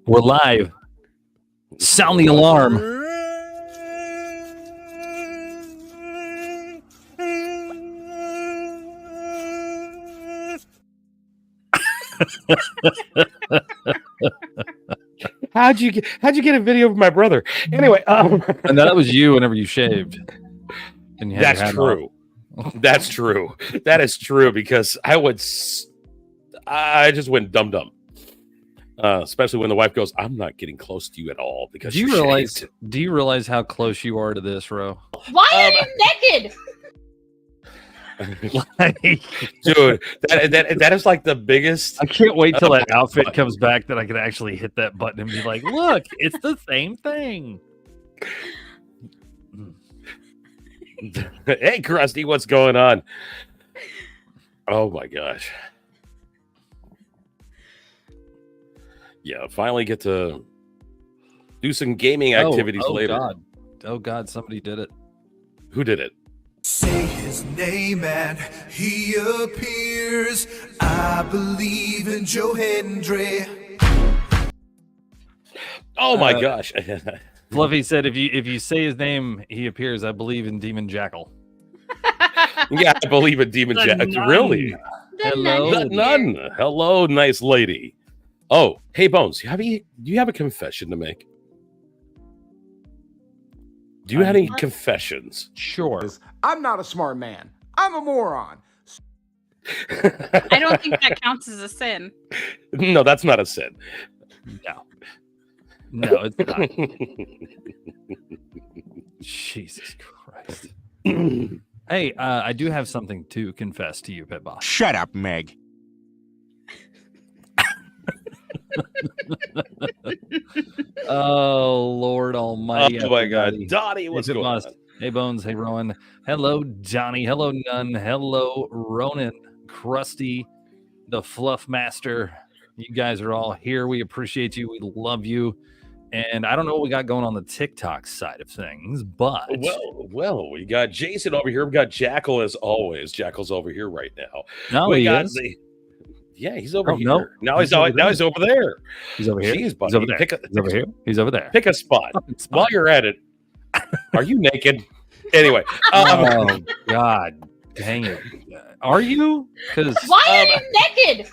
We're live. Sound the alarm. How'd you get a video of my brother? Anyway, And that was you whenever you shaved. And you had your that's hat true. on. That's true. That is true because I just went dumb. Especially when the wife goes, "I'm not getting close to you at all because Do you realize how close you are to this, Ro? Why are you naked? Dude, that is like the biggest. I can't wait till that outfit comes back that I can actually hit that button and be like, look, it's the same thing. Hey, Krusty, what's going on? Oh my gosh. Yeah, finally get to do some gaming activities later. Oh God, somebody did it. Who did it? Say his name and he appears. I believe in Joe Hendry. Oh my gosh. Fluffy said if you say his name, he appears. I believe in Demon Jackal. Yeah, I believe in Demon Jackal. Really? Hello. The nun. Hello, nice lady. Oh, hey Bones, do you have a confession to make? Do you have any confessions? Sure. I'm not a smart man. I'm a moron. I don't think that counts as a sin. No, that's not a sin. No, it's not. Jesus Christ. Hey, I do have something to confess to you, Pit Boss. Shut up, Meg. Oh, Lord Almighty. Oh my God. everybody. Donnie, what's Hey, Pit going Boss. on? Hey, Bones. Hey, Rowan. Hello, Johnny. Hello, Nun. Hello, Ronan. Krusty, the Fluff Master. You guys are all here. We appreciate you. We love you. And I don't know what we got going on the TikTok side of things, but Well, we got Jason over here. We got Jackal as always. Jackal's over here right now. no, we he got is. Yeah, he's over Oh, here. no. Now He's he's over over there. He's over here. Jeez, buddy. He's over there. Pick a, He's over here. He's over there. Pick a spot. While you're at it, are you naked? Anyway. Oh God, dang it! Are you? Because Why are you naked?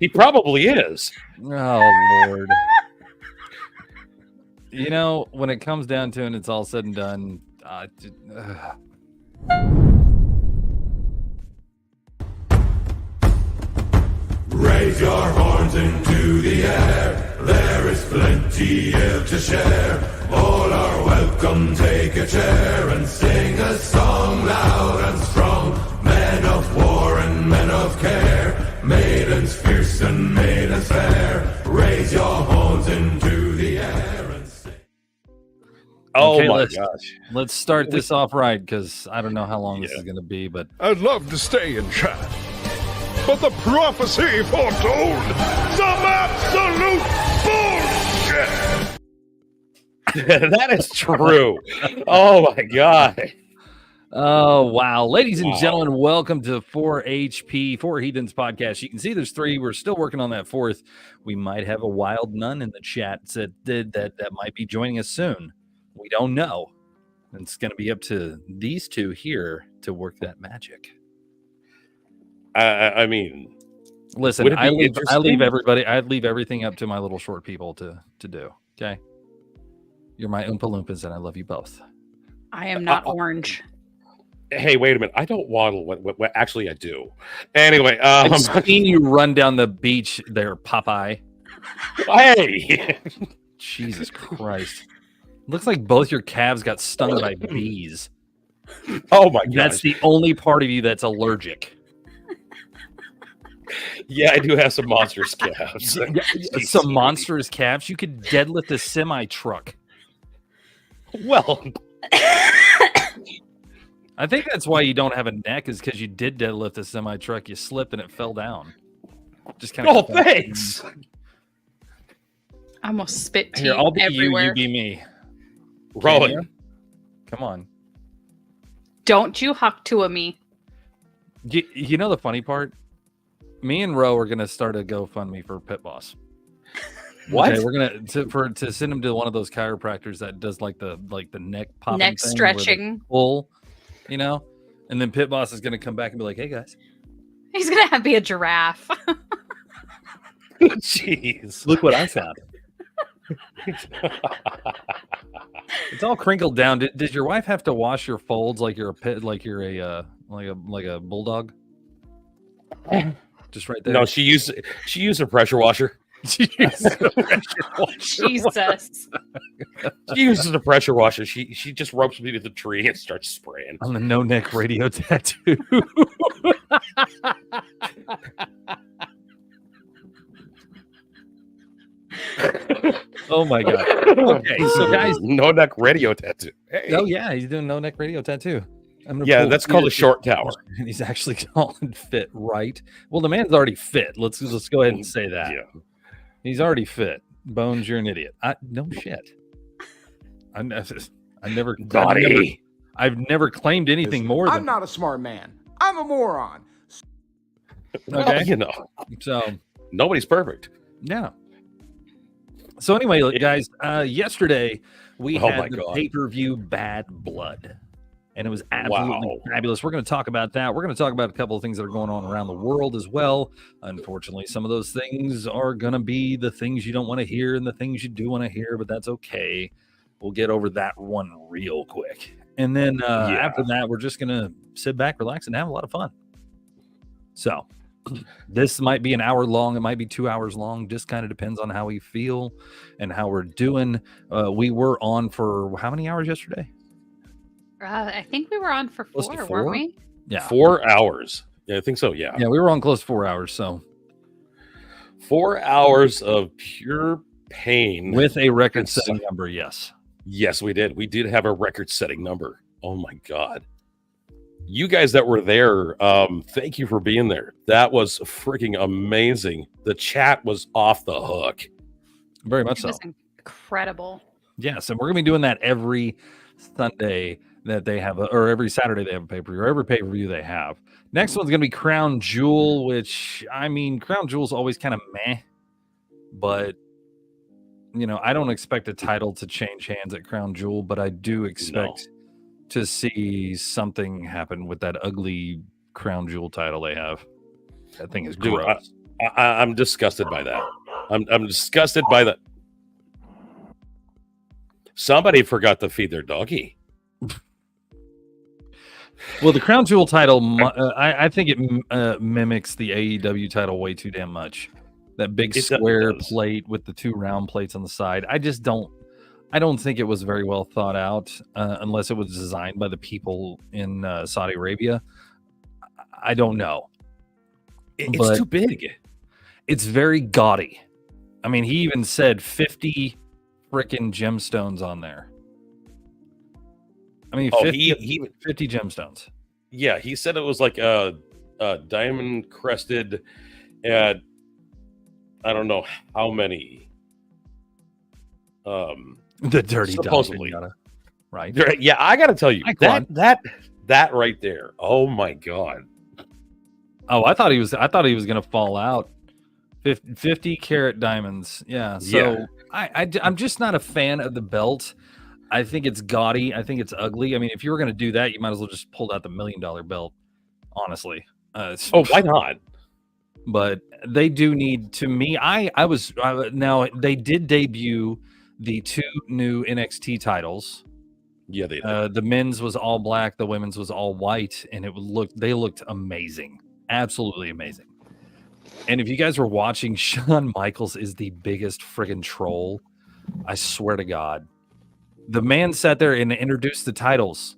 He probably is. oh Lord, you know when it comes down to it, and it's all said and done. Raise your horns into the air. There is plenty here to share. All are welcome. Take a chair and sing a song loud and strong. Men of war and men of care. Maidens fierce and maidens fair. Raise your horns into the air and sing. Oh Okay, my gosh. let's start this off right because I don't know how long this is going to be, but I'd love to stay and chat, but the prophecy foretold some absolute bullshit. That is true. Oh my God. oh wow, ladies and gentlemen, welcome to 4HP 4 Heathens podcast. You can see there's 3. We're still working on that 4th. We might have a wild nun in the chat that might be joining us soon. We don't know. It's going to be up to these 2 here to work that magic. I mean, Listen, would it be I leave interesting? everybody. I leave everything up to my little short people to do. Okay, you're my Oompa Loompas, and I love you both. I am not orange. hey, wait a minute. I don't waddle. What actually, I do. Anyway, I've seen you run down the beach there, Popeye. hey. Jesus Christ! Looks like both your calves got stung by bees. Oh my God. That's the only part of you that's allergic. Yeah, I do have some monstrous calves. Some monstrous calves. You could deadlift a semi truck. Well, I think that's why you don't have a neck, is because you did deadlift a semi truck. You slipped and it fell down. Just kind oh, of. thanks. I almost spit tea Here, I'll be everywhere. you. You be me. Rowan. Come on. Don't you huck to a me. You know the funny part? Me and Ro are gonna start a GoFundMe for Pit Boss. What? Okay, we're gonna to send him to one of those chiropractors that does like the neck popping Neck thing where they stretching. pull, and then Pit Boss is gonna come back and be like, "Hey guys, He's gonna be a giraffe. Jeez. look what I found." It's all crinkled down. Did your wife have to wash your folds like you're a bulldog? Just right there. No, she used a pressure washer. She used a pressure washer. Jesus. She uses a pressure washer. She just ropes me to the tree and starts spraying. On the no neck radio tattoo. Oh my god. Okay, so guys, no neck radio tattoo. Hey. oh yeah, he's doing no neck radio tattoo. Yeah, that's called a short tower. And he's actually tall and fit, right? Well, the man's already fit. Let's go ahead and say that. Yeah. He's already fit. Bones, you're an idiot. No shit. I've never claimed anything more I'm than not a smart man. I'm a moron. okay. Well, So nobody's perfect. yeah. So anyway, guys, yesterday we Oh had my the God. pay-per-view Bad Blood, and it was absolutely Wow. fabulous. We're going to talk about that. We're going to talk about a couple of things that are going on around the world as well. Unfortunately, some of those things are going to be the things you don't want to hear and the things you do want to hear, but that's okay. We'll get over that one real quick. And then after that, we're just going to sit back, relax, and have a lot of fun. So this might be an hour long. It might be 2 hours long. Just kind of depends on how we feel and how we're doing. We were on for how many hours yesterday? I think we were on for Close to 4, four? weren't we? Yeah. 4 hours. Yeah, I think so. Yeah. Yeah, we were on close to 4 hours. So 4 hours of pure pain. with a record-setting number, yes. Yes, we did. We did have a record-setting number. Oh my God. You guys that were there, thank you for being there. That was freaking amazing. The chat was off the hook. Very much It so. was incredible. Yes, and we're gonna be doing that every Sunday that they have, or every Saturday they have a pay-per-view, or every pay-per-view they have. Next one's gonna be Crown Jewel, which Crown Jewel's always kind of meh, but I don't expect a title to change hands at Crown Jewel, but I do expect to see something happen with that ugly Crown Jewel title they have. That thing is Dude, gross. I'm disgusted by that. I'm disgusted by that. Somebody forgot to feed their doggy. Well, the Crown Jewel title, I think it mimics the AEW title way too damn much. That big square plate with the 2 round plates on the side. I don't think it was very well thought out, unless it was designed by the people in Saudi Arabia. I don't know. It's too big. It's very gaudy. I mean, he even said 50 freaking gemstones on there. I mean, 50 gemstones. Yeah, he said it was like a diamond crested at I don't know how many. The dirty supposedly. dog, right? Yeah, I got to tell you Hi, Quan. that right there. Oh my God. Oh, I thought he was going to fall out. 50 carat diamonds. Yeah. So Yeah. I'm just not a fan of the belt. I think it's gaudy. I think it's ugly. I mean, if you were going to do that, you might as well just pull out the $1 million belt. Honestly. Why not? But they do need, to me, now they did debut the 2 new NXT titles. Yeah, they did. The men's was all black, the women's was all white, and they looked amazing. Absolutely amazing. And if you guys were watching, Shawn Michaels is the biggest friggin' troll. I swear to God. The man sat there and introduced the titles.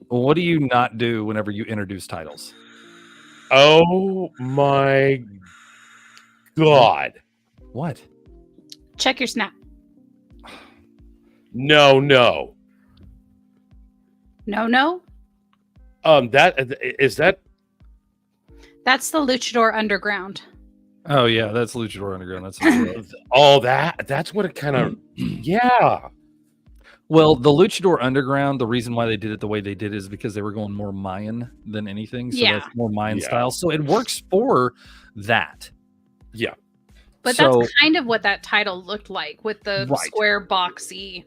What do you not do whenever you introduce titles? Oh my God. What? Check your snap. No. No. That That's the Luchador Underground. Oh yeah, that's Luchador Underground. That's that's what it kind of yeah. Well, the Luchador Underground, the reason why they did it the way they did is because they were going more Mayan than anything. So Yeah. that's more Mayan Yeah. style. So it works for that. Yeah. But So- that's kind of what that title looked like with the Right. square boxy.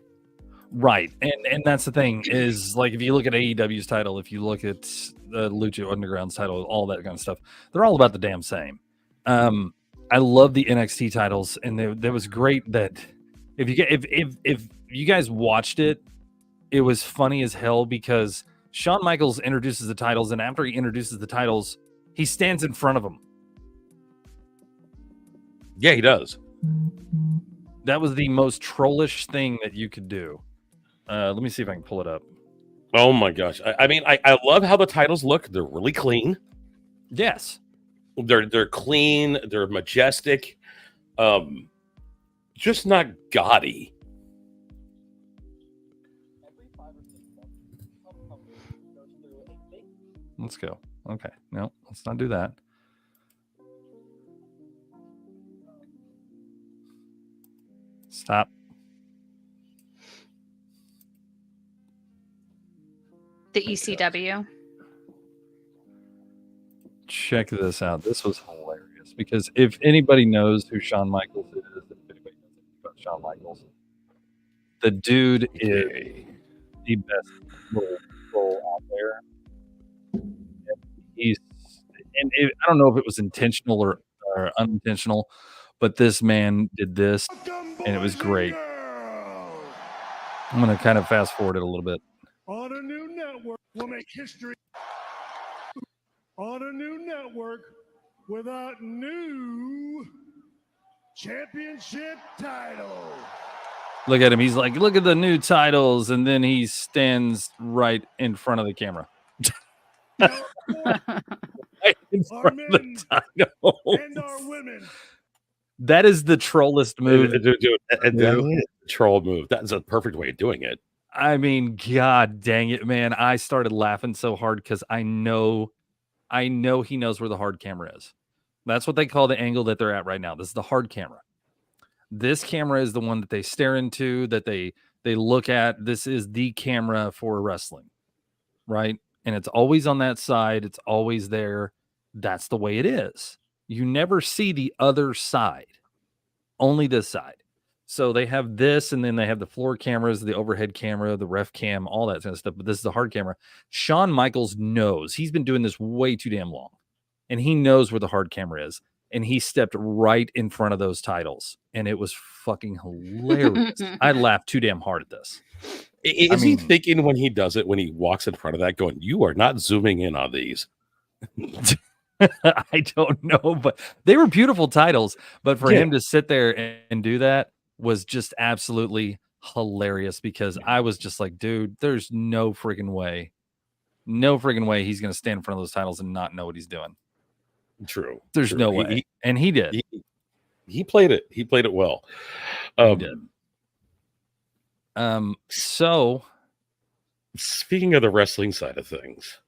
Right. And that's the thing is like if you look at AEW's title, if you look at the Lucha Underground's title, all that kind of stuff, they're all about the damn same. I love the NXT titles, and that was great that if you guys watched it, it was funny as hell because Shawn Michaels introduces the titles, and after he introduces the titles, he stands in front of them. Yeah, he does. That was the most trollish thing that you could do. Let me see if I can pull it up. Oh my gosh. I mean, I love how the titles look. They're really clean. Yes. They're clean. They're majestic. Just not gaudy. Let's go. Okay. No, let's not do that. Stop. The ECW. Check this out. This was hilarious because if anybody knows who Shawn Michaels is, if anybody knows anything about Shawn Michaels, the dude is the best little troll out there. I don't know if it was intentional or unintentional, but this man did this, and it was great. I'm going to kind of fast forward it a little bit. On a new network, we'll make history. On a new network with a new championship title. Look at him. He's like, look at the new titles. And then he stands right in front of the camera. Right in Our front of the men titles. and our women. That is the trollest move. Dude, troll move. That's a perfect way of doing it. I mean, God dang it, man. I started laughing so hard because I know he knows where the hard camera is. That's what they call the angle that they're at right now. This is the hard camera. This camera is the one that they stare into, that they look at. This is the camera for wrestling, right? And it's always on that side. It's always there. That's the way it is. You never see the other side, only this side. So they have this, and then they have the floor cameras, the overhead camera, the ref cam, all that kind of stuff. But this is the hard camera. Shawn Michaels knows. He's been doing this way too damn long. And he knows where the hard camera is. And he stepped right in front of those titles. And it was fucking hilarious. I laughed too damn hard at this. Is he thinking when he does it, when he walks in front of that, going, you are not zooming in on these? I don't know, but they were beautiful titles. But for him to sit there and do that was just absolutely hilarious because I was just like, dude, there's no freaking way he's going to stand in front of those titles and not know what he's doing. True. There's True. no way. And he did. He played it. He played it well. He did. So speaking of the wrestling side of things,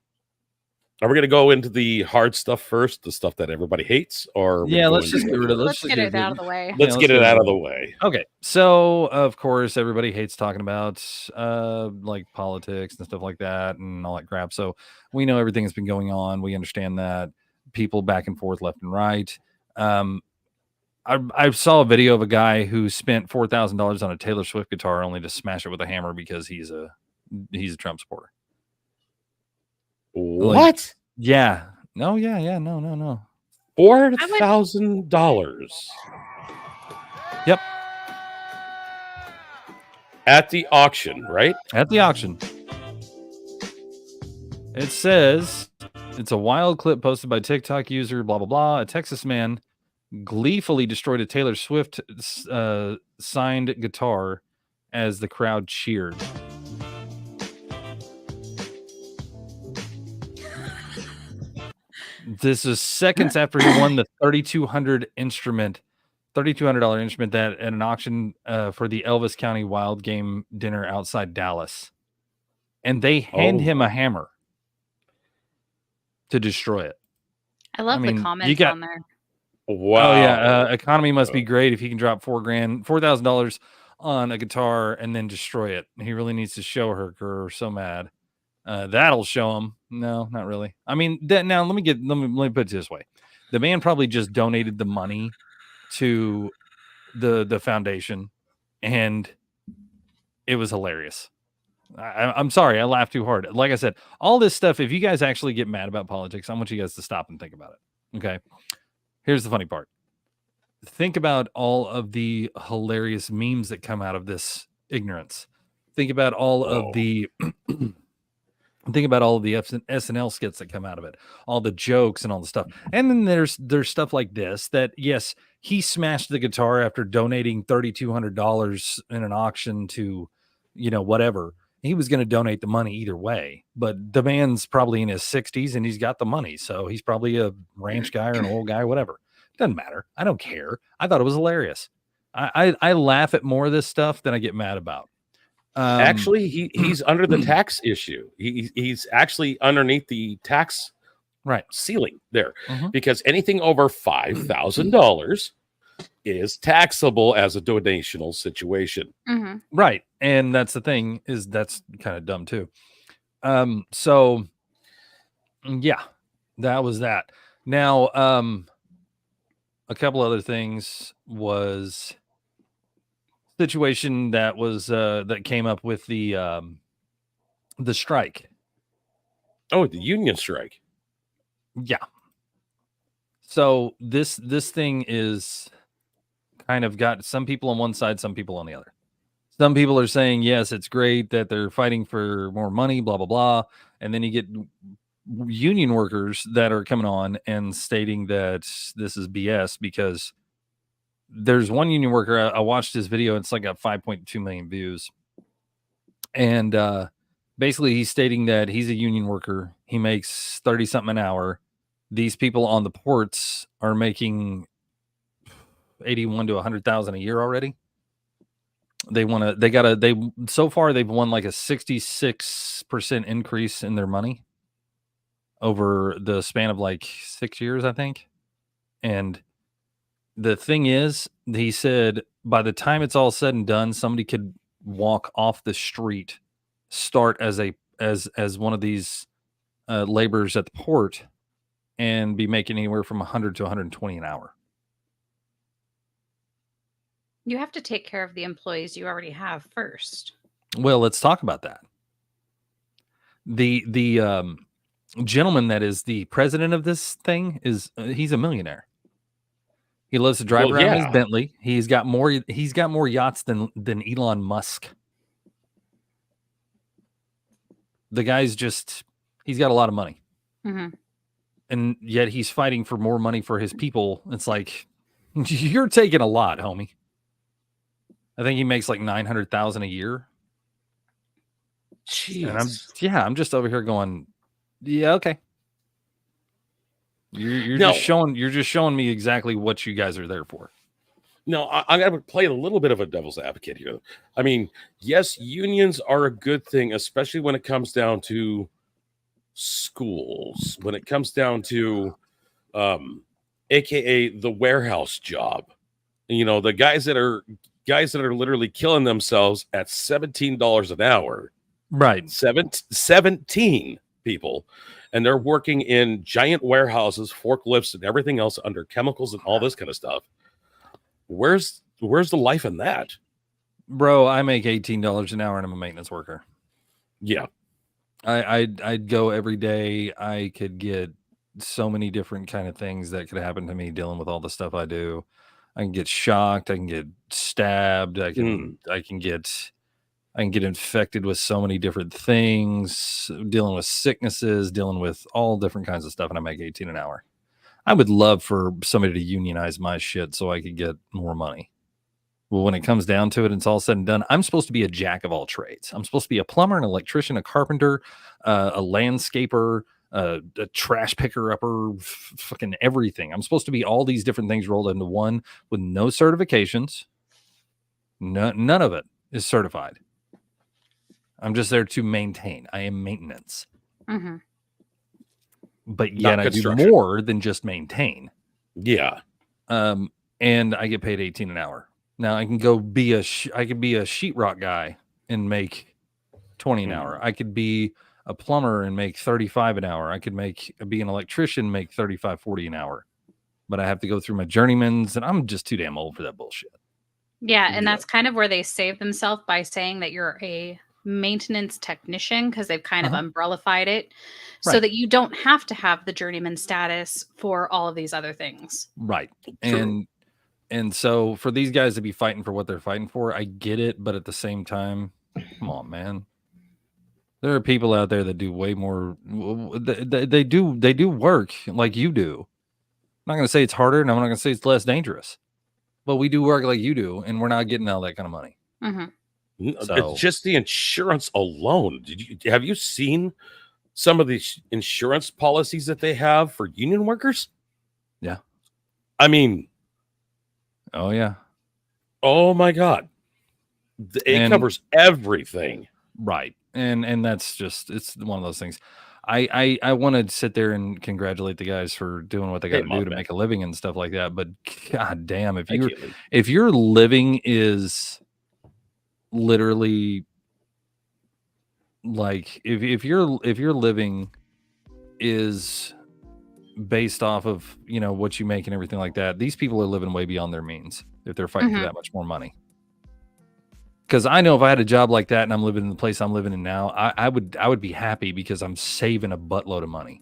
are we going to go into the hard stuff first, the stuff that everybody hates, or let's just get rid of Let's get it out of the way. Let's get it out of the way. Okay, so of course everybody hates talking about like politics and stuff like that and all that crap. So we know everything that's been going on. We understand that people back and forth, left and right. I saw a video of a guy who spent $4,000 on a Taylor Swift guitar only to smash it with a hammer because he's a Trump supporter. What? Yeah. No. Yeah. No. $4,000. Yep. At the auction, right? At the auction. It says it's a wild clip posted by TikTok user, blah, blah, blah. A Texas man gleefully destroyed a Taylor Swift signed guitar as the crowd cheered. This is seconds after he won the $3,200 instrument that at an auction for the Elvis County Wild Game dinner outside Dallas. And they hand him a hammer to destroy it. I love the comments on there. Wow. Oh yeah, economy must be great if he can drop $4,000 on a guitar and then destroy it. He really needs to show her. We're so mad. That'll show him. No, not really. I mean, now let me put it this way. The man probably just donated the money to the foundation, and it was hilarious. I'm sorry, I laughed too hard. Like I said, all this stuff, if you guys actually get mad about politics, I want you guys to stop and think about it. Okay. Here's the funny part. Think about all of the hilarious memes that come out of this ignorance. Think about all of the SNL skits that come out of it, all the jokes and all the stuff. And then there's stuff like this that, yes, he smashed the guitar after donating $3,200 in an auction to, whatever. He was going to donate the money either way, but the man's probably in his 60s and he's got the money. So he's probably a ranch guy or an old guy, whatever. Doesn't matter. I don't care. I thought it was hilarious. I laugh at more of this stuff than I get mad about. Actually, he's under the tax issue. He's actually underneath the tax ceiling there, because anything over $5,000 is taxable as a donational situation. Right. And that's the thing, is that's kind of dumb too. So yeah, that was that. Now, a couple other things was situation that was that came up with the strike. Oh, the union strike. Yeah. So this thing is kind of got some people on one side, some people on the other. Some people are saying, yes, it's great that they're fighting for more money, blah, blah, blah. And then you get union workers that are coming on and stating that this is BS, because there's one union worker. I watched his video. It's like got 5.2 million views. And basically he's stating that he's a union worker. He makes 30 something an hour. These people on the ports are making 81 to 100,000 a year already. So far they've won like a 66% increase in their money over the span of like 6 years, I think. And the thing is, he said by the time it's all said and done, somebody could walk off the street, start as one of these laborers at the port, and be making anywhere from 100 to 120 an hour. You have to take care of the employees you already have first. Well, let's talk about that. The gentleman that is the president of this thing he's a millionaire. He loves to drive around his Bentley. He's got more yachts than Elon Musk. The guy's he's got a lot of money. And yet he's fighting for more money for his people. It's like, you're taking a lot, homie. I think he makes like 900,000 a year. Jeez. And I'm just over here going, yeah, okay. You're just showing me exactly what you guys are there for. No, I'm going to play a little bit of a devil's advocate here. I mean, yes, unions are a good thing, especially when it comes down to schools, when it comes down to, AKA the warehouse job. The guys that are literally killing themselves at $17 an hour. Right. 17 people. And they're working in giant warehouses, forklifts, and everything else under chemicals and all this kind of stuff. Where's the life in that? Bro, I make $18 an hour and I'm a maintenance worker. Yeah. I'd go every day. I could get so many different kind of things that could happen to me dealing with all the stuff I do. I can get shocked. I can get stabbed. I can get infected with so many different things, dealing with sicknesses, dealing with all different kinds of stuff. And I make 18 an hour. I would love for somebody to unionize my shit so I could get more money. Well, when it comes down to it, and it's all said and done, I'm supposed to be a jack of all trades. I'm supposed to be a plumber, an electrician, a carpenter, a landscaper, a trash picker upper, fucking everything. I'm supposed to be all these different things rolled into one with no certifications. None of it is certified. I'm just there to maintain. I am maintenance. But yet I do more than just maintain. Yeah. And I get paid 18 an hour. Now I can go be I could be a sheetrock guy and make 20 an hour. I could be a plumber and make 35 an hour. I could be an electrician, make 35, 40 an hour. But I have to go through my journeymans, and I'm just too damn old for that bullshit. Yeah, and that's kind of where they save themselves by saying that you're a maintenance technician, because they've kind of umbrellified it so that you don't have to have the journeyman status for all of these other things. Right. And so for these guys to be fighting for what they're fighting for, I get it, but at the same time, come on, man. There are people out there that do way more. They do work like you do. I'm not going to say it's harder, and I'm not going to say it's less dangerous, but we do work like you do, and we're not getting all that kind of money. So, just the insurance alone. Have you seen some of these insurance policies that they have for union workers? Yeah. I mean, oh yeah. Oh my God. It covers everything. Right. And that's just, it's one of those things. I want to sit there and congratulate the guys for doing what they got to do to make a living and stuff like that. But God damn, if your living is literally like, if your living is based off of, you know, what you make and everything like that, these people are living way beyond their means if they're fighting for that much more money. Because I know if I had a job like that and I'm living in the place I'm living in now, I would be happy because I'm saving a buttload of money.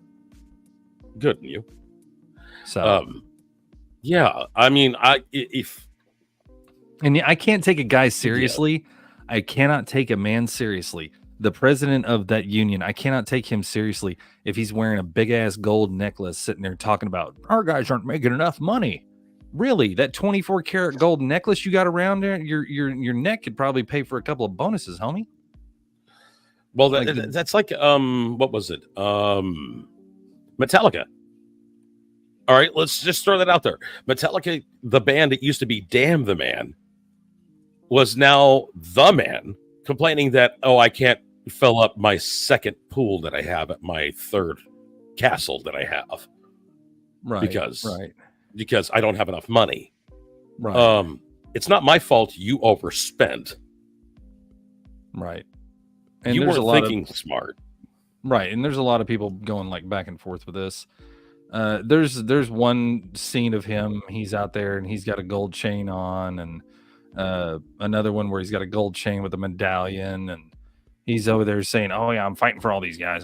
Good on you. So, yeah, I mean, I can't take a guy seriously. I cannot take a man seriously. The president of that union, I cannot take him seriously if he's wearing a big ass gold necklace sitting there talking about our guys aren't making enough money. Really, that 24 karat gold necklace you got around there, your neck could probably pay for a couple of bonuses, homie. Well, that's like what was it? Metallica. All right, let's just throw that out there. Metallica, the band that used to be Damn the Man, was now The Man, complaining that, oh, I can't fill up my second pool that I have at my third castle that I have. Right. Because I don't have enough money. Right. It's not my fault you overspent. Right. And you weren't thinking smart. Right. And there's a lot of people going like back and forth with this. There's one scene of him. He's out there and he's got a gold chain on, and another one where he's got a gold chain with a medallion, and he's over there saying, oh yeah, I'm fighting for all these guys.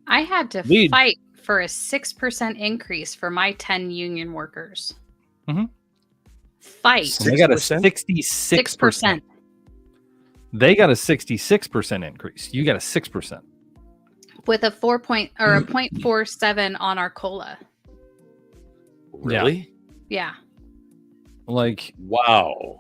I had to fight for a 6% increase for my 10 union workers. Fight. They got a 66%. They got a 66% increase. You got a 6%. With a 0.47 on our COLA. Really? Yeah. Like, wow.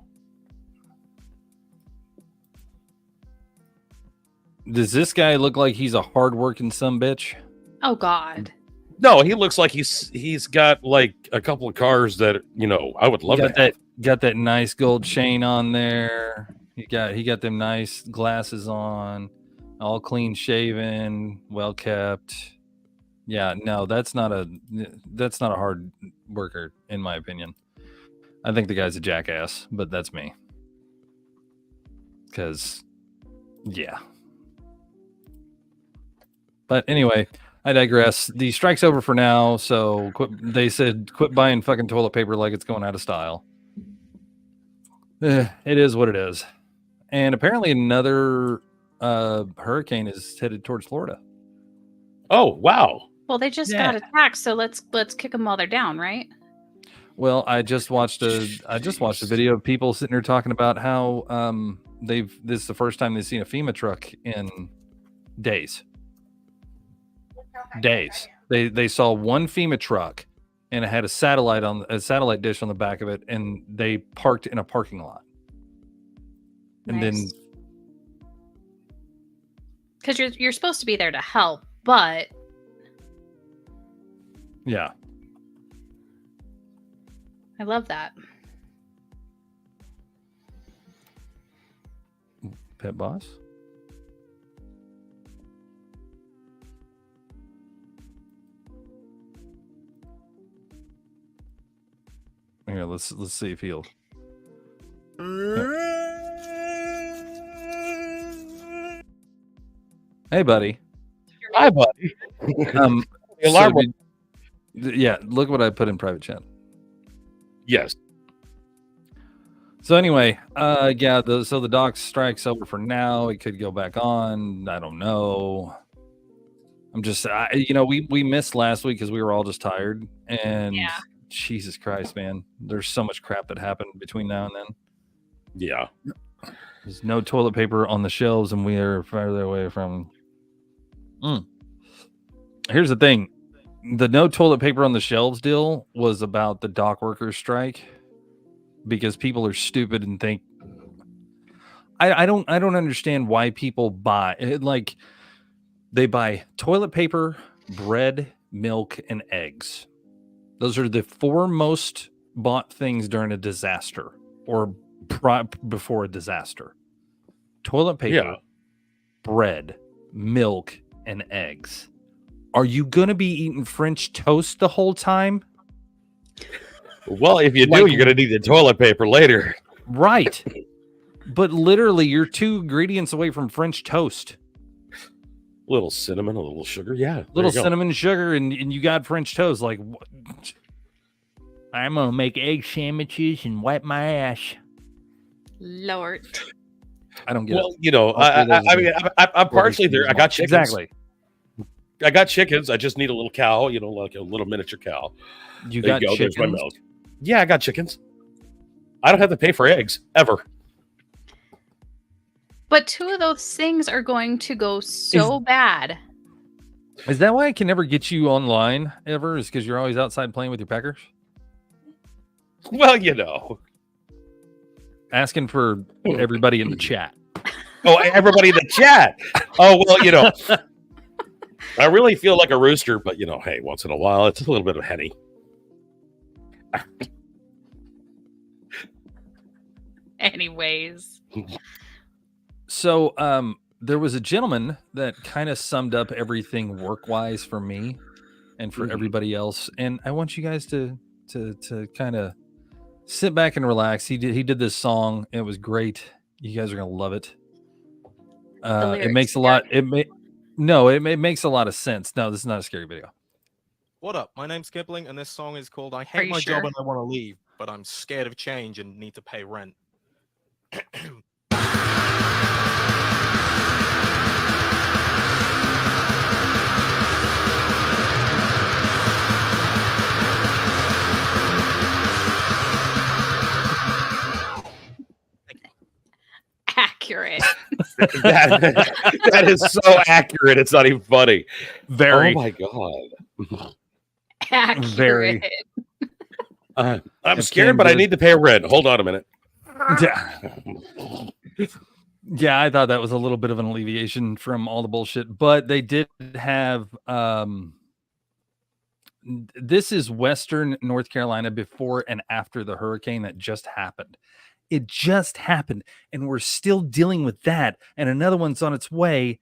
Does this guy look like he's a hardworking sumbitch? Oh God. No, he looks like he's got like a couple of cars that, you know, I would love got that nice gold chain on there. He got them nice glasses on, all clean shaven, well kept. Yeah, no, that's not a hard worker in my opinion. I think the guy's a jackass, but that's me. Cause yeah. But anyway, I digress. The strike's over for now, so they said quit buying fucking toilet paper like it's going out of style. It is what it is. And apparently another hurricane is headed towards Florida. Oh, wow. Well, they just got attacked, so let's kick them while they're down, right? Well, I just watched a video of people sitting there talking about how this is the first time they've seen a FEMA truck in days. They saw one FEMA truck and it had a satellite dish on the back of it, and they parked in a parking lot. And then because you're supposed to be there to help, but yeah, I love that. Pet boss. Here, let's see if he'll. Hey, buddy. Hi, buddy. The alarm yeah, look what I put in private chat. Yes. So anyway, yeah, so the doc strike's over for now. It could go back on. I don't know. I'm just, we missed last week because we were all just tired. And Jesus Christ, man, there's so much crap that happened between now and then. Yeah. There's no toilet paper on the shelves, and we are farther away from. Here's the thing: the no toilet paper on the shelves deal was about the dock workers strike, because people are stupid and think. I don't understand why people buy like they buy toilet paper, bread, milk, and eggs. Those are the 4 most bought things during a disaster or before a disaster. Toilet paper, bread, milk, and eggs. Are you going to be eating French toast the whole time? Well, if you do, you're going to need the toilet paper later. Right. But literally, you're 2 ingredients away from French toast. A little cinnamon, a little sugar. Yeah. Little cinnamon, sugar, and you got French toast. Like, I'm going to make egg sandwiches and wipe my ass. Lord. I don't get it. I mean, I'm partially there. I got chickens. Exactly. I got chickens. I just need a little cow, like a little miniature cow. You got chickens? There's my milk. Yeah, I got chickens. I don't have to pay for eggs, ever. But 2 of those things are going to go so bad. Is that why I can never get you online ever? Is because you're always outside playing with your peckers? Well, Asking for everybody in the chat. Oh, everybody in the chat. Oh, well, I really feel like a rooster, but, hey, once in a while, it's a little bit of Henny. Anyways. So there was a gentleman that kind of summed up everything work-wise for me and for everybody else. And I want you guys to kind of sit back and relax. He did this song. It was great. You guys are going to love it. It makes a lot. It makes a lot of sense. No, this is not a scary video. What up? My name's Kipling, and this song is called I Hate My Job and I Want to Leave, but I'm scared of change and need to pay rent. Accurate. that is so accurate. It's not even funny. Very. Oh my god. Accurate. Very. I'm scared, but I need to pay rent. Hold on a minute. Yeah, I thought that was a little bit of an alleviation from all the bullshit, but they did have this is Western North Carolina before and after the hurricane that just happened. It just happened, and we're still dealing with that, and another one's on its way.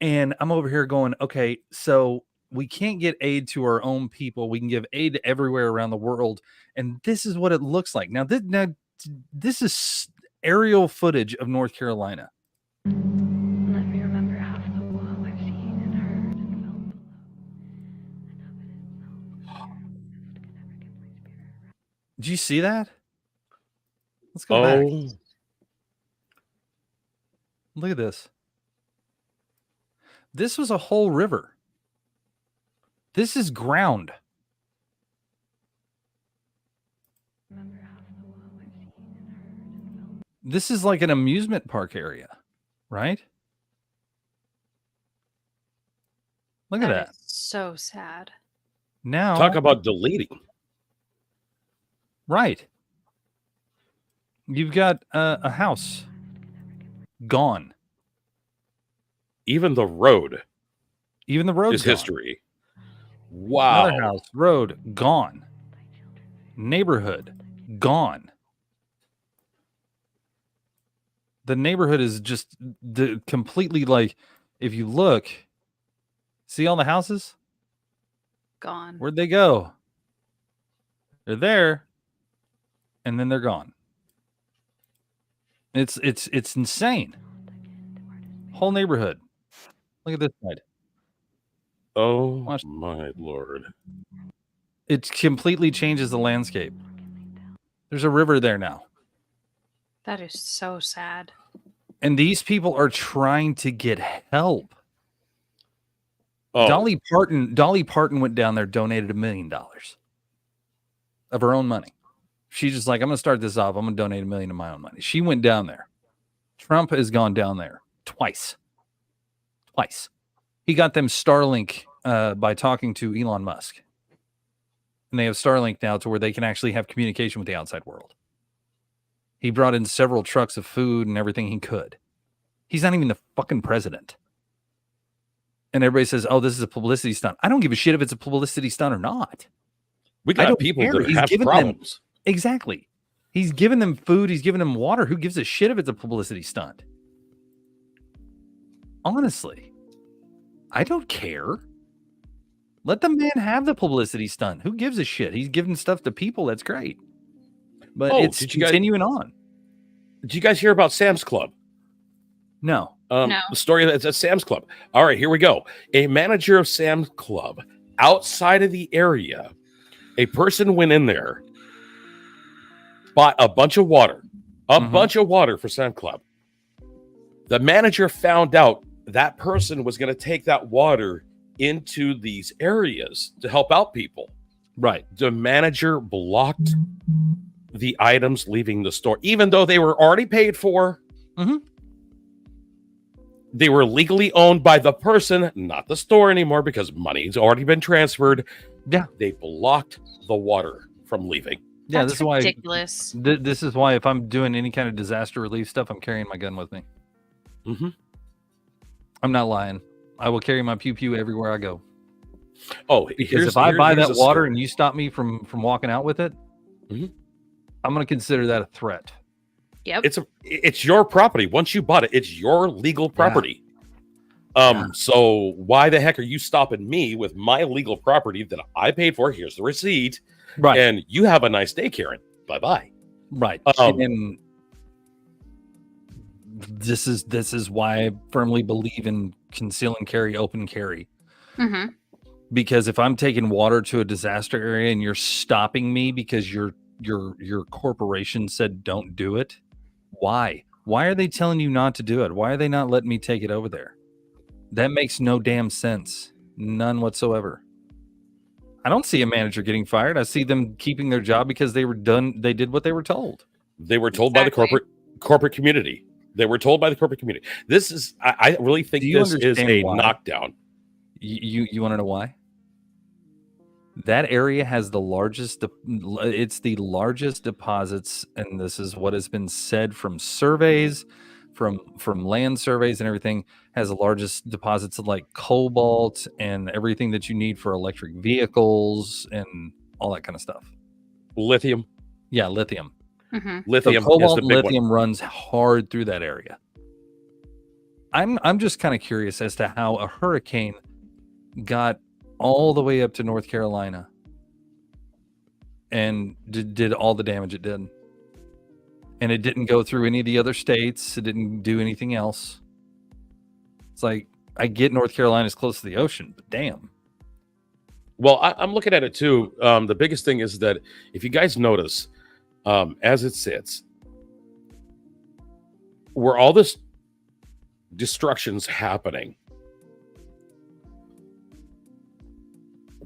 And I'm over here going, okay, so we can't get aid to our own people. We can give aid to everywhere around the world, and this is what it looks like. Now this is aerial footage of North Carolina. Let me remember half the woe I've seen and heard and felt below. Do you see that? Let's go back. Look at this. This was a whole river. This is ground. This is like an amusement park area, right? Look at that. So sad. Now, talk about deleting. Right. You've got a house gone. Even the road. Even the road is gone. history. Wow. Another house, road gone. Neighborhood gone. The neighborhood is just completely like, if you look, see all the houses? Gone. Where'd they go? They're there. and then they're gone. It's insane. Whole neighborhood. Look at this side. Oh Watch. my Lord. It completely changes the landscape. There's a river there now. That is so sad. And these people are trying to get help. Oh, Dolly Parton went down there, donated $1 million of her own money. She's just like, I'm gonna start this off. I'm gonna donate $1 million of my own money. She went down there. Trump has gone down there twice. He got them Starlink by talking to Elon Musk. And they have Starlink now to where they can actually have communication with the outside world. He brought in several trucks of food and everything he could. He's not even the fucking president. And everybody says, oh, this is a publicity stunt. I don't give a shit if it's a publicity stunt or not. we I got don't people care. that He's have given problems. Exactly. He's giving them food. He's giving them water. Who gives a shit if it's a publicity stunt? Honestly, I don't care. Let the man have the publicity stunt. Who gives a shit? He's giving stuff to people. That's great. But it's continuing on. Did you guys hear about Sam's Club? No. No. The story that's at Sam's Club. All right, here we go. A manager of Sam's Club outside of the area, a person went in there, bought a bunch of water, bunch of water for Sam's Club. The manager found out that person was going to take that water into these areas to help out people. Right. The manager blocked the items leaving the store, even though they were already paid for. Mhm. They were legally owned by the person, not the store anymore, because money's already been transferred. Yeah. They blocked the water from leaving. Yeah, That's this is why ridiculous. this is why if I'm doing any kind of disaster relief stuff, I'm carrying my gun with me. Mm-hmm. I'm not lying. I will carry my pew pew everywhere I go. Oh, Because if I buy that here's a water story. and you stop me from walking out with it, Mhm. I'm going to consider that a threat. Yep. It's your property. Once you bought it, it's your legal property. So why the heck are you stopping me with my legal property that I paid for? Here's the receipt. Right. And you have a nice day, Karen. Bye-bye. Right. And this is why I firmly believe in conceal and carry, open carry. Mm-hmm. Because if I'm taking water to a disaster area and you're stopping me because your corporation said don't do it, why? Why are they telling you not to do it? Why are they not letting me take it over there? That makes no damn sense. None whatsoever. I don't see a manager getting fired. I see them keeping their job because they did what they were told. They were told by the corporate community. They were told by the corporate community. This is, I really think this is a knockdown. You want to know why? That area has the largest, it's the largest deposits, and this is what has been said from surveys, from land surveys and everything, has the largest deposits of like cobalt and everything that you need for electric vehicles and all that kind of stuff. Lithium. Yeah, lithium. Mm-hmm. Lithium. So cobalt is the big lithium one. runs hard through that area. I'm just kind of curious as to how a hurricane got all the way up to North Carolina and did all the damage it did. And it didn't go through any of the other states. It didn't do anything else. It's like, I get North Carolina's close to the ocean, but damn. Well, I'm looking at it too. The biggest thing is that if you guys notice, as it sits, where all this destruction's happening,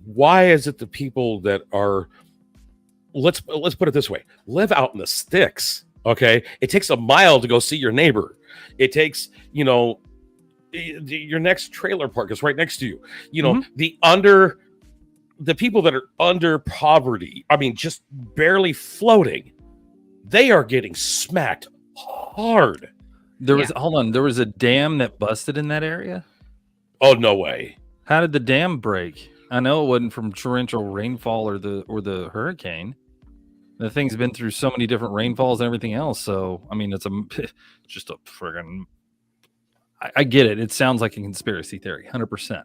why is it the people that are, let's put it this way, live out in the sticks? Okay, it takes a mile to go see your neighbor. It takes, your next trailer park is right next to you. The people that are under poverty, I mean, just barely floating, they are getting smacked hard. There was a dam that busted in that area. Oh, no way. How did the dam break? I know it wasn't from torrential rainfall or the hurricane. The thing's been through so many different rainfalls and everything else. So, I mean, it's just a friggin'. I get it. It sounds like a conspiracy theory, 100%.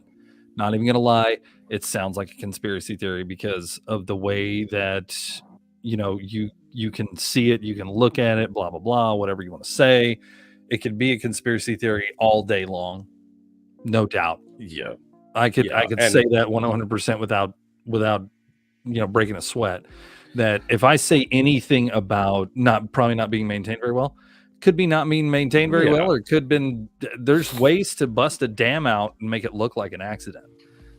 Not even gonna lie, it sounds like a conspiracy theory because of the way that you can see it, you can look at it, blah blah blah, whatever you want to say. It could be a conspiracy theory all day long, no doubt. Yeah, I could and say that 100% without breaking a sweat. That if I say anything about probably not being maintained very well, could be not being maintained very well, or there's ways to bust a dam out and make it look like an accident.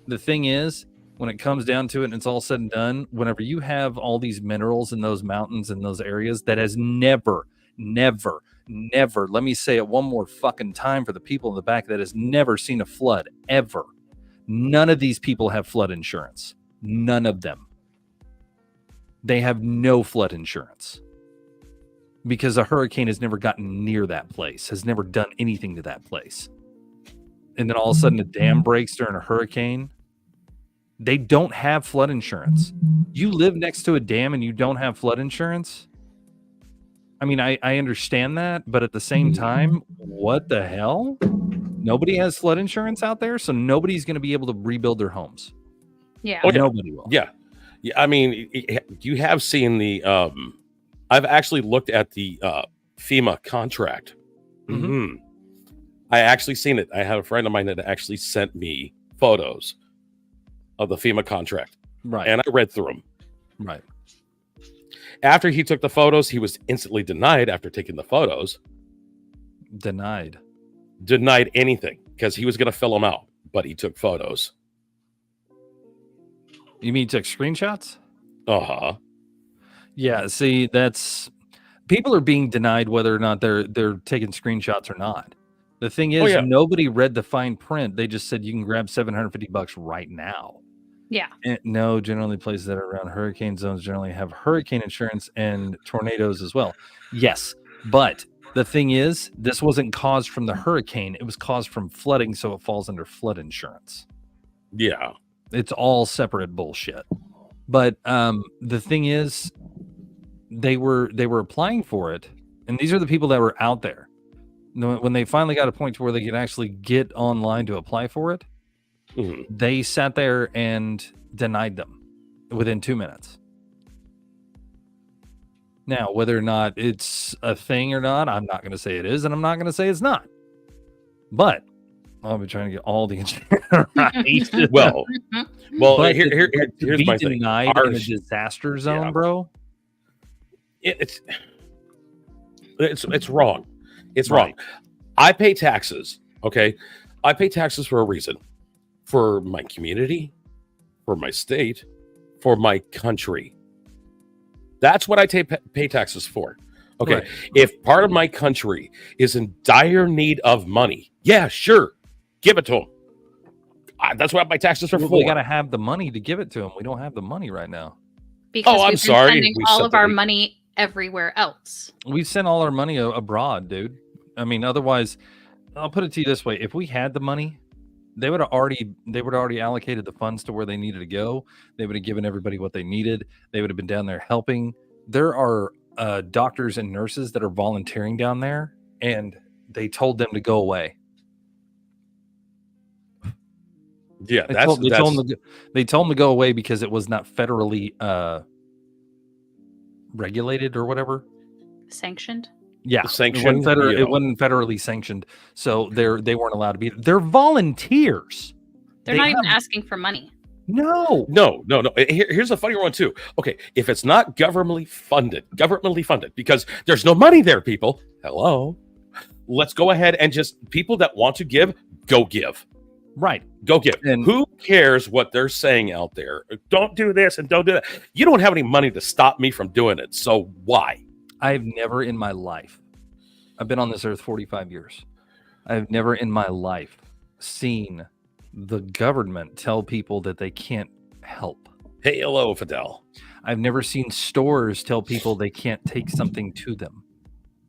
The thing is, when it comes down to it and it's all said and done, whenever you have all these minerals in those mountains and those areas, that has never, let me say it one more fucking time for the people in the back, that has never seen a flood ever. None of these people have flood insurance. None of them. They have no flood insurance because a hurricane has never gotten near that place, has never done anything to that place. And then all of a sudden a dam breaks during a hurricane. They don't have flood insurance. You live next to a dam and you don't have flood insurance? I mean, I understand that, but at the same time, what the hell? Nobody has flood insurance out there, so nobody's going to be able to rebuild their homes. Yeah. Nobody will. Yeah. I mean, you have seen the I've actually looked at the FEMA contract. Mm-hmm. I actually seen it. I have a friend of mine that actually sent me photos of the FEMA contract. Right. And I read through them. Right. After he took the photos, he was instantly denied after taking the photos. Denied anything because he was going to fill them out, but he took photos. You mean took screenshots? Uh-huh. Yeah, see, people are being denied whether or not they're taking screenshots or not. The thing is, nobody read the fine print. They just said you can grab $750 right now. Yeah. And no, generally places that are around hurricane zones generally have hurricane insurance and tornadoes as well. Yes, but the thing is, this wasn't caused from the hurricane. It was caused from flooding, so it falls under flood insurance. Yeah. It's all separate bullshit. But the thing is, they were applying for it, and these are the people that were out there. When they finally got a point to where they could actually get online to apply for it, they sat there and denied them within 2 minutes. Now, whether or not it's a thing or not, I'm not going to say it is, and I'm not going to say it's not. But I'll be trying to get all the right. well, here's my thing. Denied in a disaster zone, bro. It's wrong. It's wrong. I pay taxes. Okay, I pay taxes for a reason. For my community, for my state, for my country. That's what I pay taxes for. Okay, right. If part of my country is in dire need of money, yeah, sure, give it to them. That's what my taxes are for. We got to have the money to give it to them. We don't have the money right now. Because I'm sorry. Spending all of our money everywhere else. We sent all our money abroad, dude. I mean, otherwise, I'll put it to you this way: if we had the money, they would have already allocated the funds to where they needed to go. They would have given everybody what they needed. They would have been down there helping. There are doctors and nurses that are volunteering down there, and they told them to go away. Yeah, they told them to go away because it was not federally regulated or whatever. Sanctioned. Yeah, sanctioned. It wasn't federally sanctioned, so they weren't allowed to be. They're volunteers. They're not even asking for money. No. Here's a funny one too. Okay, if it's not governmentally funded, because there's no money there, people. Hello, let's go ahead and just people that want to give, go give. Right, go give. And who cares what they're saying out there? Don't do this and don't do that. You don't have any money to stop me from doing it, so why? I've never in my life, I've been on this earth 45 years. I've never in my life seen the government tell people that they can't help. Hey, hello, Fidel. I've never seen stores tell people they can't take something to them.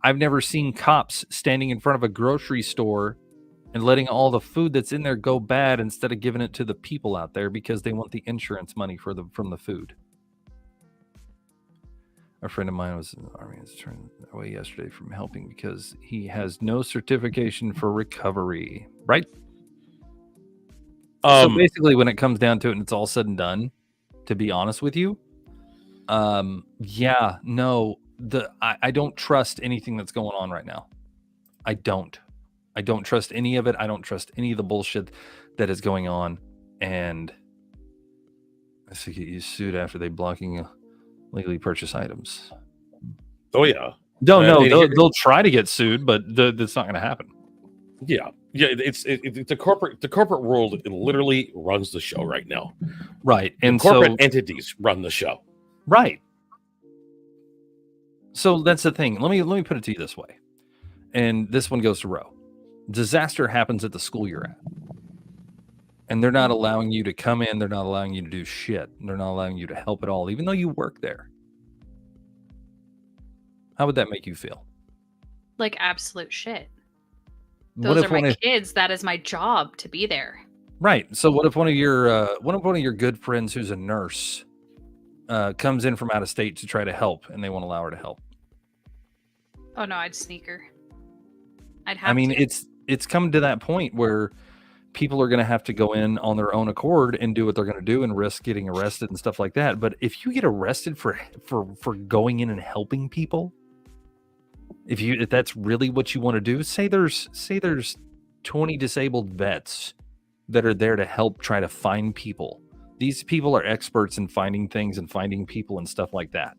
I've never seen cops standing in front of a grocery store and letting all the food that's in there go bad instead of giving it to the people out there because they want the insurance money from the food. A friend of mine was in the Army and was turned away yesterday from helping because he has no certification for recovery. Right? So basically, when it comes down to it and it's all said and done, to be honest with you, Yeah, no, I don't trust anything that's going on right now. I don't trust any of it. I don't trust any of the bullshit that is going on. And I think you sued after they blocking legally purchased items. Oh yeah. No, they'll try to get sued, but that's not going to happen. Yeah. It's the corporate world. It literally runs the show right now. Right, and corporate entities run the show. Right. So that's the thing. Let me put it to you this way, and this one goes to Roe. Disaster happens at the school you're at, and they're not allowing you to come in. They're not allowing you to do shit. They're not allowing you to help at all, even though you work there. How would that make you feel? Like absolute shit. Those are my kids. That is my job to be there. Right. So what if one of your good friends who's a nurse comes in from out of state to try to help, and they won't allow her to help? Oh no, I'd sneak her. I'd have to. It's come to that point where people are going to have to go in on their own accord and do what they're going to do and risk getting arrested and stuff like that. But if you get arrested for going in and helping people, if that's really what you want to do, say there's 20 disabled vets that are there to help try to find people. These people are experts in finding things and finding people and stuff like that.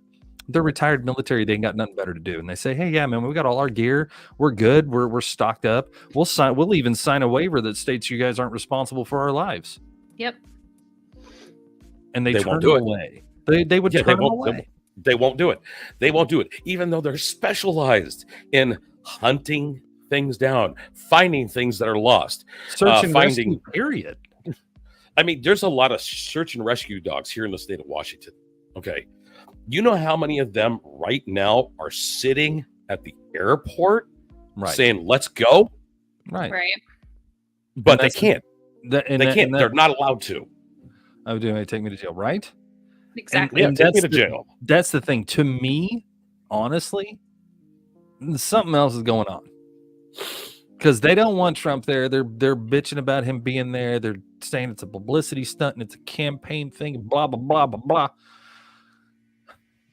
They're retired military. They ain't got nothing better to do. And they say, hey, yeah, man, we got all our gear. We're good. We're stocked up. We'll even sign a waiver that states you guys aren't responsible for our lives. Yep. And they turn them away. They would turn them away. They won't do it. They won't do it, even though they're specialized in hunting things down, finding things that are lost, search and rescue, period. I mean, there's a lot of search and rescue dogs here in the state of Washington. Okay. You know how many of them right now are sitting at the airport saying, let's go? Right. But they can't. They can't. They're not allowed to. Oh, do they take me to jail? Right. Exactly. And take me to jail. That's the thing. To me, honestly, something else is going on. Because they don't want Trump there. They're bitching about him being there. They're saying it's a publicity stunt and it's a campaign thing. Blah, blah, blah, blah, blah.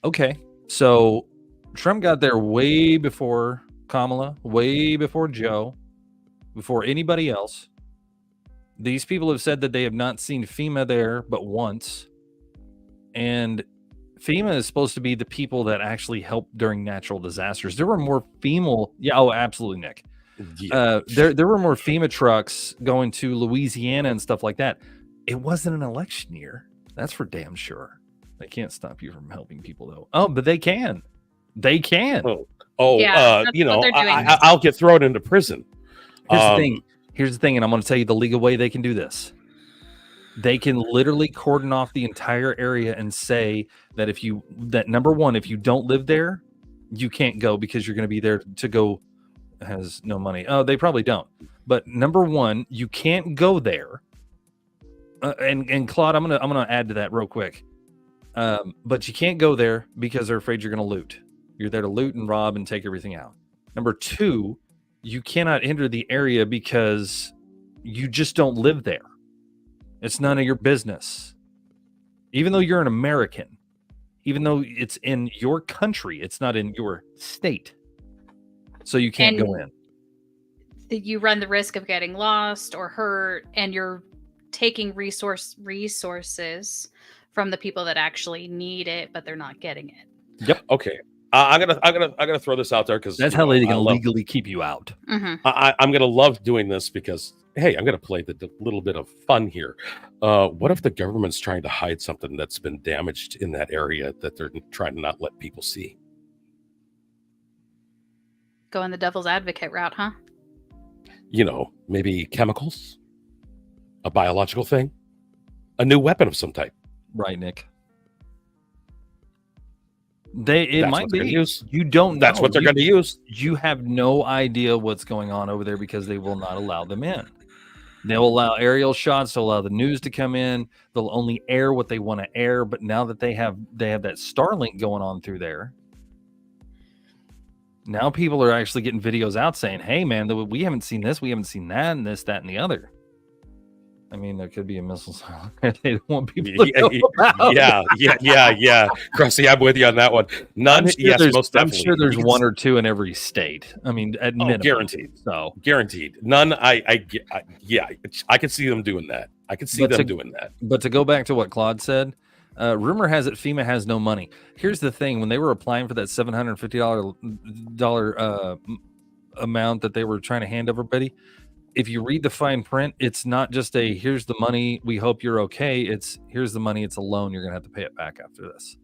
Okay. So Trump got there way before Kamala, way before Joe, before anybody else. These people have said that they have not seen FEMA there but once. And FEMA is supposed to be the people that actually help during natural disasters. There were more FEMA. Yeah, oh, absolutely, Nick. Yeah. There were more FEMA trucks going to Louisiana and stuff like that. It wasn't an election year. That's for damn sure. They can't stop you from helping people, though. Oh, but they can. They can. Yeah, I'll get thrown into prison. Here's the thing, and I'm going to tell you the legal way they can do this. They can literally cordon off the entire area and say that number one, if you don't live there, you can't go because you're going to be there to go. Has no money. Oh, they probably don't. But number one, you can't go there. And Claude, I'm gonna add to that real quick. But you can't go there because they're afraid you're gonna loot. You're there to loot and rob and take everything out. Number two, you cannot enter the area because you just don't live there. It's none of your business. Even though you're an American, even though it's in your country, it's not in your state. So you can't go in. You run the risk of getting lost or hurt, and you're taking resources from the people that actually need it, but they're not getting it. Yep. Okay. I'm gonna throw this out there because that's how they can legally keep you out. Mm-hmm. I'm gonna love doing this because hey, I'm gonna play the little bit of fun here. What if the government's trying to hide something that's been damaged in that area that they're trying to not let people see? Going the devil's advocate route, huh? You know, maybe chemicals, a biological thing, a new weapon of some type. Right, Nick. It might be. You don't know. That's what they're going to use. You have no idea what's going on over there because they will not allow them in. They'll allow aerial shots. They'll allow the news to come in. They'll only air what they want to air. But now that they have that Starlink going on through there, now people are actually getting videos out saying, hey, man, we haven't seen this. We haven't seen that and this, that, and the other. I mean, there could be a missile silo they don't want people to know about. Yeah. Krusty, I'm with you on that one. None. I'm sure Yes, there's, most I'm definitely. sure there's You can one or two in every state. I mean, at minimum, guaranteed. So Guaranteed. None. I could see them doing that. I could see them doing that. But to go back to what Claude said, rumor has it FEMA has no money. Here's the thing: when they were applying for that $750 amount that they were trying to hand everybody, if you read the fine print, it's not just a here's the money, we hope you're okay. It's here's the money, it's a loan, you're gonna have to pay it back after this.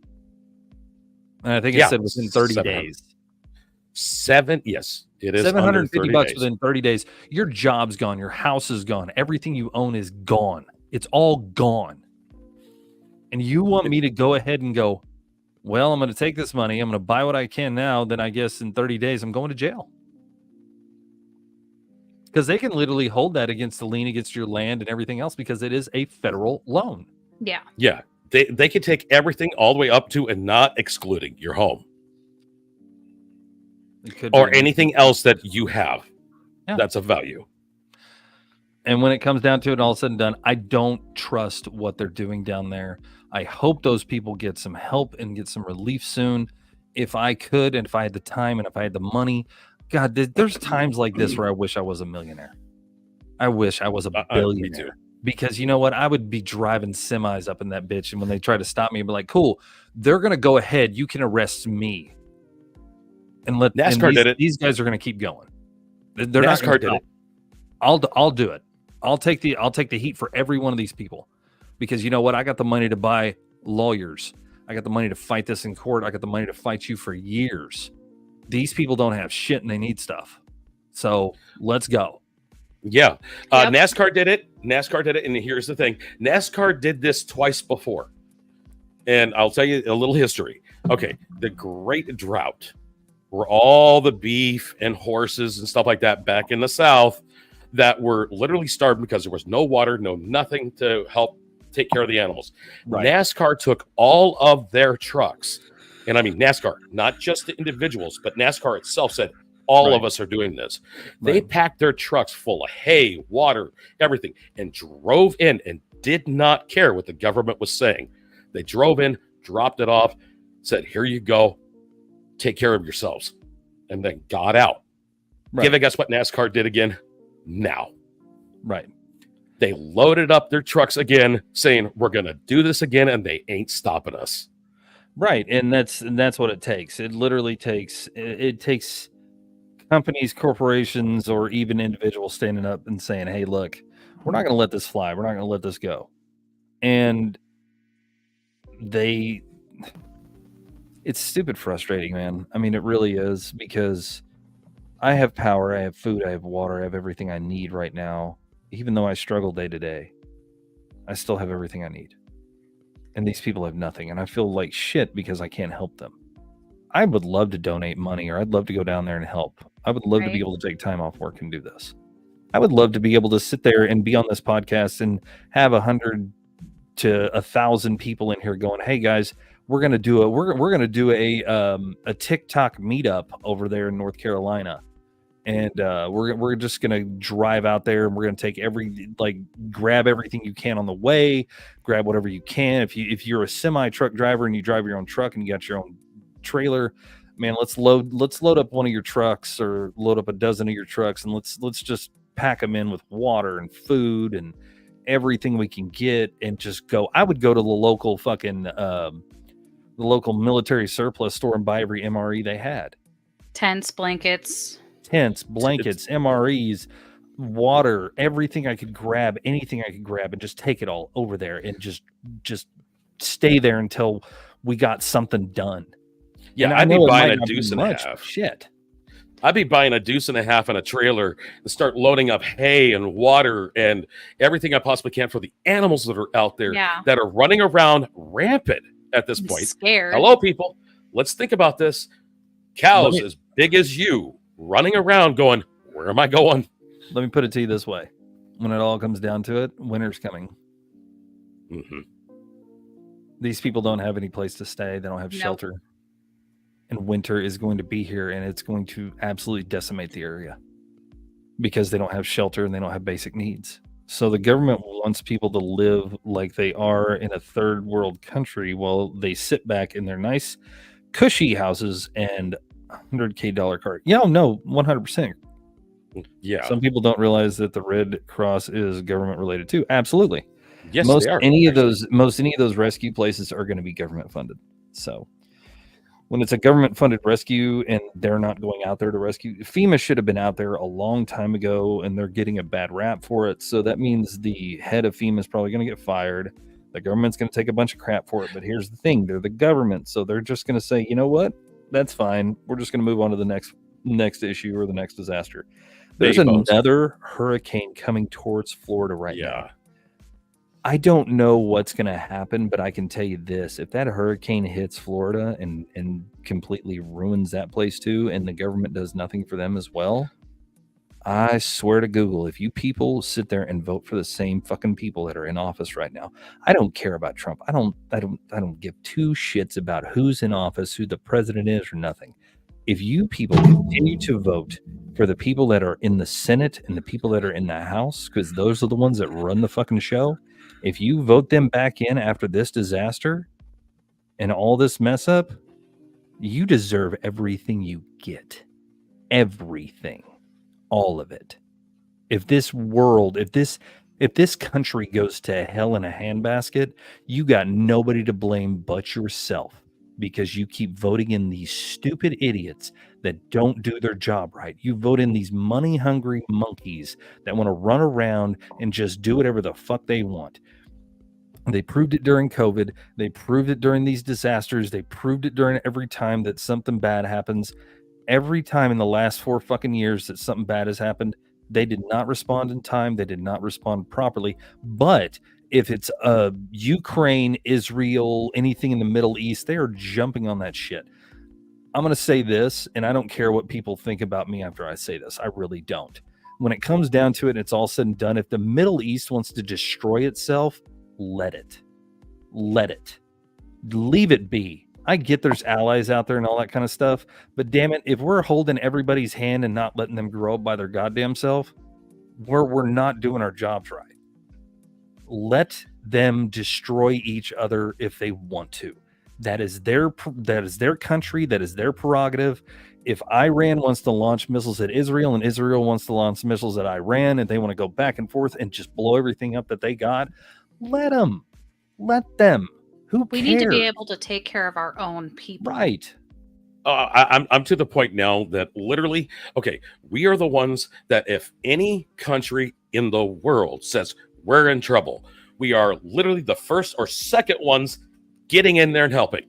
And I think it said within 30 days. Yes, it is $750 within 30 days. Your job's gone, your house is gone, everything you own is gone. It's all gone. And you want me to go ahead and go, well, I'm going to take this money, I'm going to buy what I can now, then I guess in 30 days I'm going to jail. Because they can literally hold that against the lien against your land and everything else because it is a federal loan. Yeah. Yeah. They could take everything all the way up to and not excluding your home. Or anything else that you have that's of value. And when it comes down to it, all of a sudden done, I don't trust what they're doing down there. I hope those people get some help and get some relief soon. If I could, and if I had the time and if I had the money, God, there's times like this where I wish I was a millionaire. I wish I was a billionaire. Because you know what? I would be driving semis up in that bitch. And when they try to stop me, I'd be like, cool, they're going to go ahead. You can arrest me. And let NASCAR did it. These guys are going to keep going. They're NASCAR did it. I'll do it. I'll take the heat for every one of these people. Because you know what? I got the money to buy lawyers. I got the money to fight this in court. I got the money to fight you for years. These people don't have shit and they need stuff. So let's go. Yeah. NASCAR did it. And here's the thing. NASCAR did this twice before. And I'll tell you a little history. Okay. The Great Drought, where all the beef and horses and stuff like that back in the South that were literally starved because there was no water, no nothing to help take care of the animals. Right. NASCAR took all of their trucks. And I mean, NASCAR, not just the individuals, but NASCAR itself said, all of us are doing this. They packed their trucks full of hay, water, everything, and drove in and did not care what the government was saying. They drove in, dropped it off, said, here you go. Take care of yourselves. And then got out. Right. Give a guess what NASCAR did again? Now. Right. They loaded up their trucks again, saying, we're going to do this again, and they ain't stopping us. Right, and that's what it takes. It literally takes companies, corporations, or even individuals standing up and saying, "Hey, look, we're not going to let this fly. We're not going to let this go." And it's stupid frustrating, man. I mean, it really is, because I have power, I have food, I have water, I have everything I need right now. Even though I struggle day to day, I still have everything I need. And these people have nothing, and I feel like shit because I can't help them. I would love to donate money, or I'd love to go down there and help. I would love to be able to take time off work and do this. I would love to be able to sit there and be on this podcast and have 100 to 1,000 people in here going, "Hey guys, we're gonna do a TikTok meetup over there in North Carolina, and we're just gonna drive out there and we're gonna take grab everything you can on the way, grab whatever you can. If you're a semi truck driver and you drive your own truck and you got your own trailer, man, let's load up one of your trucks or load up a dozen of your trucks and let's just pack them in with water and food and everything we can get and just go." I would go to the local the local military surplus store and buy every MRE they had. Tents, blankets, MREs, water, everything I could grab, anything I could grab, and just take it all over there and just stay there until we got something done. Yeah, I'd be buying a deuce and a half. Shit. I'd be buying a deuce and a half in a trailer and start loading up hay and water and everything I possibly can for the animals that are out there that are running around rampant at this point. Scared. Hello, people. Let's think about this. Cows as big as you running around going, where am I going? Let me put it to you this way. When it all comes down to it, winter's coming. Mm-hmm. These people don't have any place to stay. They don't have shelter. And winter is going to be here, and it's going to absolutely decimate the area because they don't have shelter and they don't have basic needs. So the government wants people to live like they are in a third world country while they sit back in their nice, cushy houses and $100K car. Yeah, no, 100%. Yeah. Some people don't realize that the Red Cross is government related too. Absolutely. Yes, most they are. any of those rescue places are going to be government funded. So when it's a government funded rescue and they're not going out there to rescue, FEMA should have been out there a long time ago, and they're getting a bad rap for it. So that means the head of FEMA is probably going to get fired. The government's going to take a bunch of crap for it. But here's the thing, they're the government, so they're just going to say, you know what, that's fine, we're just going to move on to the next issue or the next disaster. There's another hurricane coming towards Florida right now. I don't know what's going to happen, but I can tell you this. If that hurricane hits Florida and completely ruins that place too, and the government does nothing for them as well, I swear to Google, if you people sit there and vote for the same fucking people that are in office right now, I don't care about Trump. I don't give two shits about who's in office, who the president is, or nothing. If you people continue to vote for the people that are in the Senate and the people that are in the House, because those are the ones that run the fucking show, if you vote them back in after this disaster and all this mess up, you deserve everything you get. Everything. All of it. If this country goes to hell in a handbasket, you got nobody to blame but yourself, because you keep voting in these stupid idiots that don't do their job right. You vote in these money-hungry monkeys that want to run around and just do whatever the fuck they want. They proved it during COVID. They proved it during these disasters. They proved it during every time that something bad happens. Every time in the last 4 fucking years that something bad has happened, they did not respond in time. They did not respond properly. But if it's Ukraine, Israel, anything in the Middle East, they are jumping on that shit. I'm going to say this, and I don't care what people think about me after I say this. I really don't. When it comes down to it, and it's all said and done, if the Middle East wants to destroy itself, let it. Let it. Leave it be. I get there's allies out there and all that kind of stuff, but damn it, if we're holding everybody's hand and not letting them grow up by their goddamn self, we're not doing our jobs right. Let them destroy each other if they want to. That is their country. That is their prerogative. If Iran wants to launch missiles at Israel and Israel wants to launch missiles at Iran and they want to go back and forth and just blow everything up that they got, let them. Who we cares? need to be able to take care of our own people. Right. I'm to the point now that literally, okay, we are the ones that if any country in the world says we're in trouble, we are literally the first or second ones getting in there and helping.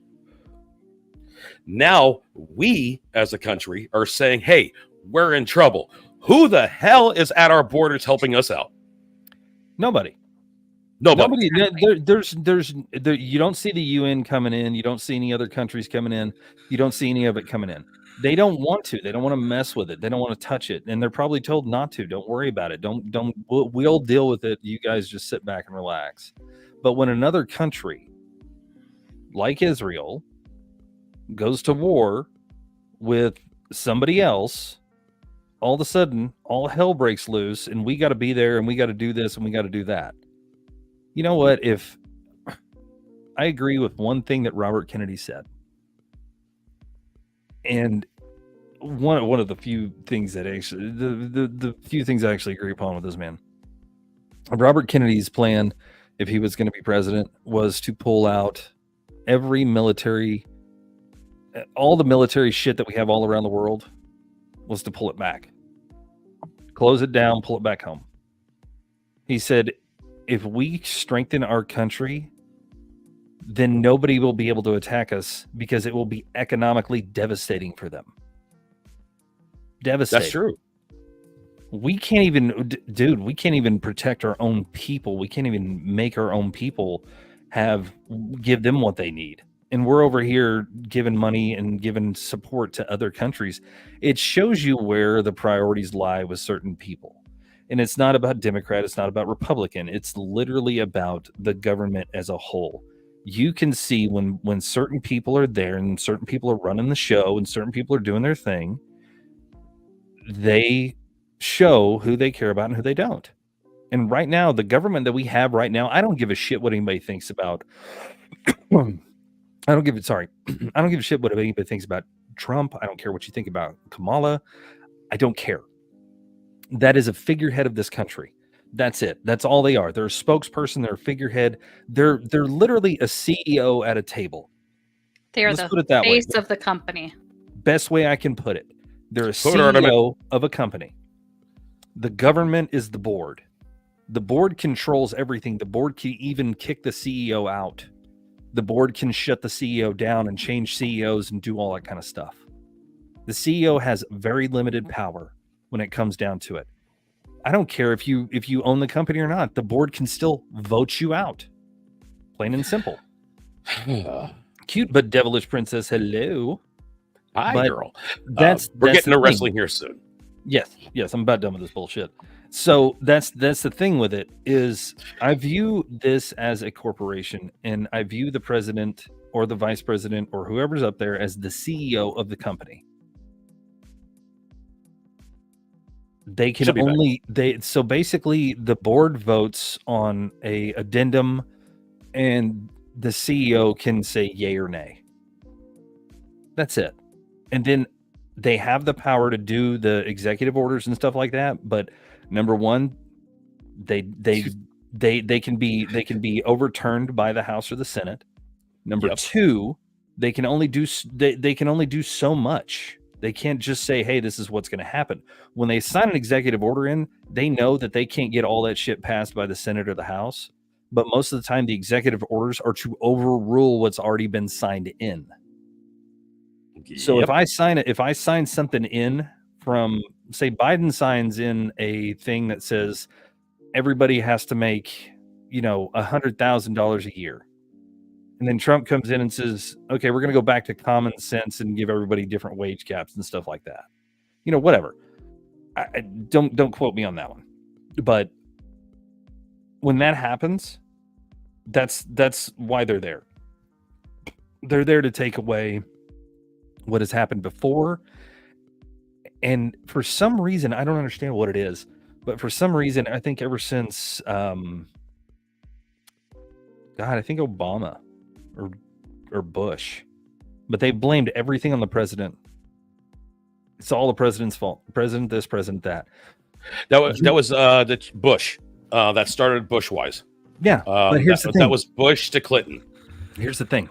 Now we as a country are saying, hey, we're in trouble. Who the hell is at our borders helping us out? Nobody. You don't see the UN coming in. You don't see any other countries coming in. You don't see any of it coming in. They don't want to. They don't want to mess with it. They don't want to touch it. And they're probably told not to. Don't worry about it. We'll deal with it. You guys just sit back and relax. But when another country like Israel goes to war with somebody else, all of a sudden all hell breaks loose and we got to be there and we got to do this and we got to do that. You know what? If I agree with one thing that Robert Kennedy said, and one of the few things that actually the few things I actually agree upon with this man, Robert Kennedy's plan, if he was going to be president, was to pull out every military, all the military shit that we have all around the world, was to pull it back, close it down, pull it back home. He said, if we strengthen our country, then nobody will be able to attack us because it will be economically devastating for them. Devastating. That's true. We can't even protect our own people. We can't even make our own people give them what they need. And we're over here giving money and giving support to other countries. It shows you where the priorities lie with certain people. And it's not about Democrat, it's not about Republican. It's literally about the government as a whole. You can see when certain people are there and certain people are running the show and certain people are doing their thing, they show who they care about and who they don't. And right now, the government that we have right now, I don't give a shit what anybody thinks about. I don't give a shit what anybody thinks about Trump. I don't care what you think about Kamala. I don't care. That is a figurehead of this country. That's it. That's all they are. They're a spokesperson. They're a figurehead. They're literally a CEO at a table. They are Let's put it that face way. of the company. Best way I can put it. They're a CEO of a company. The government is the board. The board controls everything. The board can even kick the CEO out. The board can shut the CEO down and change CEOs and do all that kind of stuff. The CEO has very limited power when it comes down to it. I don't care if you own the company or not. The board can still vote you out. Plain and simple. Cute but devilish princess. Hello. Hi, girl. That's We're getting to the wrestling thing. here soon. Yes, I'm about done with this bullshit. So that's the thing with it is I view this as a corporation, and I view the president or the vice president or whoever's up there as the CEO of the company. They can so basically the board votes on a addendum, and the CEO can say yay or nay. That's it. And then they have the power to do the executive orders and stuff like that. But number one, they can be overturned by the House or the Senate. Number two, they can only do so much. They can't just say, hey, this is what's going to happen. When they sign an executive order in, they know that they can't get all that shit passed by the Senate or the House. But most of the time, the executive orders are to overrule what's already been signed in. So if I sign something in from, say, Biden signs in a thing that says everybody has to make, $100,000 a year. And then Trump comes in and says, okay, we're going to go back to common sense and give everybody different wage caps and stuff like that. Whatever. I don't quote me on that one. But when that happens, that's why they're there. They're there to take away what has happened before. And for some reason, I don't understand what it is, but for some reason, I think ever since, I think Obama or Bush, but they blamed everything on the president. It's all the president's fault. President this, president that. That was the Bush. That started Bush-wise. Yeah, but here's the thing. That was Bush to Clinton. Here's the thing.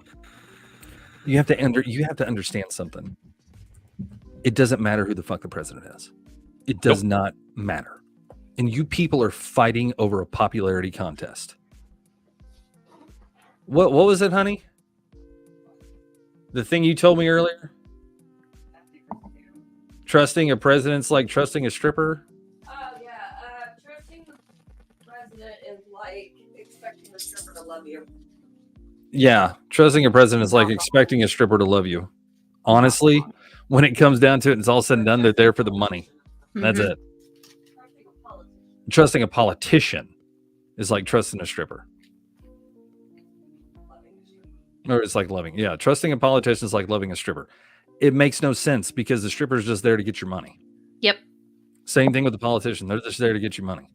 You have to understand something. It doesn't matter who the fuck the president is. It does not matter. And you people are fighting over a popularity contest. What was it, honey? The thing you told me earlier? Trusting a president's like trusting a stripper? Trusting the president is like expecting a stripper to love you. Yeah, trusting a president is like expecting a stripper to love you. Honestly, when it comes down to it, and it's all said and done, they're there for the money. That's it. Trusting a politician is like trusting a stripper. Or it's like loving. Yeah, trusting a politician is like loving a stripper. It makes no sense because the stripper is just there to get your money. Yep. Same thing with the politician. They're just there to get your money.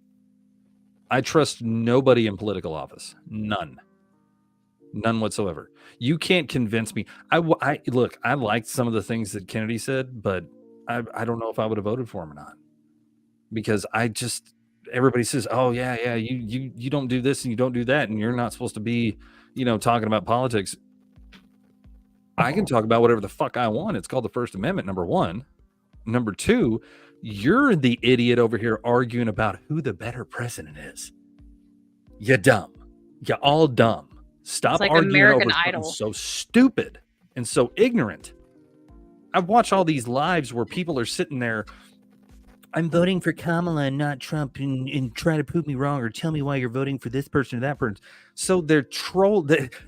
I trust nobody in political office. None whatsoever. You can't convince me. I look, I liked some of the things that Kennedy said, but I don't know if I would have voted for him or not. Because everybody says, oh yeah, you don't do this and you don't do that, and you're not supposed to be, talking about politics. I can talk about whatever the fuck I want. It's called the First Amendment, number one. Number two, you're the idiot over here arguing about who the better president is. You're dumb. You're all dumb. Stop like arguing American over Idol. something so stupid and so ignorant. I watch all these lives where people are sitting there. I'm voting for Kamala and not Trump, and try to prove me wrong or tell me why you're voting for this person or that person. So they're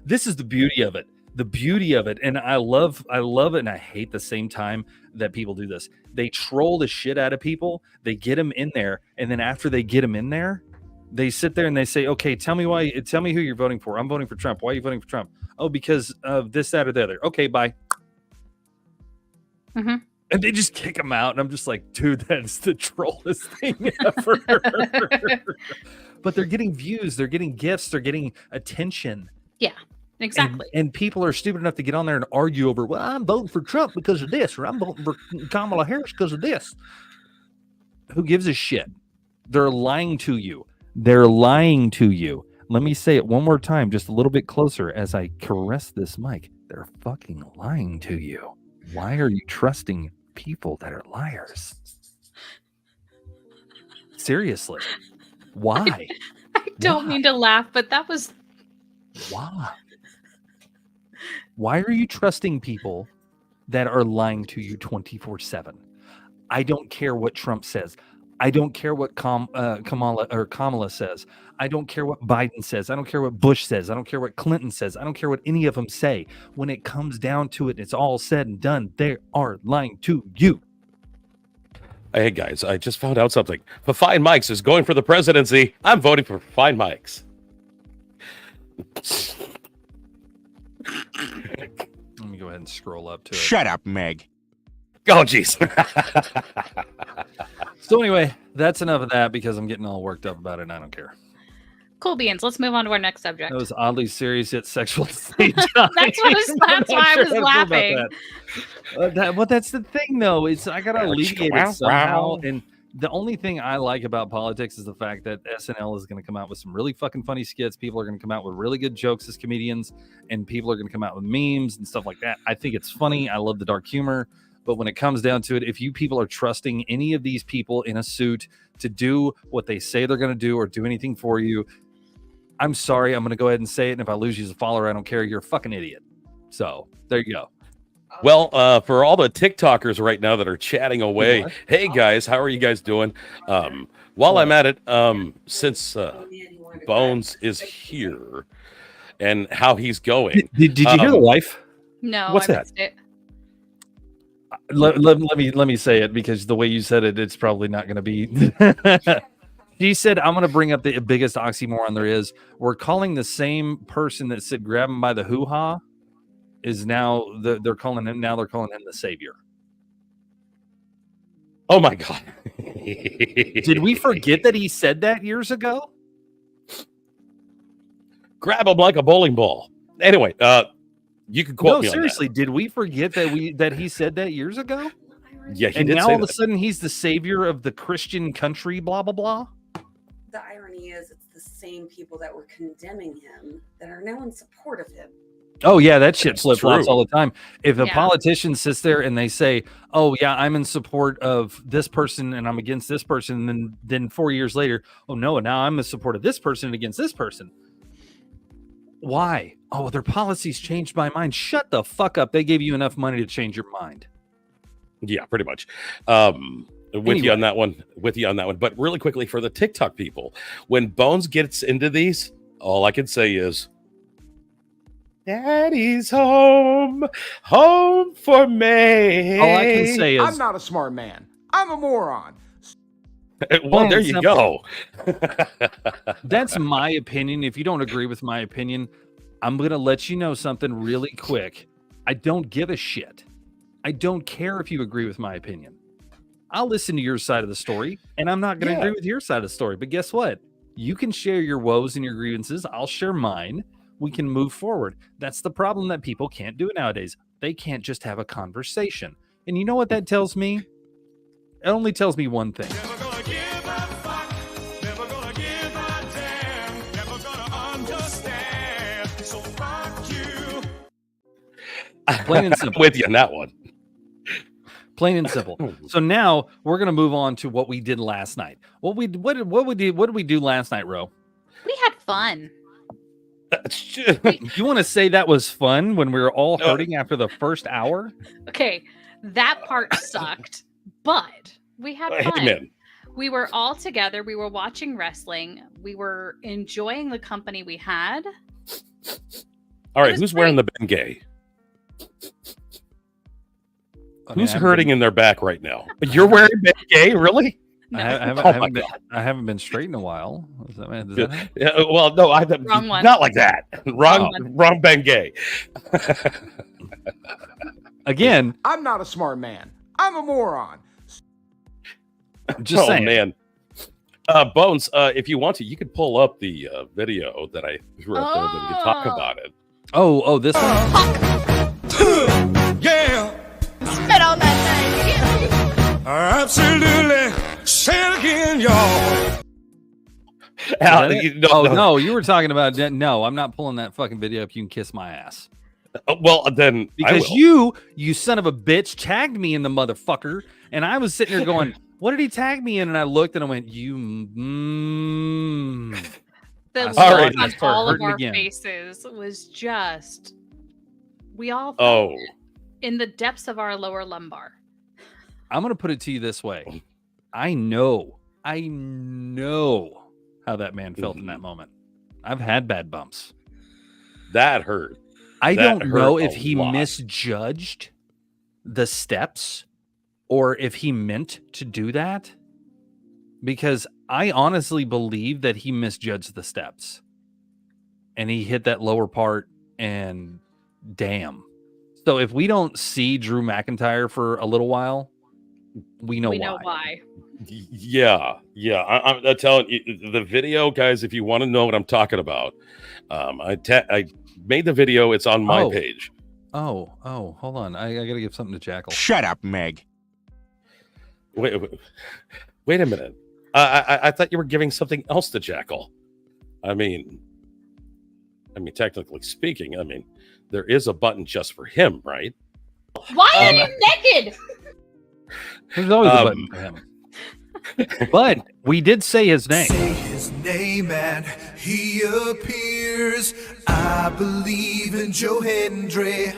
this is the beauty of it. The beauty of it, and I love it, and I hate at the same time that people do this. They troll the shit out of people. They get them in there, and then after they get them in there, they sit there and they say, "Okay, tell me who you're voting for. I'm voting for Trump. Why are you voting for Trump? Oh, because of this, that, or the other. Okay, bye." Mm-hmm. And they just kick him out. And I'm just like, dude, that's the trollest thing ever. But they're getting views, they're getting gifts, they're getting attention. Yeah, exactly. And people are stupid enough to get on there and argue over, well, I'm voting for Trump because of this, or I'm voting for Kamala Harris because of this. Who gives a shit? They're lying to you. They're lying to you. Let me say it one more time, just a little bit closer as I caress this mic. They're fucking lying to you. Why are you trusting people that are liars? Seriously. Why? I don't mean to laugh, but that was... Why? Why are you trusting people that are lying to you 24/7? I don't care what Trump says. I don't care what Kamala says. I don't care what Biden says. I don't care what Bush says. I don't care what Clinton says. I don't care what any of them say. When it comes down to it, it's all said and done. They are lying to you. Hey guys, I just found out something. Fine Mikes is going for the presidency. I'm voting for Fine Mikes. Let me go ahead and scroll up to it. Shut up, Meg. Oh, jeez. So anyway, that's enough of that because I'm getting all worked up about it and I don't care. Cool beans. Let's move on to our next subject. That was oddly serious yet sexual at the same time. That's why I was laughing. Well, that's the thing, though. Is I gotta alleviate it somehow. And the only thing I like about politics is the fact that SNL is going to come out with some really fucking funny skits. People are going to come out with really good jokes as comedians, and people are going to come out with memes and stuff like that. I think it's funny. I love the dark humor. But when it comes down to it, if you people are trusting any of these people in a suit to do what they say they're going to do or do anything for you, I'm sorry. I'm going to go ahead and say it. And if I lose you as a follower, I don't care. You're a fucking idiot. So there you go. Well, for all the TikTokers right now that are chatting away, hey guys, how are you guys doing? While I'm at it, since Bones is here and how he's going. Did you hear the wife? No, What's I that? missed it. Let me say it because the way you said it, it's probably not going to be. She said, I'm going to bring up the biggest oxymoron there is. We're calling the same person that said grab him by the hoo-ha is now they're calling him the savior. Oh my God. Did we forget that he said that years ago? Grab him like a bowling ball. Anyway, you can quote me on seriously, did we forget that he said that years ago? Yeah, he and did now say all of a that. sudden he's the savior of the Christian country, blah blah blah. The irony is it's the same people that were condemning him that are now in support of him. Oh yeah, that shit flip-flops true. all the time. If a politician sits there and they say, "Oh yeah, I'm in support of this person and I'm against this person," and then 4 years later, "Oh no, now I'm in support of this person and against this person." Why? Oh, their policies changed my mind. Shut the fuck up. They gave you enough money to change your mind. Yeah, pretty much. With you on that one. But really quickly for the TikTok people, when Bones gets into these, all I can say is, Daddy's home for me. All I can say is, I'm not a smart man. I'm a moron. Well, there you go. That's my opinion. If you don't agree with my opinion, I'm going to let you know something really quick. I don't give a shit. I don't care if you agree with my opinion. I'll listen to your side of the story, and I'm not going to agree with your side of the story. But guess what? You can share your woes and your grievances. I'll share mine. We can move forward. That's the problem that people can't do nowadays. They can't just have a conversation. And you know what that tells me? It only tells me one thing. Plain and simple. With you on that one. Plain and simple. So now we're gonna move on to what we did last night. What did we do last night, Ro? We had fun. You want to say that was fun when we were all hurting after the first hour? Okay, that part sucked, but we had fun. Amen. We were all together. We were watching wrestling. We were enjoying the company we had. All right, who's wearing the Bengay? Who's hurting in their back right now? You're wearing Bengay, really? No. I haven't been straight in a while. Does that yeah, well, no, Wrong one. Not like that. Wrong Bengay. Again, I'm not a smart man. I'm a moron. Just saying. Man. Bones, if you want to, you could pull up the video that I threw up there, then we can talk about it. Oh, this one. Yeah, Spit on that thing. absolutely. Say it again, y'all. No, you were talking about no. I'm not pulling that fucking video up. You can kiss my ass. Well, then Because you son of a bitch tagged me in the motherfucker, and I was sitting there going, "What did he tag me in?" And I looked and I went, "You." The I look saw it, on I started all of hurting our again. faces was just. We all felt Oh, it in the depths of our lower lumbar. I'm gonna put it to you this way. I know how that man felt in that moment. I've had bad bumps. that hurt. I That don't know hurt if a he lot. misjudged the steps or if he meant to do that, because I honestly believe that he misjudged the steps and he hit that lower part, and damn. So if we don't see Drew McIntyre for a little while, we know why. Yeah. I'm telling you, the video, guys. If you want to know what I'm talking about, I made the video. It's on my page. Oh, hold on. I gotta give something to Jackal. Shut up, Meg. Wait a minute. I thought you were giving something else to Jackal. I mean, technically speaking, there is a button just for him, right? Why are you naked? There's always a button for him. But we did say his name. Say his name and he appears. I believe in Joe Hendry.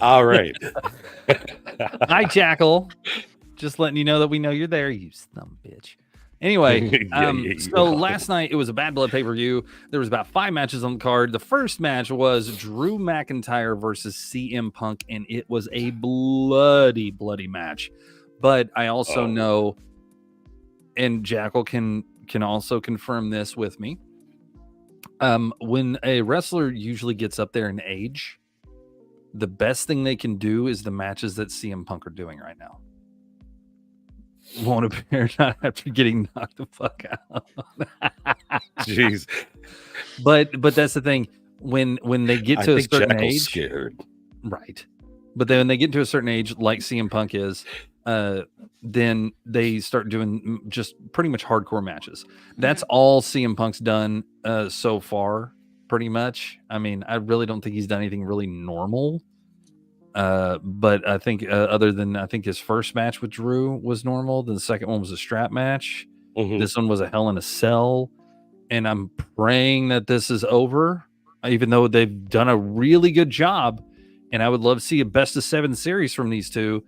All right. Hi, Jackal. Just letting you know that we know you're there, you son of a bitch. Anyway, so last night it was a Bad Blood pay-per-view. There was about 5 matches on the card. The first match was Drew McIntyre versus CM Punk, and it was a bloody match. But I also know, and Jackal can also confirm this with me, when a wrestler usually gets up there in age, the best thing they can do is the matches that CM Punk are doing right now. Won't appear not after getting knocked the fuck out. Jeez. But that's the thing. When they get to a certain Jackal's age, scared. right? But then when they get to a certain age, like CM Punk is, then they start doing just pretty much hardcore matches. That's all CM Punk's done so far, pretty much. I mean, I really don't think he's done anything really normal. But I think other than his first match with Drew was normal. Then the second one was a strap match. This one was a Hell in a Cell, and I'm praying that this is over, even though they've done a really good job. And I would love to see a best of 7 series from these two.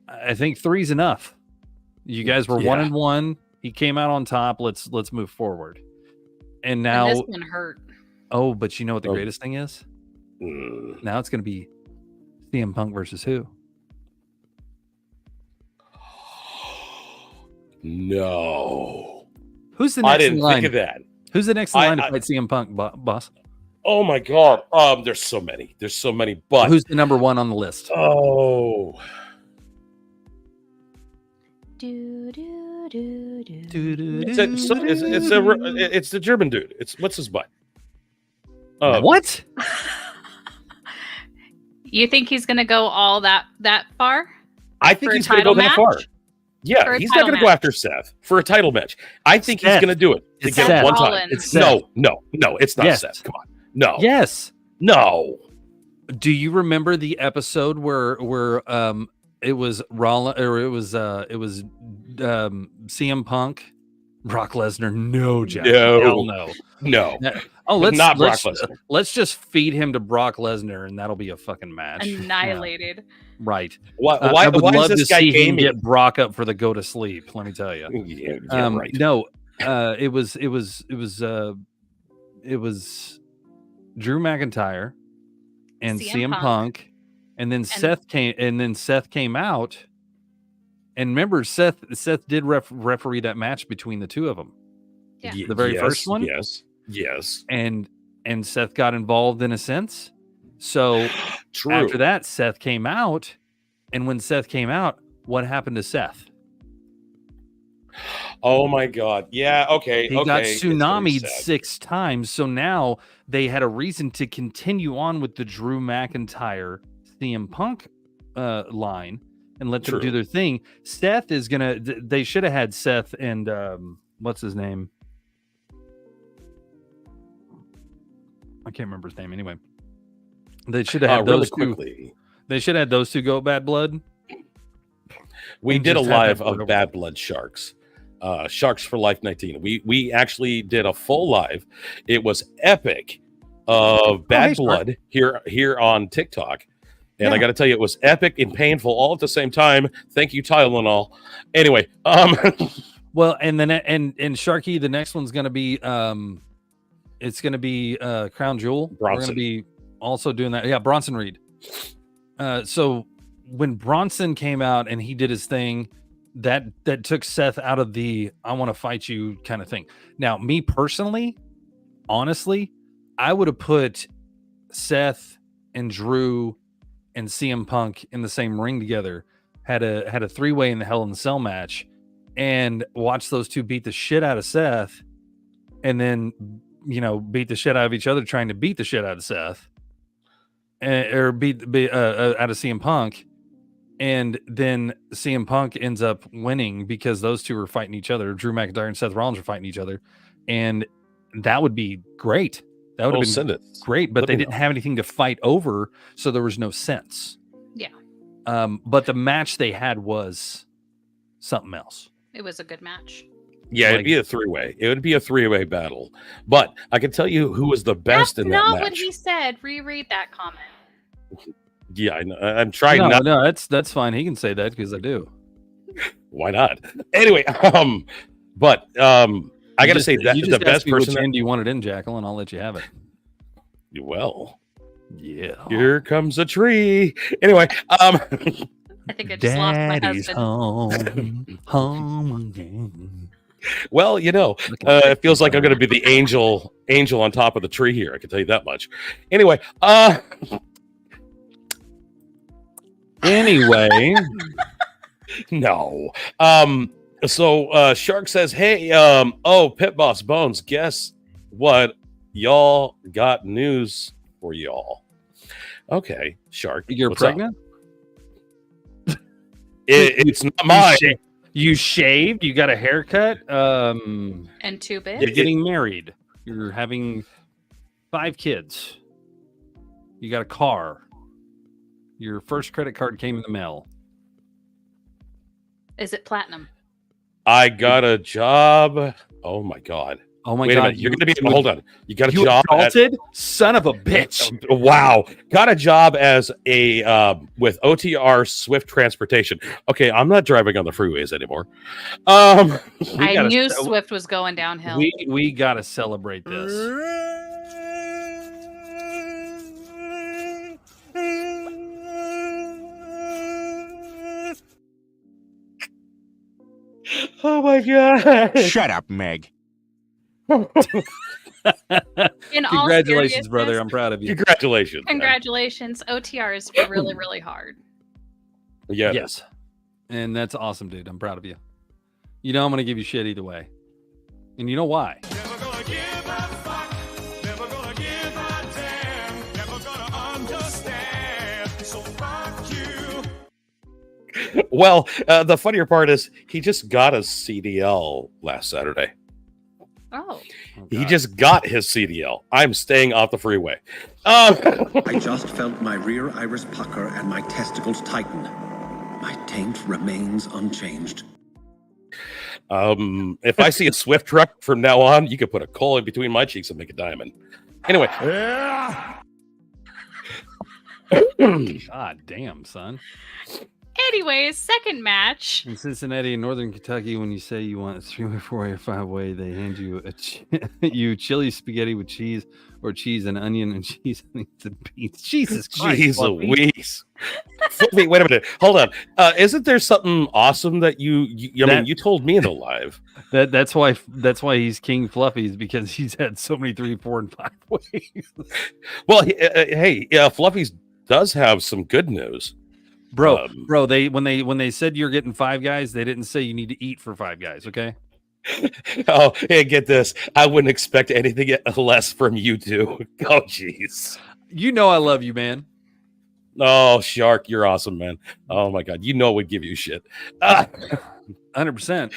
I think 3's enough. You guys were 1-1. He came out on top. Let's move forward. And now this one hurt. Oh, but you know what the greatest thing is? Now it's going to be CM Punk versus who? No. Who's the next I didn't in line? think of that. Who's the next in line to fight CM Punk, boss? Oh my God. There's so many. But who's the number 1 on the list? Oh. It's the German dude. It's what's his butt? What? You think he's going to go all that far? I think he's going to go that far. Yeah, he's not going to go after Seth for a title match. I think he's going to do it to It's get Seth. one time. It's No, it's not Yes. Seth. Come on. No. Yes. No. Do you remember the episode where it was Rollins, or it was CM Punk, Brock Lesnar? No, Jack. No. Hell no. No. Oh, not Brock Lesnar. Let's just feed him to Brock Lesnar, and that'll be a fucking match. Annihilated. Right. Why I would love is this to guy see him gaming? get Brock up for the go to sleep. Let me tell you. Yeah, right. No, it was Drew McIntyre and CM Punk, and then Seth came out. And remember, Seth did referee that match between the two of them. Yeah. The very first one. Yes. And Seth got involved in a sense. So True. after that, Seth came out And when Seth came out, what happened to Seth? Oh my God. Yeah. Okay. He got tsunami'd 6 times. So now they had a reason to continue on with the Drew McIntyre CM Punk line and let them do their thing. Seth is going to, they should have had Seth and what's his name? I can't remember his name anyway. They should have had those two. They should have had those two go Bad Blood. We did a live of Bad Blood Sharks. Sharks for Life 19. We actually did a full live. It was epic of Bad Blood here on TikTok. And I got to tell you, it was epic and painful all at the same time. Thank you, Tylenol. Anyway, well, and then and Sharky, the next one's going to be it's going to be Crown Jewel. Bronson. We're going to be also doing that. Yeah, Bronson Reed. So when Bronson came out and he did his thing, that took Seth out of the I want to fight you kind of thing. Now, me personally, honestly, I would have put Seth and Drew and CM Punk in the same ring together, had a 3-way in the Hell in the Cell match, and watch those two beat the shit out of Seth, and then beat the shit out of each other trying to beat the shit out of Seth, or beat out of CM Punk. And then CM Punk ends up winning because those two were fighting each other. Drew McIntyre and Seth Rollins were fighting each other. And that would be great. That would have been great, but they didn't have anything to fight over, so there was no sense. Yeah. But the match they had was something else. It was a good match. Yeah, it'd be a 3-way. It would be a 3-way battle. But I can tell you who was the best in that match. That's not what he said. Reread that comment. Yeah, I'm trying not. No, that's fine. He can say that because I do. Why not? Anyway, but I got to say that the best person. Which end you want it in, Jackal, and I'll let you have it. Well, yeah. Here comes a tree. Anyway, I think I just lost my Daddy's husband. home again. Well, it feels like I'm going to be the angel on top of the tree here. I can tell you that much. Anyway, no. So Shark says, "Hey, Pit Boss Bones, guess what? Y'all got news for y'all." Okay, Shark, you're pregnant? It's not mine. You shaved? You got a haircut? And 2 bits? You're getting married. You're having 5 kids. You got a car. Your first credit card came in the mail. Is it platinum? I got a job. Oh my God. Oh my Wait God. a minute. You're going to be, hold on. You got a you job. Son of a bitch. Wow. Got a job as with OTR Swift Transportation. Okay. I'm not driving on the freeways anymore. I knew Swift was going downhill. We got to celebrate this. Oh my God. Shut up, Meg. Congratulations, brother. I'm proud of you. Congratulations. OTR is really, really hard. Yeah. Yes. And that's awesome, dude. I'm proud of you. I'm going to give you shit either way. And you know why? Never gonna give a fuck. Never gonna give a damn. Never gonna understand. So fuck you. Well, the funnier part is he just got a CDL last Saturday. Oh. He just got his CDL. I'm staying off the freeway. I just felt my rear iris pucker and my testicles tighten. My taint remains unchanged. If I see a Swift truck from now on, you could put a coal in between my cheeks and make a diamond. Anyway. Yeah. God damn, son. Anyways, second match. In Cincinnati, in Northern Kentucky, when you say you want a 3-way, 4-way, or 5-way, they hand you you chili spaghetti with cheese, or cheese and onion and cheese and beans. Jesus Christ! Jeez Louise. Wait a minute. Hold on. Isn't there something awesome that you told me in the live? That's why he's King Fluffy's, because he's had so many 3, 4, and 5 ways. Well, hey, Fluffy's does have some good news. Bro, they when they said you're getting 5 guys, they didn't say you need to eat for 5 guys, okay? Oh, hey, get this. I wouldn't expect anything less from you two. Oh, jeez. You know I love you, man. Oh, Shark, you're awesome, man. Oh my God, you know we'd give you shit. 100%.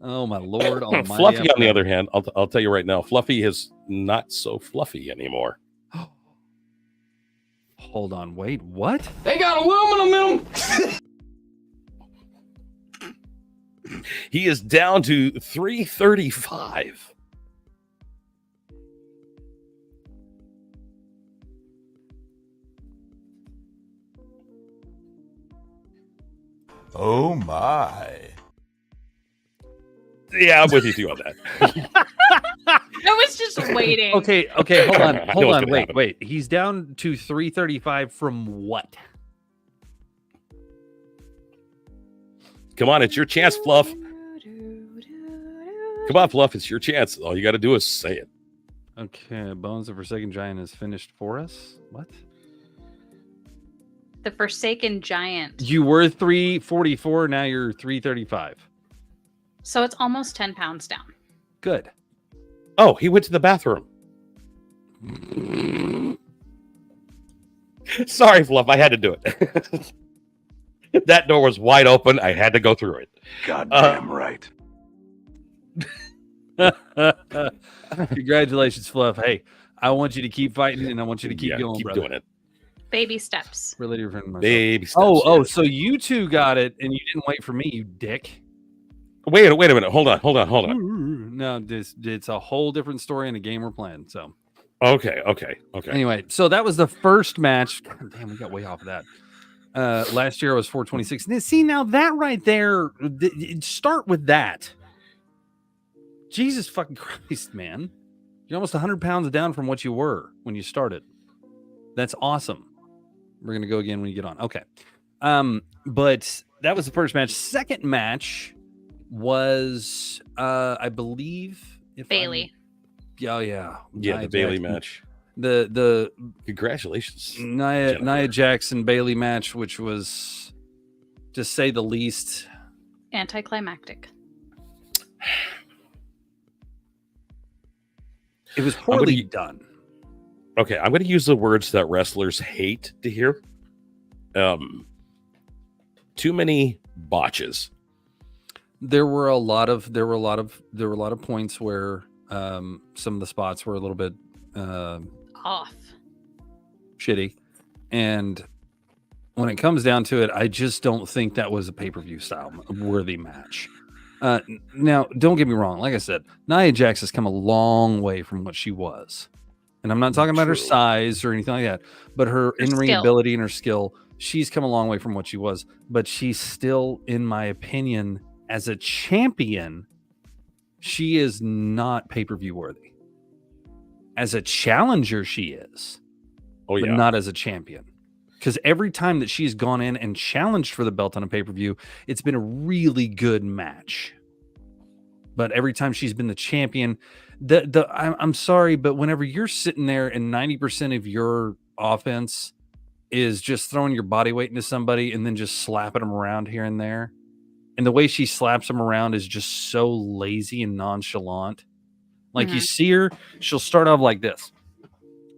Oh my Lord! Fluffy, on the other hand, I'll tell you right now, Fluffy is not so fluffy anymore. Hold on, wait, what? They got aluminum in them. He is down to 335. Oh my. Yeah, I'm with you too on that. I was just waiting. Okay, hold on, wait. He's down to 335 from what? Come on, it's your chance, Fluff. Come on, Fluff, it's your chance. All you got to do is say it. Okay, Bones of Forsaken Giant is finished for us. What? The Forsaken Giant. You were 344, now you're 335. So it's almost 10 pounds down. Good. Oh, he went to the bathroom. Sorry, Fluff, I had to do it. That door was wide open. I had to go through it. Goddamn right. Congratulations, Fluff. Hey, I want you to keep fighting, and I want you to keep going, keep brother. doing it. Baby steps. Really, your friend. Baby steps. Oh, so you two got it, and you didn't wait for me, you dick. Wait a minute. Hold on. No, it's a whole different story in a game we're playing. So. Okay. Anyway, so that was the first match. God damn, we got way off of that. Last year I was 426. See, now that right there, start with that. Jesus fucking Christ, man. You're almost 100 pounds down from what you were when you started. That's awesome. We're going to go again when you get on. Okay. But that was the first match. Second match was, I believe... Bailey. Yeah, the Bailey match. The congratulations, Nia Jackson Bailey match, which was, to say the least, anticlimactic. It was poorly done. Okay, I'm going to use the words that wrestlers hate to hear. Too many botches. There were a lot of points where some of the spots were a little bit off, shitty, and when it comes down to it, I just don't think that was a pay-per-view style worthy match. Now, don't get me wrong. Like I said, Nia Jax has come a long way from what she was, and I'm not talking about her size or anything like that, but her in-ring ability and her skill. She's come a long way from what she was, but she's still, in my opinion, as a champion, she is not pay-per-view worthy. As a challenger, she is. But not as a champion. Because every time that she's gone in and challenged for the belt on a pay-per-view, it's been a really good match. But every time she's been the champion, I'm sorry, but whenever you're sitting there and 90% of your offense is just throwing your body weight into somebody and then just slapping them around here and there, and the way she slaps them around is just so lazy and nonchalant. Like you see her, she'll start off like this.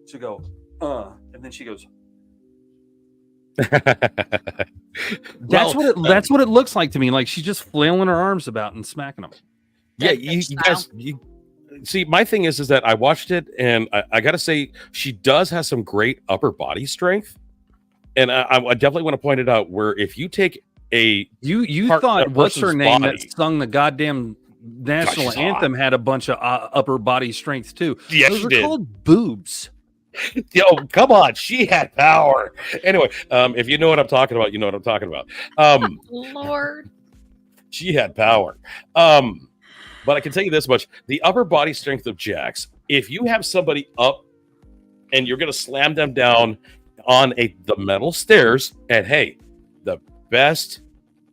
She'll go, and then she goes. That's what it looks like to me. Like she's just flailing her arms about and smacking them. Yeah, you guys. See, my thing is that I watched it, and I got to say, she does have some great upper body strength, and I definitely want to point it out. Where if you take you thought what's her name that sung the goddamn national anthem had a bunch of upper body strength too. Yes, those she are did. called boobs. Yo, come on, she had power. Anyway, if you know what I'm talking about, you know what I'm talking about. Lord, she had power. But I can tell you this much: the upper body strength of Jax. If you have somebody up and you're going to slam them down on the metal stairs, and hey, the best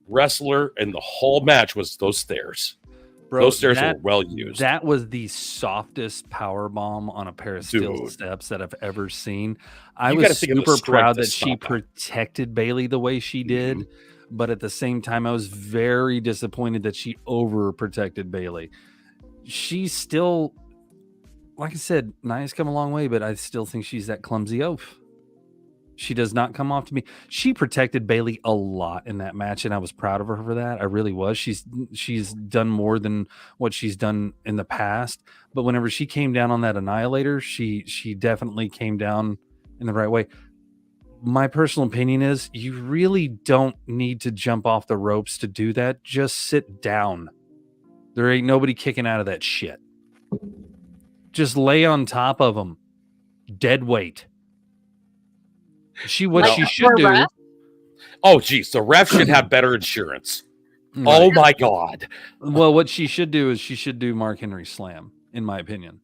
wrestler in the whole match was those stairs. Bro, Those stairs were well used. That was the softest power bomb on a pair of steel Dude. steps that I've ever seen. I You was gotta think of the super strength proud to that she stop that. protected Bailey the way she did, but at the same time, I was very disappointed that she overprotected Bailey. She's still, like I said, Nia's come a long way, but I still think she's that clumsy oaf. She does not come off to me. She protected Bailey a lot in that match, and I was proud of her for that. I really was. She's done more than what she's done in the past. But whenever she came down on that Annihilator, she definitely came down in the right way. My personal opinion is you really don't need to jump off the ropes to do that. Just sit down. There ain't nobody kicking out of that shit. Just lay on top of them. Dead weight. She should do. Ref? Oh, geez, the ref should have better insurance. Right. Oh my God. Well, what she should do is she should do Mark Henry slam, in my opinion.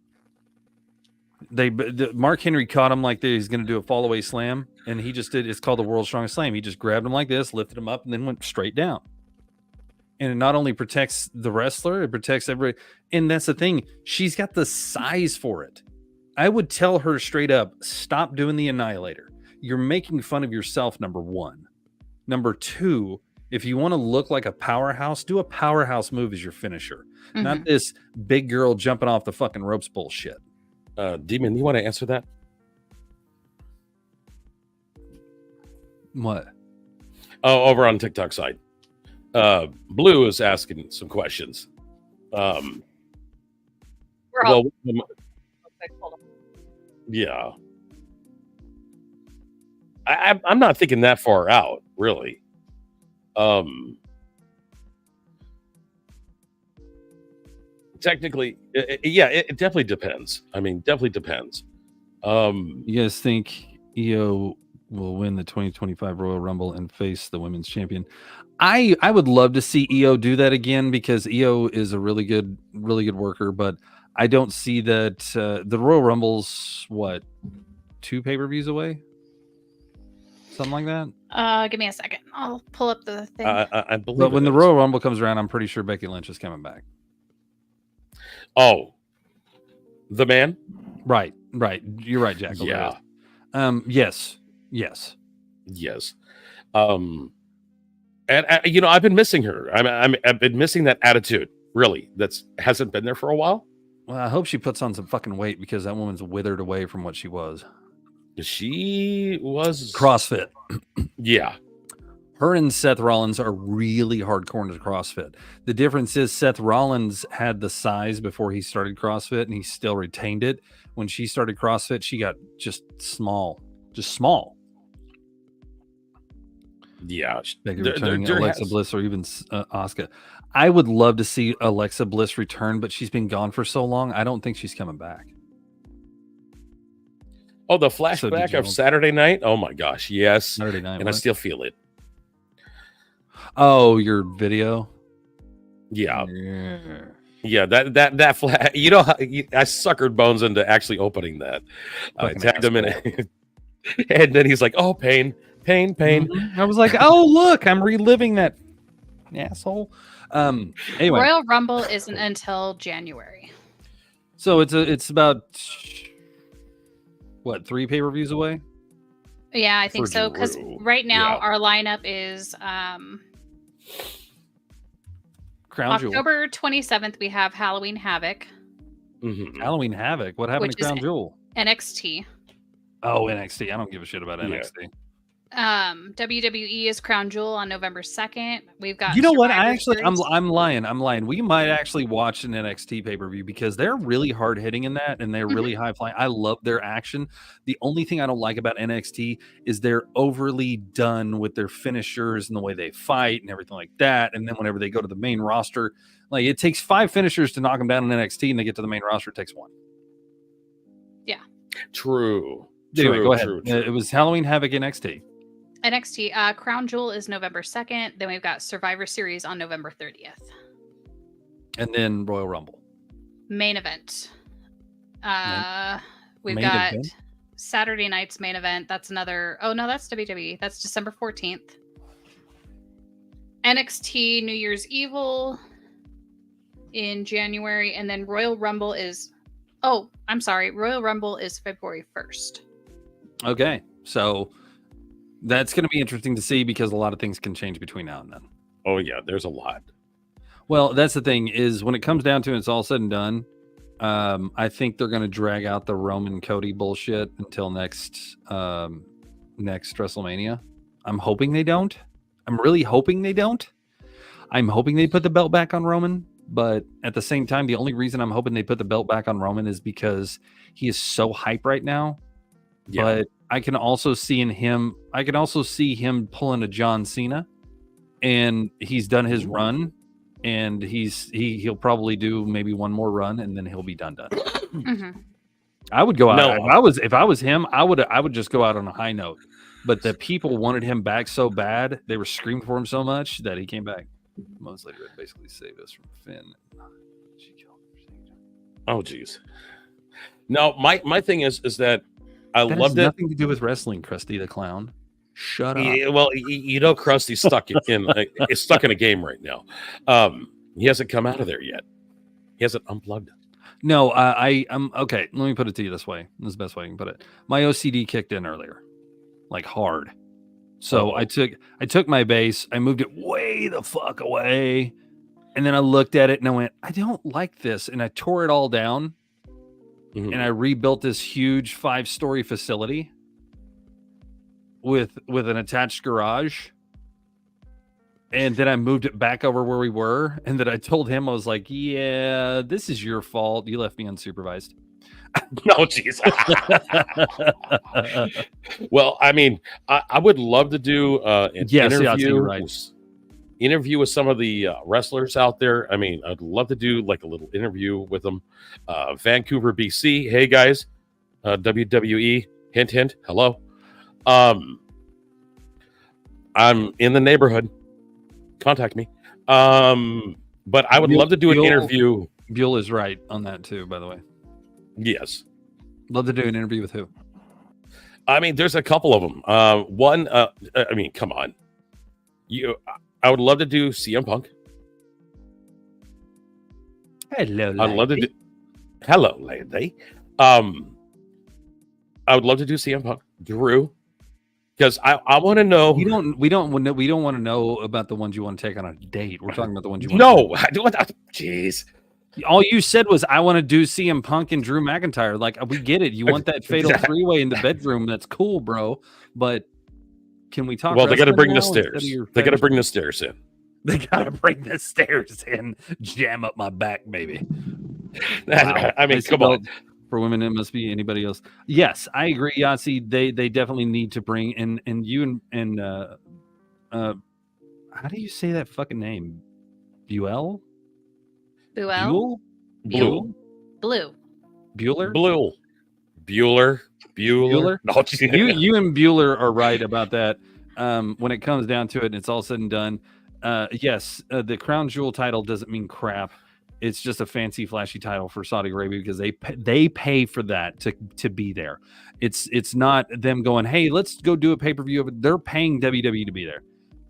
Mark Henry caught him like he's going to do a fall away slam, and he just did. It's called the World's Strongest Slam. He just grabbed him like this, lifted him up, and then went straight down. And it not only protects the wrestler, it protects everybody. And that's the thing. She's got the size for it. I would tell her straight up, stop doing the Annihilator. You're making fun of yourself, number one. Number two, if you want to look like a powerhouse, do a powerhouse move as your finisher. Mm-hmm. Not this big girl jumping off the fucking ropes bullshit. Demon, you want to answer that? What? Oh, over on TikTok side. Blue is asking some questions. We're all yeah. I'm not thinking that far out, really. Technically, it definitely depends. I mean, definitely depends. You guys think EO will win the 2025 Royal Rumble and face the women's champion? I would love to see EO do that again because EO is a really good worker, but I don't see that the Royal Rumble's 2 pay-per-views away? Something like that. Give me a second. I'll pull up the thing. I believe. But when the Royal Rumble comes around, I'm pretty sure Becky Lynch is coming back. Oh, the man. Right. You're right, Jack. Yeah. Yes. And I've been missing her. I've been missing that attitude. Really, that's hasn't been there for a while. Well, I hope she puts on some fucking weight because that woman's withered away from what she was. She was CrossFit. Yeah. Her and Seth Rollins are really hardcore into CrossFit. The difference is Seth Rollins had the size before he started CrossFit and he still retained it. When she started CrossFit, she got just small. Yeah. Maybe returning Alexa Bliss or even Asuka. I would love to see Alexa Bliss return, but she's been gone for so long. I don't think she's coming back. Oh, the flashback of Saturday night. Oh my gosh, yes. Saturday night, and I still feel it. Oh, your video. Yeah. That flash. You know, I suckered Bones into actually opening that. I tagged him in it, and then he's like, "Oh, pain." Mm-hmm. I was like, "Oh, look, I'm reliving that asshole." Anyway, Royal Rumble isn't until January. So it's about 3 pay-per-views away? Yeah, I think so. Because right now our lineup is Crown Jewel. October 27th. We have Halloween Havoc. Mm-hmm. Halloween Havoc. What happened to Crown Jewel? NXT. Oh, NXT. I don't give a shit about NXT. WWE is Crown Jewel on November 2nd. We've got. You know what? Survivor I'm lying. We might actually watch an NXT pay-per-view because they're really hard hitting in that and they're really high flying. I love their action. The only thing I don't like about NXT is they're overly done with their finishers and the way they fight and everything like that. And then whenever they go to the main roster, like it takes 5 finishers to knock them down in NXT, and they get to the main roster, it takes 1. Yeah. True. Anyway, go ahead. True. It was Halloween Havoc NXT. NXT. Crown Jewel is November 2nd. Then we've got Survivor Series on November 30th. And then Royal Rumble. Main event. We've Main got event? Saturday night's main event. That's another. Oh no, that's WWE. That's December 14th. NXT New Year's Evil. in January, and then Royal Rumble is. Oh, I'm sorry. Royal Rumble is February 1st. Okay, so that's going to be interesting to see because a lot of things can change between now and then. Oh yeah, there's a lot. Well, that's the thing is when it comes down to it, it's all said and done. I think they're going to drag out the Roman Cody bullshit until next WrestleMania. I'm hoping they don't. I'm really hoping they don't. I'm hoping they put the belt back on Roman. But at the same time, the only reason I'm hoping they put the belt back on Roman is because he is so hype right now. Yeah. But I can also see him pulling a John Cena, and he's done his run, and he'll probably do maybe one more run, and then he'll be done. Mm-hmm. I would go out. No. If I was him, I would just go out on a high note. But the people wanted him back so bad, they were screaming for him so much that he came back. Months later, it basically saved us from Finn. Oh, geez. No, my thing is that I loved it. Nothing to do with wrestling, Krusty the Clown. Shut up. Yeah, well, Krusty's stuck is stuck in a game right now. He hasn't come out of there yet. He hasn't unplugged. No, I'm okay. Let me put it to you this way. This is the best way I can put it. My OCD kicked in earlier, like hard. So I took my base, I moved it way the fuck away, and then I looked at it and I went, I don't like this, and I tore it all down, and I rebuilt this huge 5-story facility with an attached garage, and then I moved it back over where we were, and then I told him, I was like, yeah, this is your fault. You left me unsupervised. No, jeez. Well, I mean, I would love to do an interview with some of the wrestlers out there. I mean, I'd love to do like a little interview with them. Vancouver, BC. Hey guys, WWE. Hint, hint. Hello. I'm in the neighborhood. Contact me. But I would love to do an interview. Buell is right on that too, by the way. Yes. Love to do an interview with who? I mean, there's a couple of them. One, I mean, come on. I would love to do CM Punk. Hello, lady. I'd love to do. Hello, lady. I would love to do CM Punk. Drew. Because I want to know. We don't want to know about the ones you want to take on a date. We're talking about the ones you want. No, jeez. All you said was, I want to do CM Punk and Drew McIntyre. Like, we get it. You want that fatal three-way in the bedroom. That's cool, bro. But can we talk? Well, they got to bring the stairs. They got to bring the stairs in. They got to bring the stairs in. Jam up my back, baby. Wow. I mean, come on. For women, it must be anybody else. Yes, I agree, Yahtzee. They definitely need to bring in, and you and how do you say that fucking name? Buell? Buell? Blue. Blue. Bueller? Blue. Bueller. No, you and Bueller are right about that. When it comes down to it, and it's all said and done. Yes, the crown jewel title doesn't mean crap. It's just a fancy, flashy title for Saudi Arabia because they pay for that to be there. It's not them going, hey, let's go do a pay-per-view of it. They're paying WWE to be there.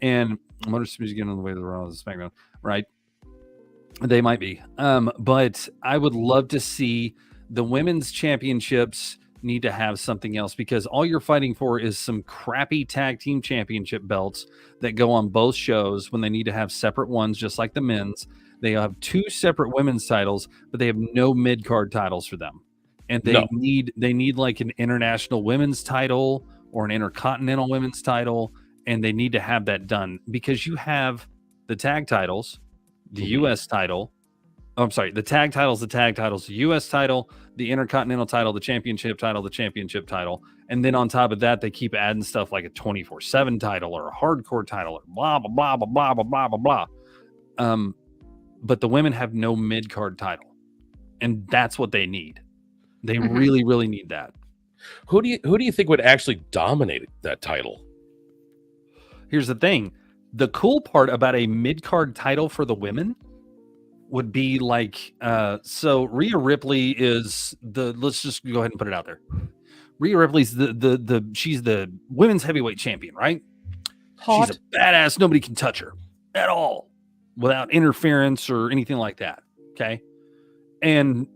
And Motor City's getting on the way to the Raw and SmackDown, right? They might be. But I would love to see the women's championships need to have something else because all you're fighting for is some crappy tag team championship belts that go on both shows when they need to have separate ones, just like the men's. They have 2 separate women's titles, but they have no mid-card titles for them. And they need like an international women's title or an intercontinental women's title, and they need to have that done because you have the tag titles, the U.S. title. Oh, I'm sorry, the tag titles, the U.S. title, the intercontinental title, the championship title. And then on top of that, they keep adding stuff like a 24/7 title or a hardcore title or blah, blah, blah, blah, blah, blah, blah, blah, blah. But the women have no mid-card title. And that's what they need. They really, really need that. Who do you think would actually dominate that title? Here's the thing. The cool part about a mid-card title for the women would be like, so Rhea Ripley is let's just go ahead and put it out there. Rhea Ripley's she's the women's heavyweight champion, right? Hot. She's a badass. Nobody can touch her at all without interference or anything like that. Okay. And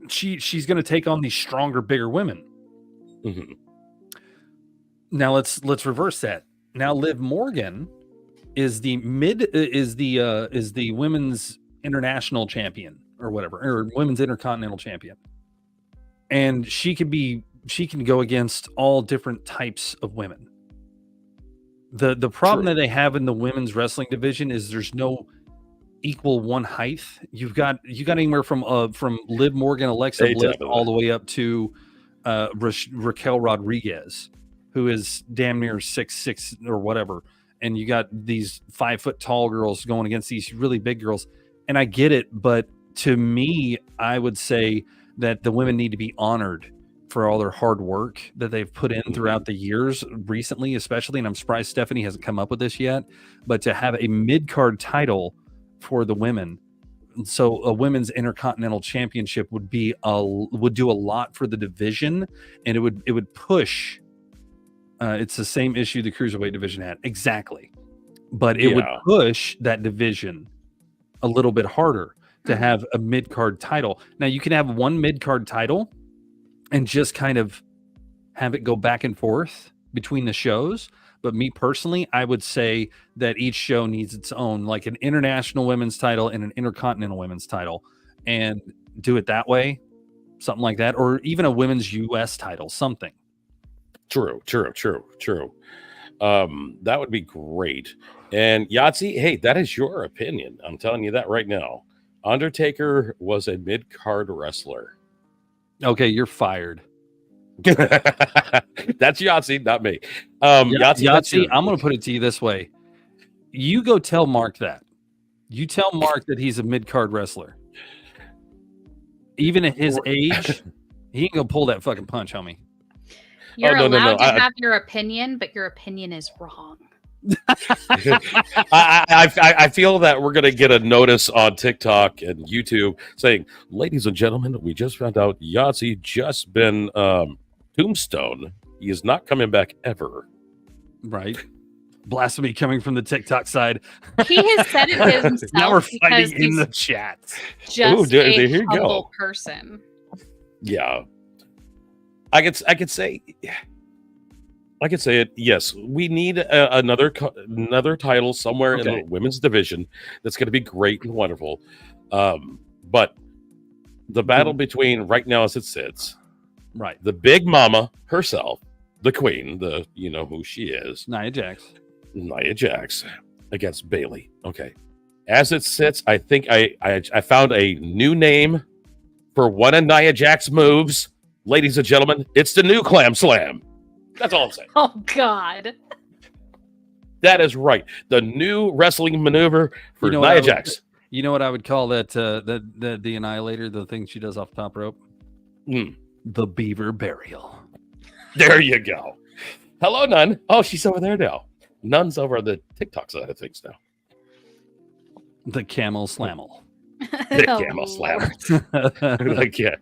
she's going to take on these stronger, bigger women. Mm-hmm. Now let's reverse that. Now Liv Morgan is the women's international champion or whatever, or women's intercontinental champion. And she can go against all different types of women. The problem that they have in the women's wrestling division is there's no equal one height. You got anywhere from Liv Morgan, Alexa Bliss, all the way up to Raquel Rodriguez, who is damn near 6'6" or whatever. And you got these 5 foot tall girls going against these really big girls. And I get it, but to me, I would say that the women need to be honored for all their hard work that they've put in throughout the years recently, especially. And I'm surprised Stephanie hasn't come up with this yet, but to have a mid-card title for the women. So a women's intercontinental championship would do a lot for the division, and it would push. It's the same issue the cruiserweight division had, exactly, but it would push that division a little bit harder to have a mid-card title. Now you can have one mid-card title and just kind of have it go back and forth between the shows. But me personally, I would say that each show needs its own, like an international women's title and an intercontinental women's title, and do it that way, something like that, or even a women's US title, something. True. That would be great. And Yahtzee, hey, that is your opinion. I'm telling you that right now. Undertaker was a mid-card wrestler. Okay, you're fired. That's Yahtzee, not me. Yahtzee, I'm going to put it to you this way. You go tell Mark that. You tell Mark that he's a mid-card wrestler. Even at his age, he ain't going to pull that fucking punch, homie. You're allowed to have your opinion, but your opinion is wrong. I feel that we're going to get a notice on TikTok and YouTube saying, ladies and gentlemen, we just found out Yahtzee just been tombstone. He is not coming back ever. Right. Blasphemy coming from the TikTok side. He has said it himself. Now we're fighting in the chat. Just a humble person. Yeah. I could say it. Yes, we need another title somewhere in the women's division that's going to be great and wonderful. But the battle between right now as it sits, right, the Big Mama herself, the Queen, you know who she is, Nia Jax against Bayley. Okay, as it sits, I think I found a new name for one of Nia Jax's moves. Ladies and gentlemen, it's the new Clam Slam. That's all I'm saying. Oh, God. That is right. The new wrestling maneuver for Nia Jax. You know what I would call that? The Annihilator, the thing she does off the top rope? The Beaver Burial. There you go. Hello, Nun. Oh, she's over there now. Nun's over on the TikTok side of things now. The Camel Slammel. The Camel Slammel. Yeah.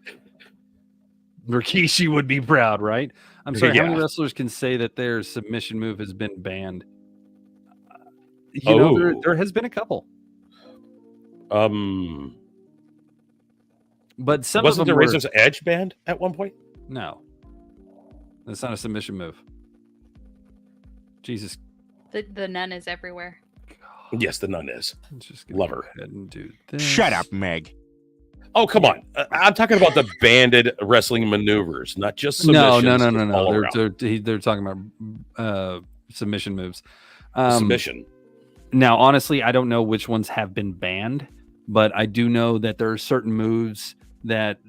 Rikishi would be proud, right? I'm sorry, how many wrestlers can say that their submission move has been banned? You know, there has been a couple. But some wasn't of them the Razor's Edge banned at one point? No. That's not a submission move. Jesus. The nun is everywhere. Yes, the nun is. Love her. Go ahead and do this. Shut up, Meg. Oh, come on. I'm talking about the banded wrestling maneuvers, not just submissions. No. They're talking about submission moves. Submission. Now, honestly, I don't know which ones have been banned, but I do know that there are certain moves that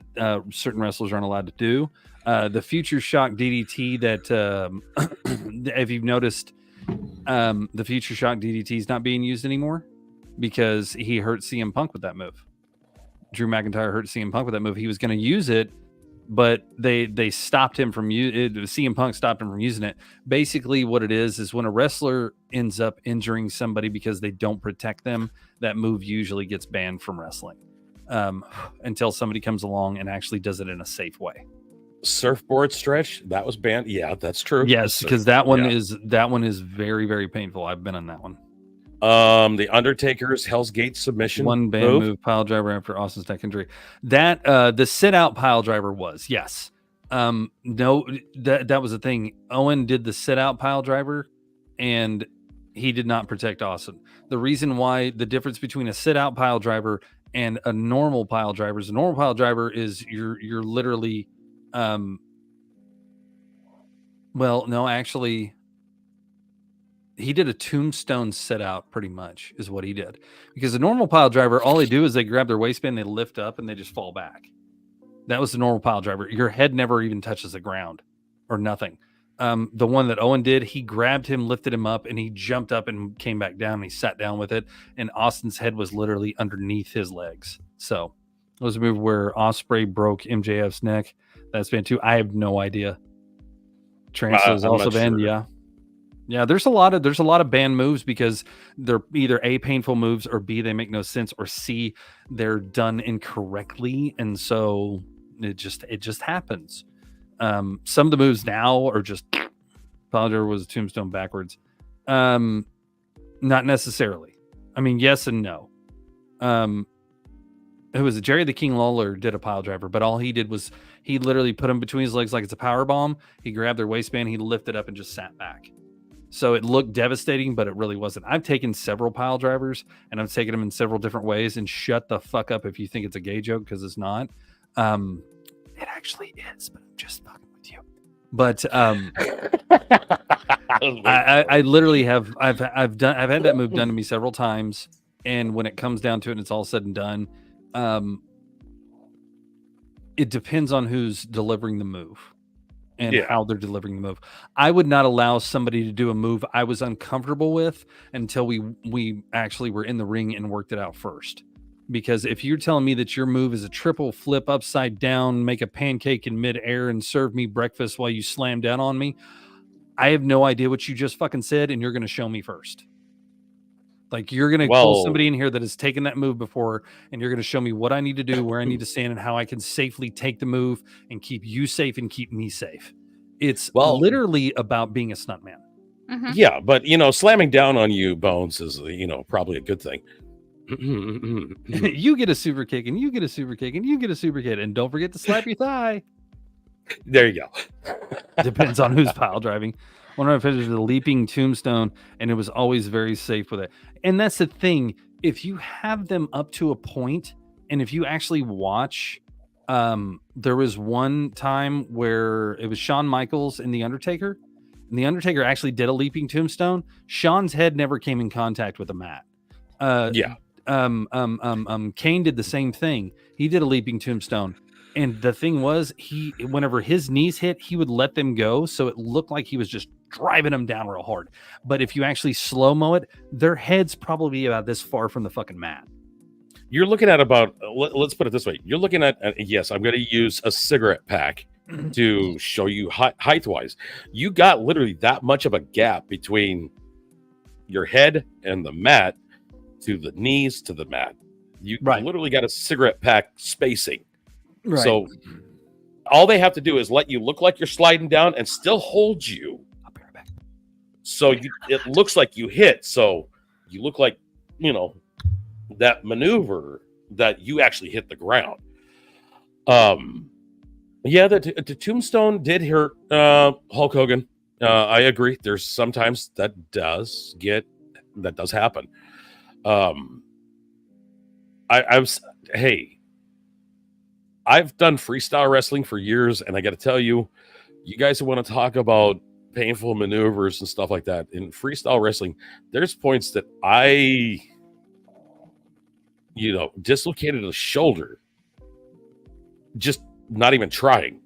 certain wrestlers aren't allowed to do. The Future Shock DDT that, if you've noticed, the Future Shock DDT is not being used anymore because he hurt CM Punk with that move. Drew McIntyre hurt CM Punk with that move. He was going to use it, but they stopped him from using it. CM Punk stopped him from using it. Basically, what it is when a wrestler ends up injuring somebody because they don't protect them, that move usually gets banned from wrestling until somebody comes along and actually does it in a safe way. Surfboard stretch, that was banned. Yeah, that's true. Yes, because that one is very, very painful. I've been on that one. The Undertaker's Hell's Gate submission. One band move pile driver after Austin's neck injury. That the sit out pile driver was, yes. No, that was the thing. Owen did the sit out pile driver, and he did not protect Austin. The reason why the difference between a sit out pile driver and a normal pile driver is a normal pile driver is you're literally, well, no, actually, he did a tombstone sit out pretty much is what he did, because a normal pile driver, all they do is they grab their waistband, they lift up, and they just fall back. That was the normal pile driver. Your head never even touches the ground or nothing. The one that Owen did, he grabbed him, lifted him up, and he jumped up and came back down. And he sat down with it, and Austin's head was literally underneath his legs. So it was a move where Ospreay broke MJF's neck. That's been too. I have no idea. Trance is also banned. Sure. Yeah. There's a lot of banned moves because they're either A, painful moves, or B, they make no sense, or C, they're done incorrectly, and so it just happens. Some of the moves now are just Palliger was a tombstone backwards. Not necessarily. I mean, yes and no. Who was it? Jerry the King Lawler did a pile driver, but all he did was he literally put him between his legs like it's a power bomb. He grabbed their waistband, he lifted up and just sat back. So it looked devastating, but it really wasn't. I've taken several pile drivers, and I've taken them in several different ways, and shut the fuck up if you think it's a gay joke, because it's not. It actually is, but I'm just fucking with you. But I literally have I've had that move done to me several times, and when it comes down to it and it's all said and done, it depends on who's delivering the move and how they're delivering the move. I would not allow somebody to do a move I was uncomfortable with until we actually were in the ring and worked it out first. Because if you're telling me that your move is a triple flip upside down, make a pancake in midair, and serve me breakfast while you slam down on me, I have no idea what you just fucking said, and you're going to show me first. Like, you're going to pull somebody in here that has taken that move before, and you're going to show me what I need to do, where I need to stand, and how I can safely take the move and keep you safe and keep me safe. It's literally about being a stuntman. Mm-hmm. Yeah, but, slamming down on you, Bones, is, probably a good thing. You get a super kick, and you get a super kick, and you get a super kick, and don't forget to slap your thigh. There you go. Depends on who's pile driving. One of my finished the leaping tombstone, and it was always very safe with it. And that's the thing. If you have them up to a point, and if you actually watch, there was one time where it was Shawn Michaels and The Undertaker, and The Undertaker actually did a leaping tombstone. Shawn's head never came in contact with the mat. Kane did the same thing. He did a leaping tombstone, and the thing was, whenever his knees hit, he would let them go, so it looked like he was just driving them down real hard. But if you actually slow-mo it, their head's probably about this far from the fucking mat. You're looking at about, let's put it this way, you're looking at, yes, I'm going to use a cigarette pack to show you height-wise. You got literally that much of a gap between your head and the mat to the knees to the mat. You literally got a cigarette pack spacing. Right. So all they have to do is let you look like you're sliding down and still hold you. I'll be right back. So it looks like you hit. So you look like, that maneuver that you actually hit the ground. The tombstone did hurt Hulk Hogan. I agree. There's sometimes that does happen. I've done freestyle wrestling for years, and I got to tell you, you guys who want to talk about painful maneuvers and stuff like that in freestyle wrestling, there's points that I, dislocated a shoulder, just not even trying,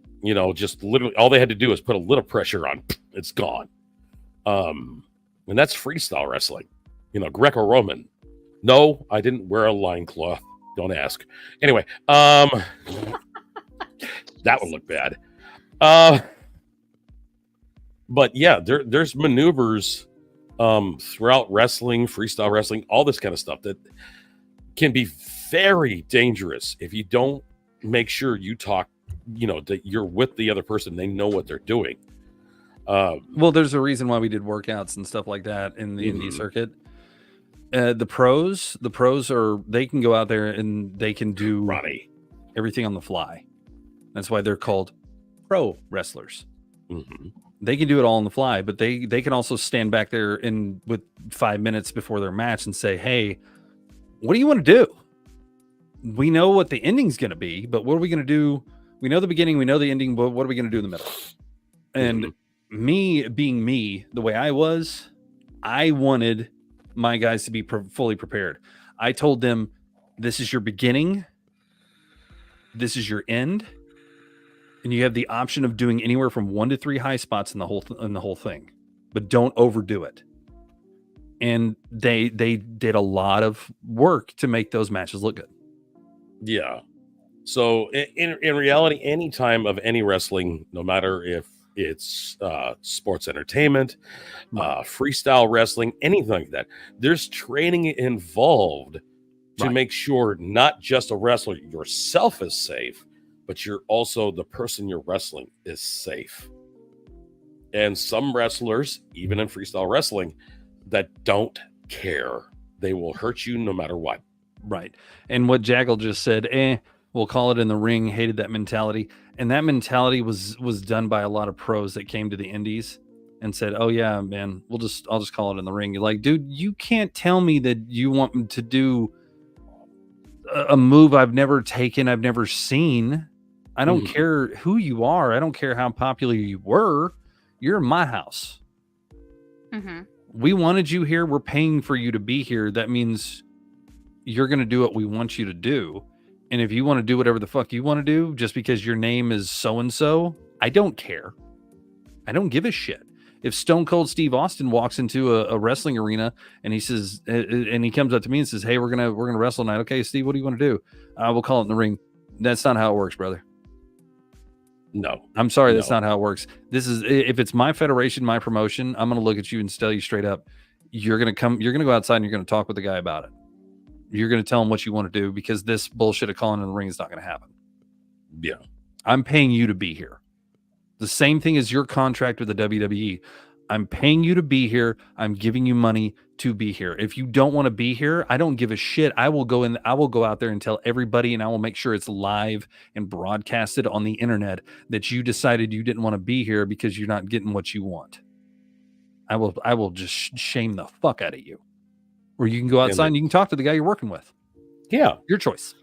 just literally all they had to do is put a little pressure on, it's gone. And that's freestyle wrestling, Greco-Roman. No, I didn't wear a loincloth. Don't ask. Anyway, that would look bad. But yeah, there's maneuvers throughout wrestling, freestyle wrestling, all this kind of stuff that can be very dangerous if you don't make sure you talk, that you're with the other person. They know what they're doing. Well, there's a reason why we did workouts and stuff like that in the indie circuit. The pros are they can go out there and they can do Ronnie. everything on the fly. That's why they're called pro wrestlers. Mm-hmm. They can do it all on the fly, but they can also stand back there in with 5 minutes before their match and say, "Hey, what do you want to do? We know what the ending's going to be, but what are we going to do? We know the beginning, we know the ending, but what are we going to do in the middle?" And me being me, the way I was, I wanted my guys to be fully prepared. I told them, "This is your beginning. This is your end." And you have the option of doing anywhere from 1 to 3 high spots in the whole thing, but don't overdo it. And they did a lot of work to make those matches look good. Yeah. So in reality, any time of any wrestling, no matter if it's sports entertainment, freestyle wrestling, anything like that, there's training involved to make sure not just a wrestler yourself is safe, but you're also the person you're wrestling is safe. And some wrestlers, even in freestyle wrestling, that don't care. They will hurt you no matter what. Right. And what Jackal just said, we'll call it in the ring, hated that mentality. And that mentality was done by a lot of pros that came to the indies and said, "Oh yeah, man, I'll just call it in the ring." You're like, dude, you can't tell me that you want me to do a move I've never taken, I've never seen. I don't care who you are. I don't care how popular you were. You're in my house. We wanted you here. We're paying for you to be here. That means you're going to do what we want you to do. And if you want to do whatever the fuck you want to do, just because your name is so-and-so, I don't care. I don't give a shit. If Stone Cold Steve Austin walks into a wrestling arena and he says, and he comes up to me and says, "Hey, we're gonna wrestle tonight." "Okay, Steve, what do you want to do?" "We'll call it in the ring." That's not how it works, brother. No, I'm sorry. That's not how it works. This is, if it's my federation, my promotion, I'm going to look at you and tell you straight up, you're going to go outside and you're going to talk with the guy about it. You're going to tell him what you want to do, because this bullshit of calling in the ring is not going to happen. Yeah. I'm paying you to be here. The same thing as your contract with the WWE. I'm paying you to be here. I'm giving you money to be here. If you don't want to be here, I don't give a shit. I will go out there and tell everybody, and I will make sure it's live and broadcasted on the internet that you decided you didn't want to be here because you're not getting what you want. I will just shame the fuck out of you. Or you can go outside and you can talk to the guy you're working with. Yeah. Your choice.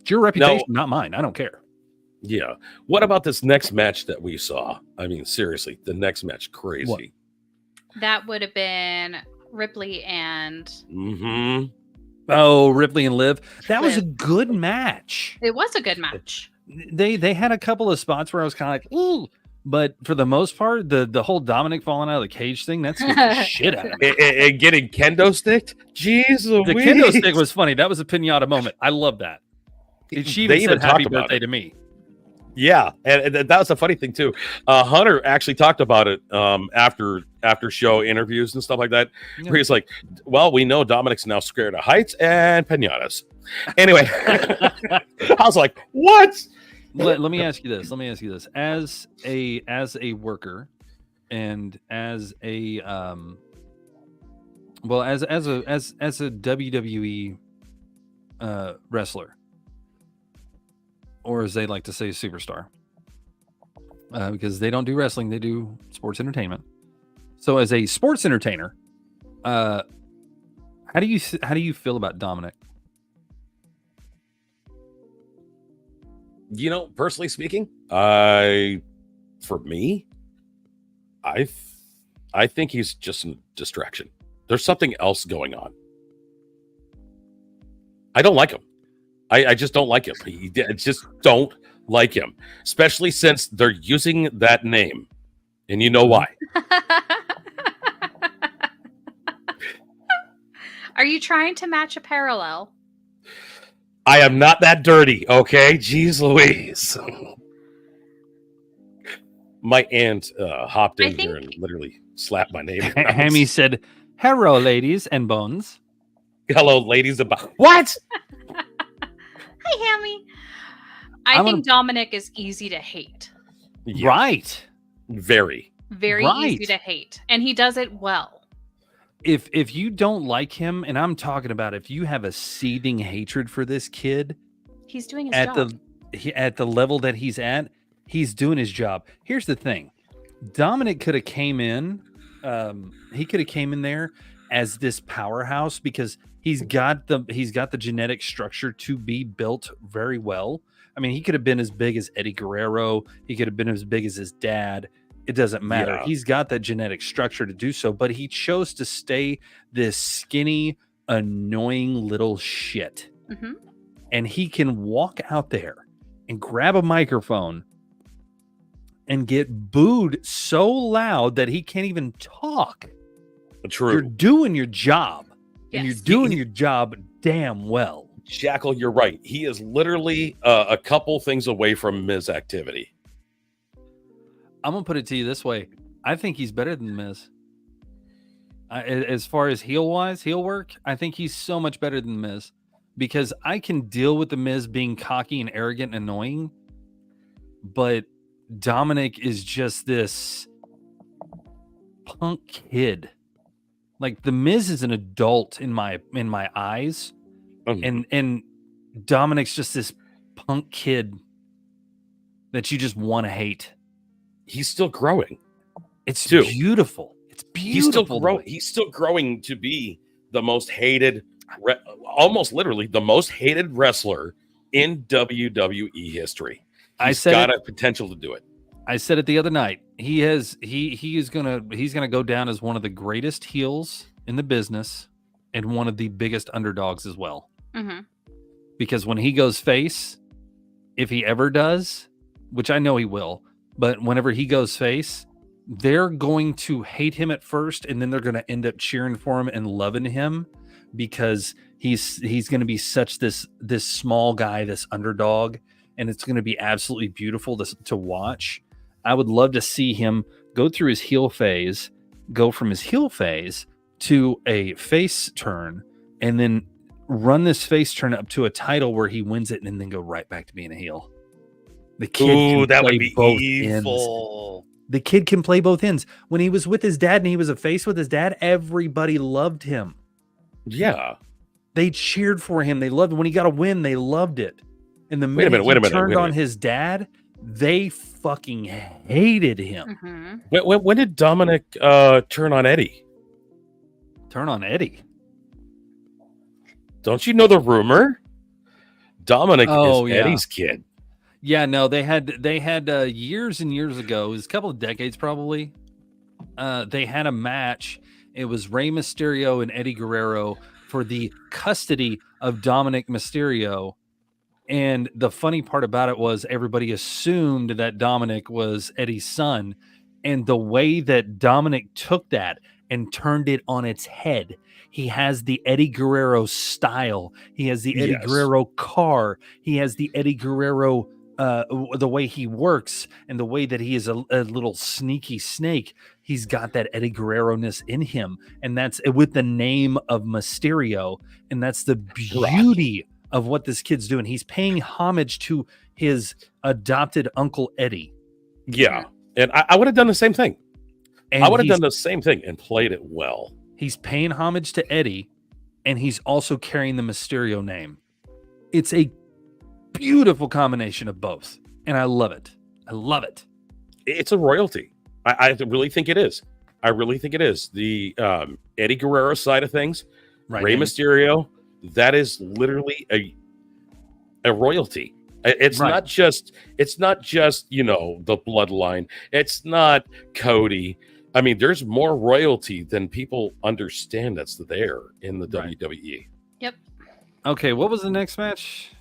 It's your reputation, not mine. I don't care. Yeah. What about this next match that we saw? I mean, seriously, the next match, crazy. What? That would have been Ripley and... Oh, Ripley and Liv. That was a good match. It was a good match. They had a couple of spots where I was kind of like, ooh. But for the most part, the whole Dominic falling out of the cage thing, that's the shit out of me. And getting kendo sticked? Jeez Louise. The kendo stick was funny. That was a pinata moment. I love that. She even said happy birthday to me. Yeah, and that was a funny thing too. Hunter actually talked about it after show interviews and stuff like that. Yeah. Where he's like, "Well, we know Dominic's now scared of heights and pinatas." Anyway, I was like, "What?" Let me ask you this. As a worker, and as a as a WWE wrestler, or as they like to say, superstar, because they don't do wrestling, they do sports entertainment. So as a sports entertainer, how do you feel about Dominic? You know, personally speaking, I think he's just a distraction. There's something else going on. I don't like him. I just don't like him. I just don't like him, especially since they're using that name, and you know why. Are you trying to match a parallel? I am not that dirty, okay? Jeez Louise. My aunt hopped in here and literally slapped my name. Hammy said, "Hello, ladies and bones." Hello, ladies and bones. What? Hi, Hammy. I think Dominic is easy to hate. Yeah. Right. Very easy to hate. And he does it well. if you don't like him, and I'm talking about if you have a seething hatred for this kid, He's doing his at job. at the level that he's at, he's doing his job. Here's the thing. Dominic could have came in, he could have came in there as this powerhouse because he's got the genetic structure to be built very well. I mean, he could have been as big as Eddie Guerrero, he could have been as big as his dad. It doesn't matter. Yeah. He's got that genetic structure to do so, but he chose to stay this skinny, annoying little shit. Mm-hmm. And he can walk out there and grab a microphone and get booed so loud that he can't even talk. True. You're doing your job, and you're Yes. doing your job damn well. Jackal, you're right. He is literally a couple things away from Miz activity. I'm gonna put it to you this way: I think he's better than Miz. As far as heel work, I think he's so much better than Miz because I can deal with the Miz being cocky and arrogant and annoying, but Dominic is just this punk kid. Like the Miz is an adult in my eyes, and Dominic's just this punk kid that you just want to hate. He's still growing. It's too. beautiful. It's beautiful. He's still growing to be the most hated, almost literally the most hated wrestler in WWE history. He's got a potential to do it. I said it the other night. He's gonna go down as one of the greatest heels in the business and one of the biggest underdogs as well. Mm-hmm. Because when he goes face, if he ever does, which I know he will, but whenever he goes face, they're going to hate him at first, and then they're going to end up cheering for him and loving him because he's going to be such this small guy, this underdog, and it's going to be absolutely beautiful to watch. I would love to see him go through his heel phase, go from his heel phase to a face turn, and then run this face turn up to a title where he wins it and then go right back to being a heel. The kid that would be evil. Ends. The kid can play both ends. When he was with his dad and he was a face with his dad, everybody loved him. Yeah. They cheered for him. They loved it. When he got a win, they loved it. And the minute he turned on his dad, they fucking hated him. Mm-hmm. When did Dominic turn on Eddie? Turn on Eddie? Don't you know the rumor? Dominic is Eddie's kid. Yeah, no, they had years and years ago, it was a couple of decades probably. They had a match. It was Rey Mysterio and Eddie Guerrero for the custody of Dominic Mysterio. And the funny part about it was everybody assumed that Dominic was Eddie's son. And the way that Dominic took that and turned it on its head. He has the Eddie Guerrero style. He has the Eddie Guerrero car. He has the Eddie Guerrero the way he works and the way that he is a little sneaky snake. He's got that Eddie Guerrero-ness in him, and that's with the name of Mysterio, and that's the beauty of what this kid's doing. He's paying homage to his adopted uncle Eddie. Yeah, and I would have done the same thing. And I would have done the same thing and played it well. He's paying homage to Eddie, and he's also carrying the Mysterio name. It's a beautiful combination of both, and I love it. I love it. It's a royalty. I really think it is. I really think it is. The Eddie Guerrero side of things, Rey Mysterio, that is literally a royalty. It's not just the bloodline. It's not Cody. I mean, there's more royalty than people understand that's there in the WWE. Yep. Okay, what was the next match?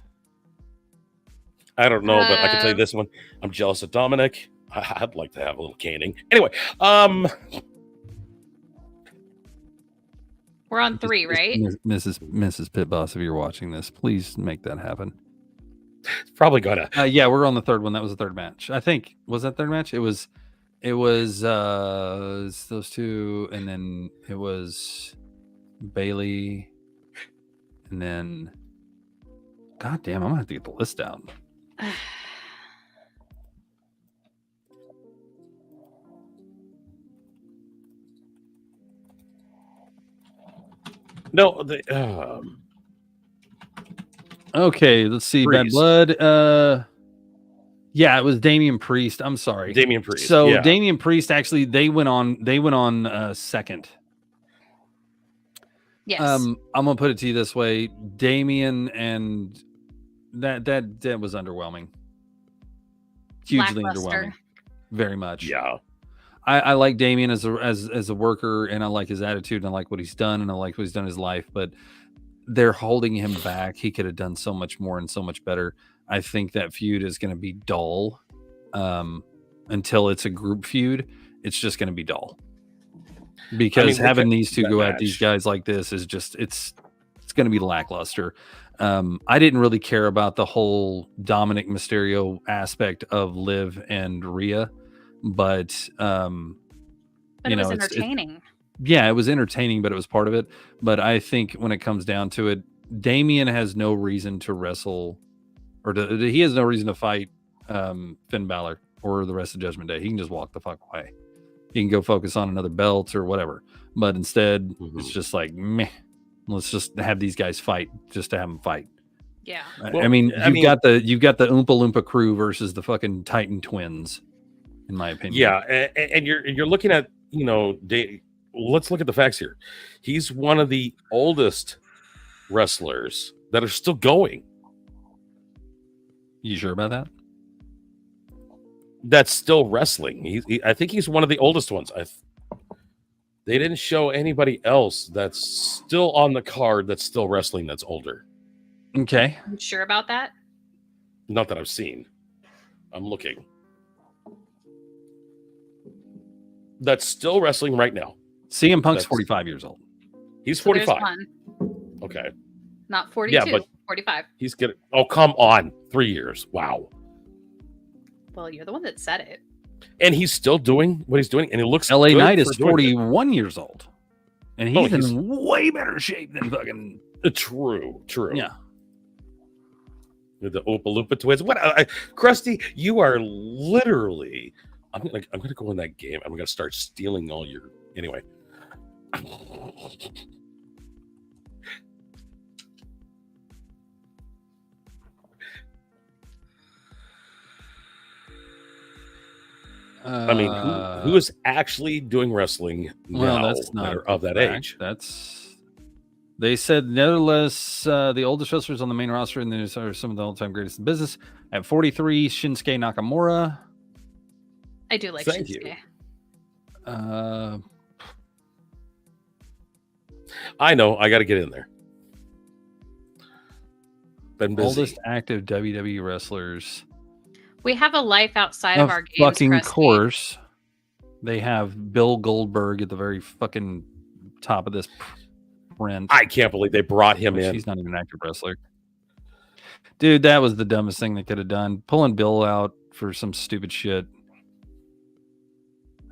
I don't know, but I can tell you this one. I'm jealous of Dominic. I'd like to have a little caning. Anyway, we're on 3, right? Mrs. Pit Boss, if you're watching this, please make that happen. It's probably gonna. Yeah, we're on the third one. That was the third match. I think was that third match. It was those two, and then it was Bailey, and then God damn, I'm gonna have to get the list out. No, okay, let's see. Bad Priest. Blood. Yeah, it was Damian Priest. I'm sorry, Damian Priest. So yeah. Damian Priest actually they went on second. Yes. I'm gonna put it to you this way: Damian and that was underwhelming. Hugely underwhelming. Very much. Yeah. I like Damian as a worker, and I like his attitude, and I like what he's done, and I like what he's done in his life. But they're holding him back. He could have done so much more and so much better. I think that feud is going to be dull until it's a group feud. It's just going to be dull because having these two go at these guys like this is just it's going to be lackluster. I didn't really care about the whole Dominic Mysterio aspect of Liv and Rhea, but it was entertaining. Yeah, it was entertaining, but it was part of it. But I think when it comes down to it, Damian has no reason to wrestle, or he has no reason to fight Finn Balor or the rest of Judgment Day. He can just walk the fuck away. He can go focus on another belt or whatever. But instead, it's just like, meh. Let's just have these guys fight just to have them fight. Yeah. Well, you've got the Oompa Loompa crew versus the fucking Titan twins, in my opinion. Yeah, and you're looking at, let's look at the facts here. He's one of the oldest wrestlers that are still going. You sure about that? That's still wrestling. I think he's one of the oldest ones. They didn't show anybody else that's still on the card that's still wrestling that's older. Okay. You sure about that? Not that I've seen. I'm looking. That's still wrestling right now. CM Punk's 45 years old. He's So there's 45. one. Okay. Not 42, Yeah, but 45. he's getting. Oh, come on. 3 years. Wow. Well, you're the one that said it. And he's still doing what he's doing, and he looks. LA good Knight for is doing it. 41 years old, and he's in way better shape than fucking. True. Yeah. The Oompa Loompa twins. What, Krusty? You are literally. I'm gonna go in that game. I'm gonna start stealing all your. Anyway. I mean, who is actually doing wrestling now that's not that are of that fact. age? They said nevertheless, the oldest wrestlers on the main roster, and these are some of the all-time greatest in business. At 43, Shinsuke Nakamura. I do like Thank Shinsuke. you. I know. I got to get in there. Been busy. Oldest active WWE wrestlers. We have a life outside of our games. Fucking Krusty. course. They have Bill Goldberg at the very fucking top of this print. I can't believe they brought him in. He's not even an active wrestler. Dude, that was the dumbest thing they could have done. Pulling Bill out for some stupid shit.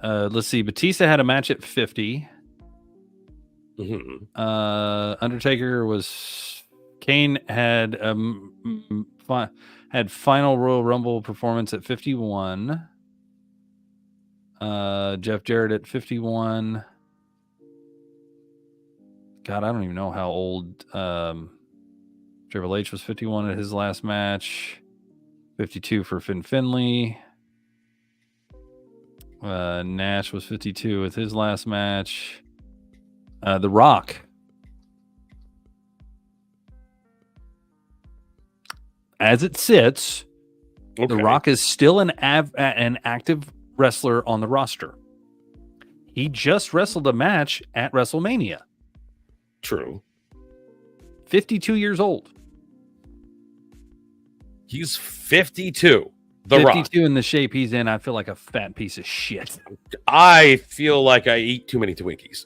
Let's see. Batista had a match at 50. Mm-hmm. Undertaker was... Kane had had final Royal Rumble performance at 51. Jeff Jarrett at 51. God, I don't even know how old Triple H was. 51 at his last match. 52 for Finn Finlay. Nash was 52 with his last match. The Rock. As it sits, The Rock is still an active wrestler on the roster. He just wrestled a match at WrestleMania. True. 52 years old. He's 52. The 52 Rock. in the shape he's in, I feel like a fat piece of shit. I feel like I eat too many Twinkies.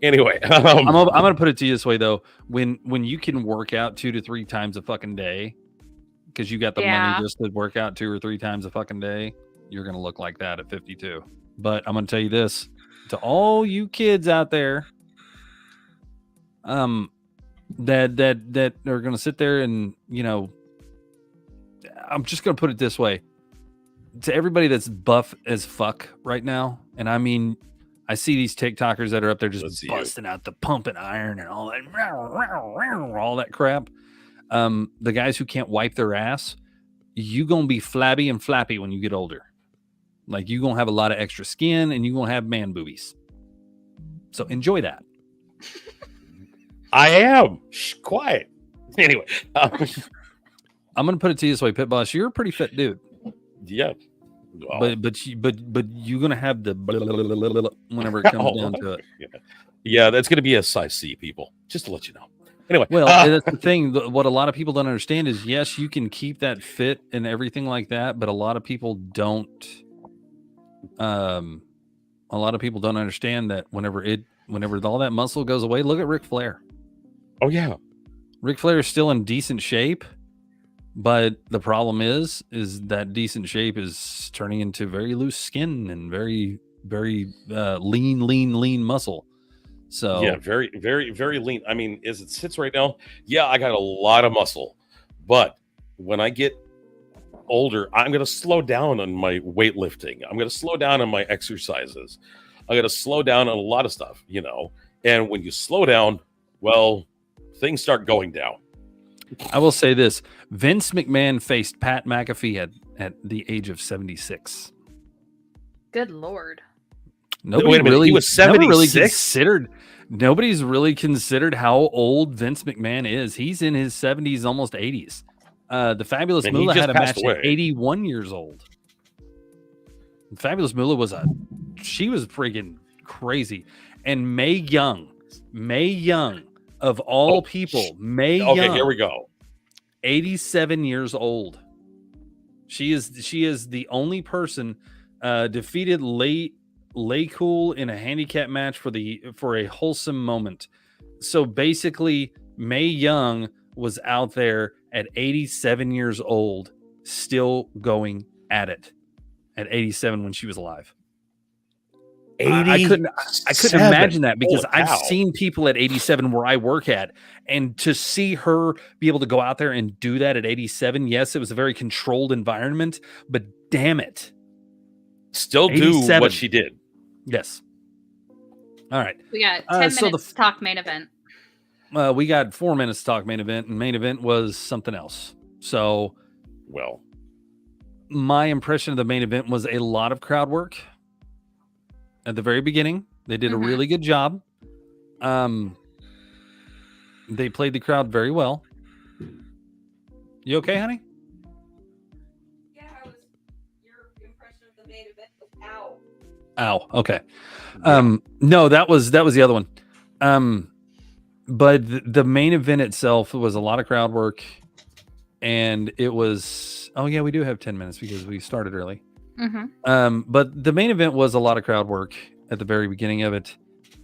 Anyway, I'm going to put it to you this way, though. When you can work out 2 to 3 times a fucking day, because you got the money just to work out 2 or 3 times a fucking day, you're going to look like that at 52. But I'm going to tell you this, to all you kids out there that are going to sit there and, you know, I'm just going to put it this way. To everybody that's buff as fuck right now, and I mean I see these TikTokers that are up there just Let's see busting out the pumping iron and all that crap. The guys who can't wipe their ass, you gonna be flabby and flappy when you get older. Like you gonna have a lot of extra skin and you gonna have man boobies. So enjoy that. I am. Shh, quiet. Anyway, I'm gonna put it to you this way, Pit Boss. You're a pretty fit dude. Yeah. Well, But you're gonna have the whenever it comes down to it. Yeah, that's gonna be a size C, people. Just to let you know. Anyway, Well, that's the thing. What a lot of people don't understand is, yes, you can keep that fit and everything like that, but a lot of people don't. A lot of people don't understand that whenever all that muscle goes away, look at Ric Flair. Oh yeah, Ric Flair is still in decent shape, but the problem is that decent shape is turning into very loose skin and very, very lean muscle. So yeah, very, very, very lean. I mean, as it sits right now, yeah, I got a lot of muscle, but when I get older, I'm going to slow down on my weightlifting. I'm going to slow down on my exercises. I'm going to slow down on a lot of stuff, you know. And when you slow down, well, things start going down. I will say this: Vince McMahon faced Pat McAfee at the age of 76. Good Lord. Nobody really, he was 76? Nobody's really considered how old Vince McMahon is. He's in his 70s, almost 80s. The Fabulous And he Moolah just had a passed match away. at 81 years old. Fabulous Moolah she was freaking crazy. And Mae Young of all people, Mae Young. Okay, here we go. 87 years old. She is the only person defeated Lay Cool in a handicap match for a wholesome moment. So basically, Mae Young was out there at 87 years old, still going at it at 87 when she was alive. I couldn't imagine that, because I've seen people at 87 where I work at, and to see her be able to go out there and do that at 87, yes, it was a very controlled environment, but damn it. Still do 87. what she did. Yes. All right. We got 10 minutes to talk main event. We got 4 minutes to talk main event, and main event was something else. So, well, my impression of the main event was a lot of crowd work. At the very beginning, they did a really good job. They played the crowd very well. You okay, honey? Yeah, your impression of the main event was ow. Ow. Okay. No, that was the other one. But the main event itself was a lot of crowd work, and it was. Oh yeah, we do have 10 minutes because we started early. But the main event was a lot of crowd work at the very beginning of it,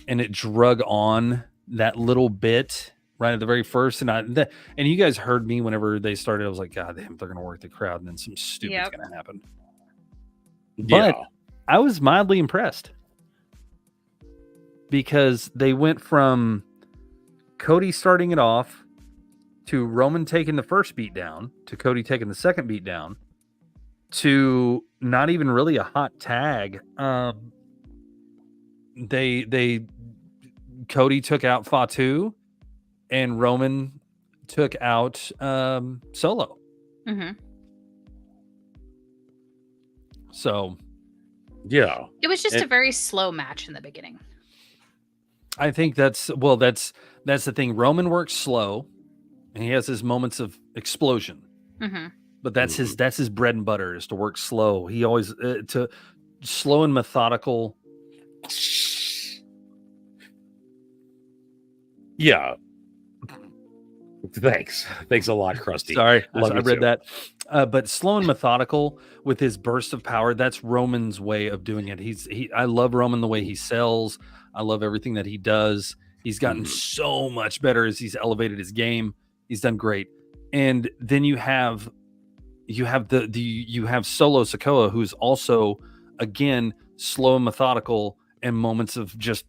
and it drug on that little bit right at the very first. And you guys heard me whenever they started. I was like, God damn, they're gonna work the crowd, and then some stupid's gonna happen. But I was mildly impressed, because they went from Cody starting it off to Roman taking the first beat down to Cody taking the second beat down to not even really a hot tag. Cody took out Fatu and Roman took out Solo. So yeah, it was just a very slow match in the beginning. I think that's the thing. Roman works slow, and he has his moments of explosion. But that's his bread and butter, is to work slow. He always to slow and methodical. Yeah. Thanks a lot, Krusty. Sorry, I you read too. that. But slow and methodical with his burst of power. That's Roman's way of doing it. I love Roman the way he sells. I love everything that he does. He's gotten so much better as he's elevated his game. He's done great. And then you have Solo Sikoa, who's also, again, slow and methodical, and moments of just,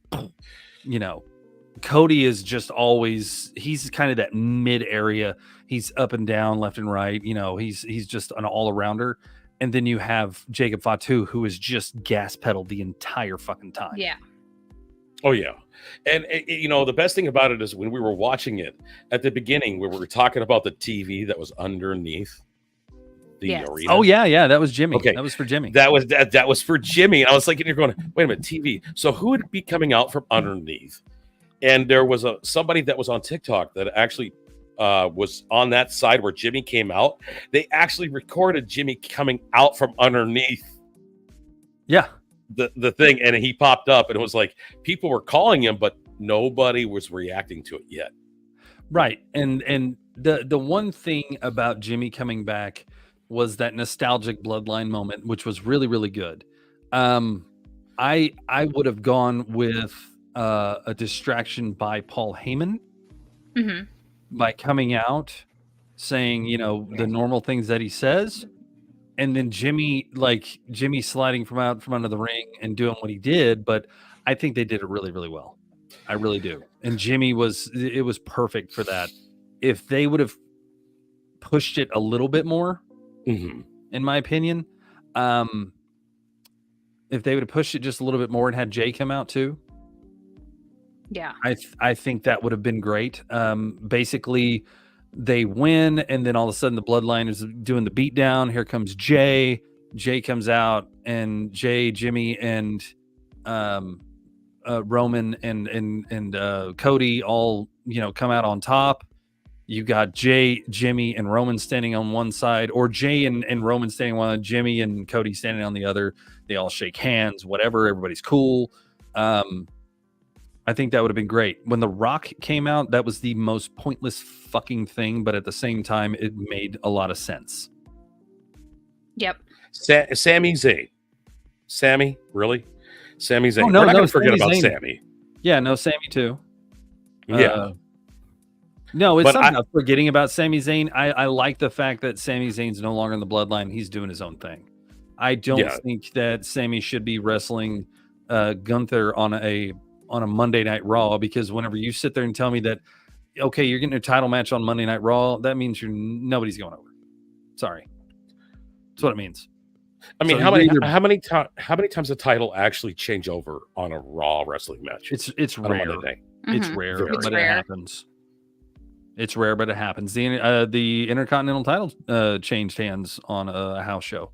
Cody is just always, he's kind of that mid area. He's up and down, left and right. He's just an all arounder. And then you have Jacob Fatu, who is just gas pedal the entire fucking time. Yeah. Oh yeah, and the best thing about it is when we were watching it at the beginning, we were talking about the TV that was underneath the arena. Oh yeah, that was Jimmy. Okay, that was for Jimmy. That was for Jimmy. And I was like, and you're going, wait a minute, TV. So who would be coming out from underneath? And there was somebody that was on TikTok that actually was on that side where Jimmy came out. They actually recorded Jimmy coming out from underneath. Yeah. The thing, and he popped up, and it was like people were calling him, but nobody was reacting to it yet. Right. And the one thing about Jimmy coming back was that nostalgic bloodline moment, which was really, really good. I would have gone with a distraction by Paul Heyman by coming out saying, the normal things that he says, and then Jimmy sliding from under the ring and doing what he did. But I think they did it really, really well. I really do. And Jimmy was perfect for that. If they would have pushed it a little bit more, in my opinion, if they would have pushed it just a little bit more and had Jay come out too, yeah, I think that would have been great. Basically, they win, and then all of a sudden the bloodline is doing the beatdown. Here comes Jay. Jay comes out, and Jimmy, and Roman and Cody all come out on top. You got Jay, Jimmy, and Roman standing on one side, or Jay and Roman standing on one, Jimmy and Cody standing on the other. They all shake hands, whatever. Everybody's cool. I think that would have been great. When The Rock came out, that was the most pointless fucking thing, but at the same time, it made a lot of sense. Yep. Sami Zayn. Sammy, really? Sami Zayn. Oh, no, we're not going to forget Sami about Zayn. Sammy. Yeah, no, Sammy too. Yeah. No, it's But not about forgetting about Sami Zayn. I like the fact that Sami Zayn's no longer in the bloodline. He's doing his own thing. I don't think that Sammy should be wrestling Gunther on a Monday Night Raw, because whenever you sit there and tell me that, okay, you're getting a title match on Monday Night Raw, that means nobody's going over. Sorry. That's what it means. I mean, So how many times the title actually change over on a Raw wrestling match? It's on a rare. Monday night? It's rare, It's but rare. it happens. It's rare, but it happens. The Intercontinental title changed hands on a house show.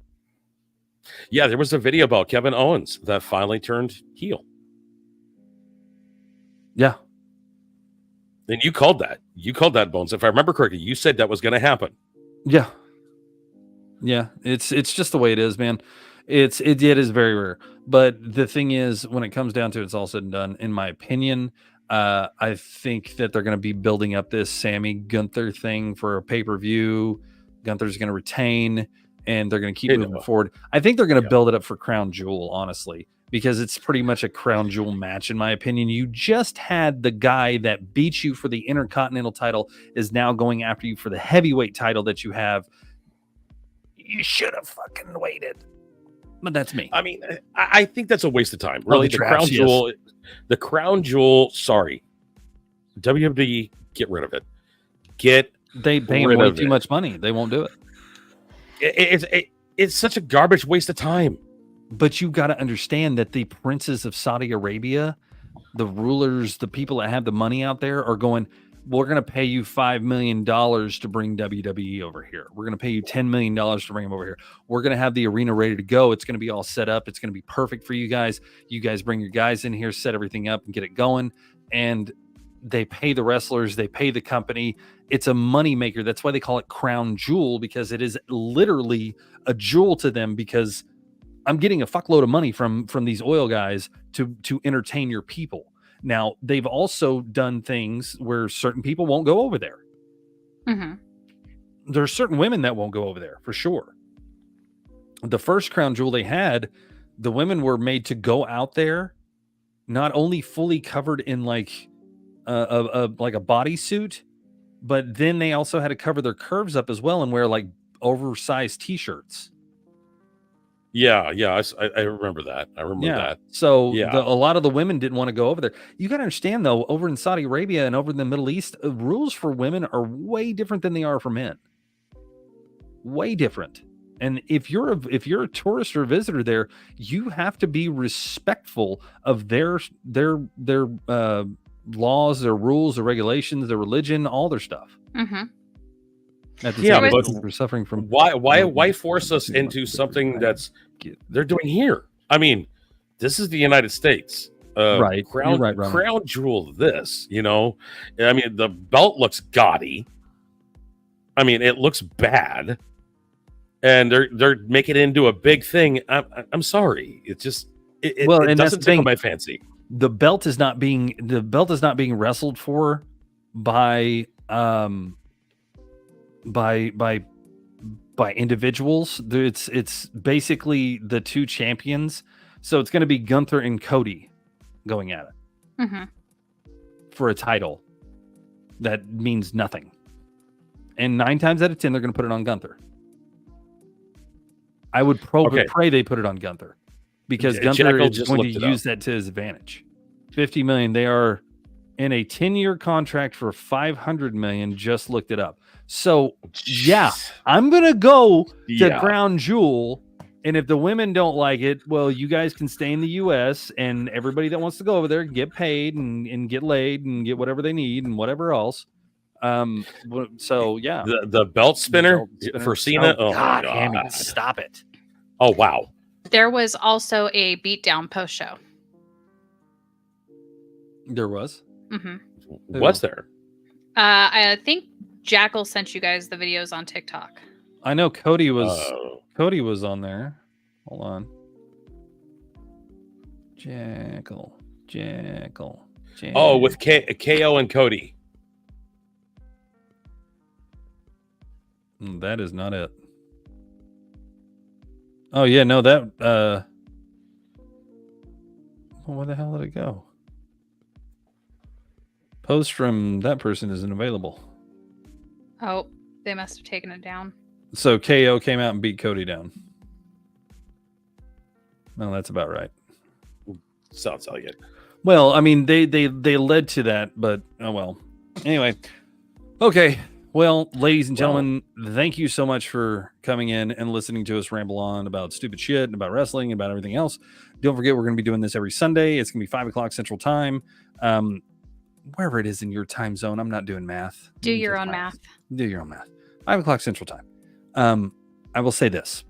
Yeah, there was a video about Kevin Owens that finally turned heel. Yeah. And you called that. You called that, Bones. If I remember correctly, you said that was going to happen. Yeah. Yeah. It's just the way it is, man. It is very rare. But the thing is, when it comes down to it, it's all said and done, in my opinion, I think that they're going to be building up this Sammy Gunther thing for a pay-per-view. Gunther's going to retain, and they're going to keep moving forward. I think they're going to build it up for Crown Jewel, honestly, because it's pretty much a Crown Jewel match, in my opinion. You just had the guy that beat you for the Intercontinental title is now going after you for the heavyweight title that you have. You should have fucking waited. But that's me. I mean, I think that's a waste of time. Really, the Crown Jewel, sorry. WWE, get rid of it. They pay him way too much money. They won't do it. It's such a garbage waste of time. But you got to understand that the princes of Saudi Arabia, the rulers, the people that have the money out there are going, we're going to pay you $5 million to bring WWE over here. We're going to pay you $10 million to bring them over here. We're going to have the arena ready to go. It's going to be all set up. It's going to be perfect for you guys. You guys bring your guys in here, set everything up and get it going. And they pay the wrestlers. They pay the company. It's a money maker. That's why they call it Crown Jewel, because it is literally a jewel to them, because I'm getting a fuckload of money from these oil guys to entertain your people. Now, they've also done things where certain people won't go over there. There are certain women that won't go over there, for sure. The first Crown Jewel they had, the women were made to go out there, not only fully covered in like a bodysuit, but then they also had to cover their curves up as well and wear like oversized t-shirts. Yeah, I remember that. That. So a lot of the women didn't want to go over there. You got to understand, though, over in Saudi Arabia and over in the Middle East, rules for women are way different than they are for men. Way different. And if you're a tourist or a visitor there, you have to be respectful of their laws, their rules, their regulations, their religion, all their stuff. Yeah, but we're suffering from why force us into something that's they're doing here? I mean, this is the United States. Right. Crown, You're right, crown jewel of this, you know. I mean, the belt looks gaudy. I mean, it looks bad. And they're making it into a big thing. I'm sorry. It's just it doesn't tickle my fancy. The belt is not being wrestled for by individuals. It's basically the two champions. So it's going to be Gunther and Cody going at it for a title that means nothing. And 9 times out of 10, they're going to put it on Gunther. I would pray they put it on Gunther, because Gunther is going to use that to his advantage. $50 million. They are in a 10-year contract for $500 million. Just looked it up. So yeah, I'm gonna go to Crown Jewel, and if the women don't like it, well, you guys can stay in the U.S. and everybody that wants to go over there get paid and get laid and get whatever they need and whatever else. So yeah, the belt spinner for Cena. Oh God, God. Hammy, stop it! Oh wow. There was also a beatdown post show. There was. What's there? I think Jackal sent you guys the videos on TikTok. I know Cody was on there. Hold on. Jackal. Oh, with KO and Cody. That is not it. Oh yeah, no, that where the hell did it go? Post from that person isn't available. Oh, they must have taken it down. So KO came out and beat Cody down. Well, that's about right. Sounds like it. Well, I mean, they led to that, but oh well. Anyway, okay. Well, ladies and gentlemen, thank you so much for coming in and listening to us ramble on about stupid shit and about wrestling and about everything else. Don't forget, we're going to be doing this every Sunday. It's going to be 5 o'clock Central Time. Wherever it is in your time zone. I'm not doing math. Do your own math. Do your own math. 5 o'clock Central Time. I will say this.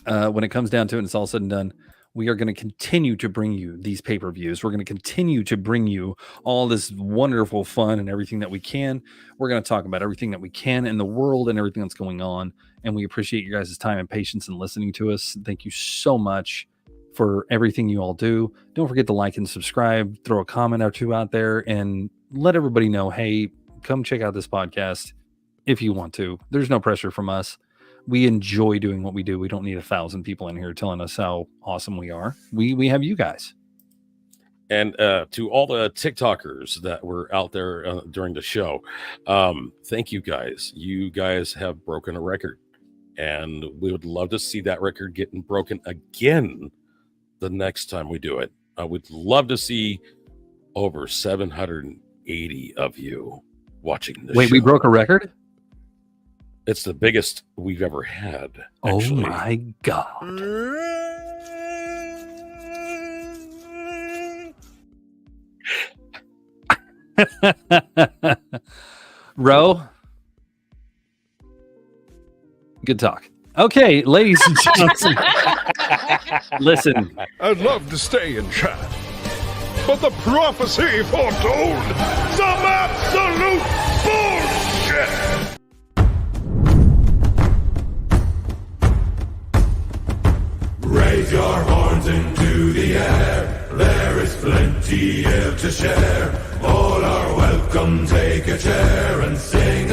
When it comes down to it and it's all said and done, we are going to continue to bring you these pay-per-views. We're going to continue to bring you all this wonderful fun and everything that we can. We're going to talk about everything that we can in the world and everything that's going on. And we appreciate you guys' time and patience and listening to us. Thank you so much for everything you all do. Don't forget to like and subscribe, throw a comment or two out there, and let everybody know, hey, come check out this podcast if you want to. There's no pressure from us. We enjoy doing what we do. We don't need 1,000 people in here telling us how awesome we are. We have you guys. And to all the TikTokers that were out there during the show, thank you guys. You guys have broken a record, and we would love to see that record getting broken again the next time we do it. I would love to see over 780 of you watching this. Wait, show. We broke a record? It's the biggest we've ever had. Actually. Oh my God. Ro, good talk. Okay, ladies and gentlemen, listen. I'd love to stay and chat, but the prophecy foretold some absolute bullshit. Raise your horns into the air. There is plenty here to share. All are welcome. Take a chair and sing.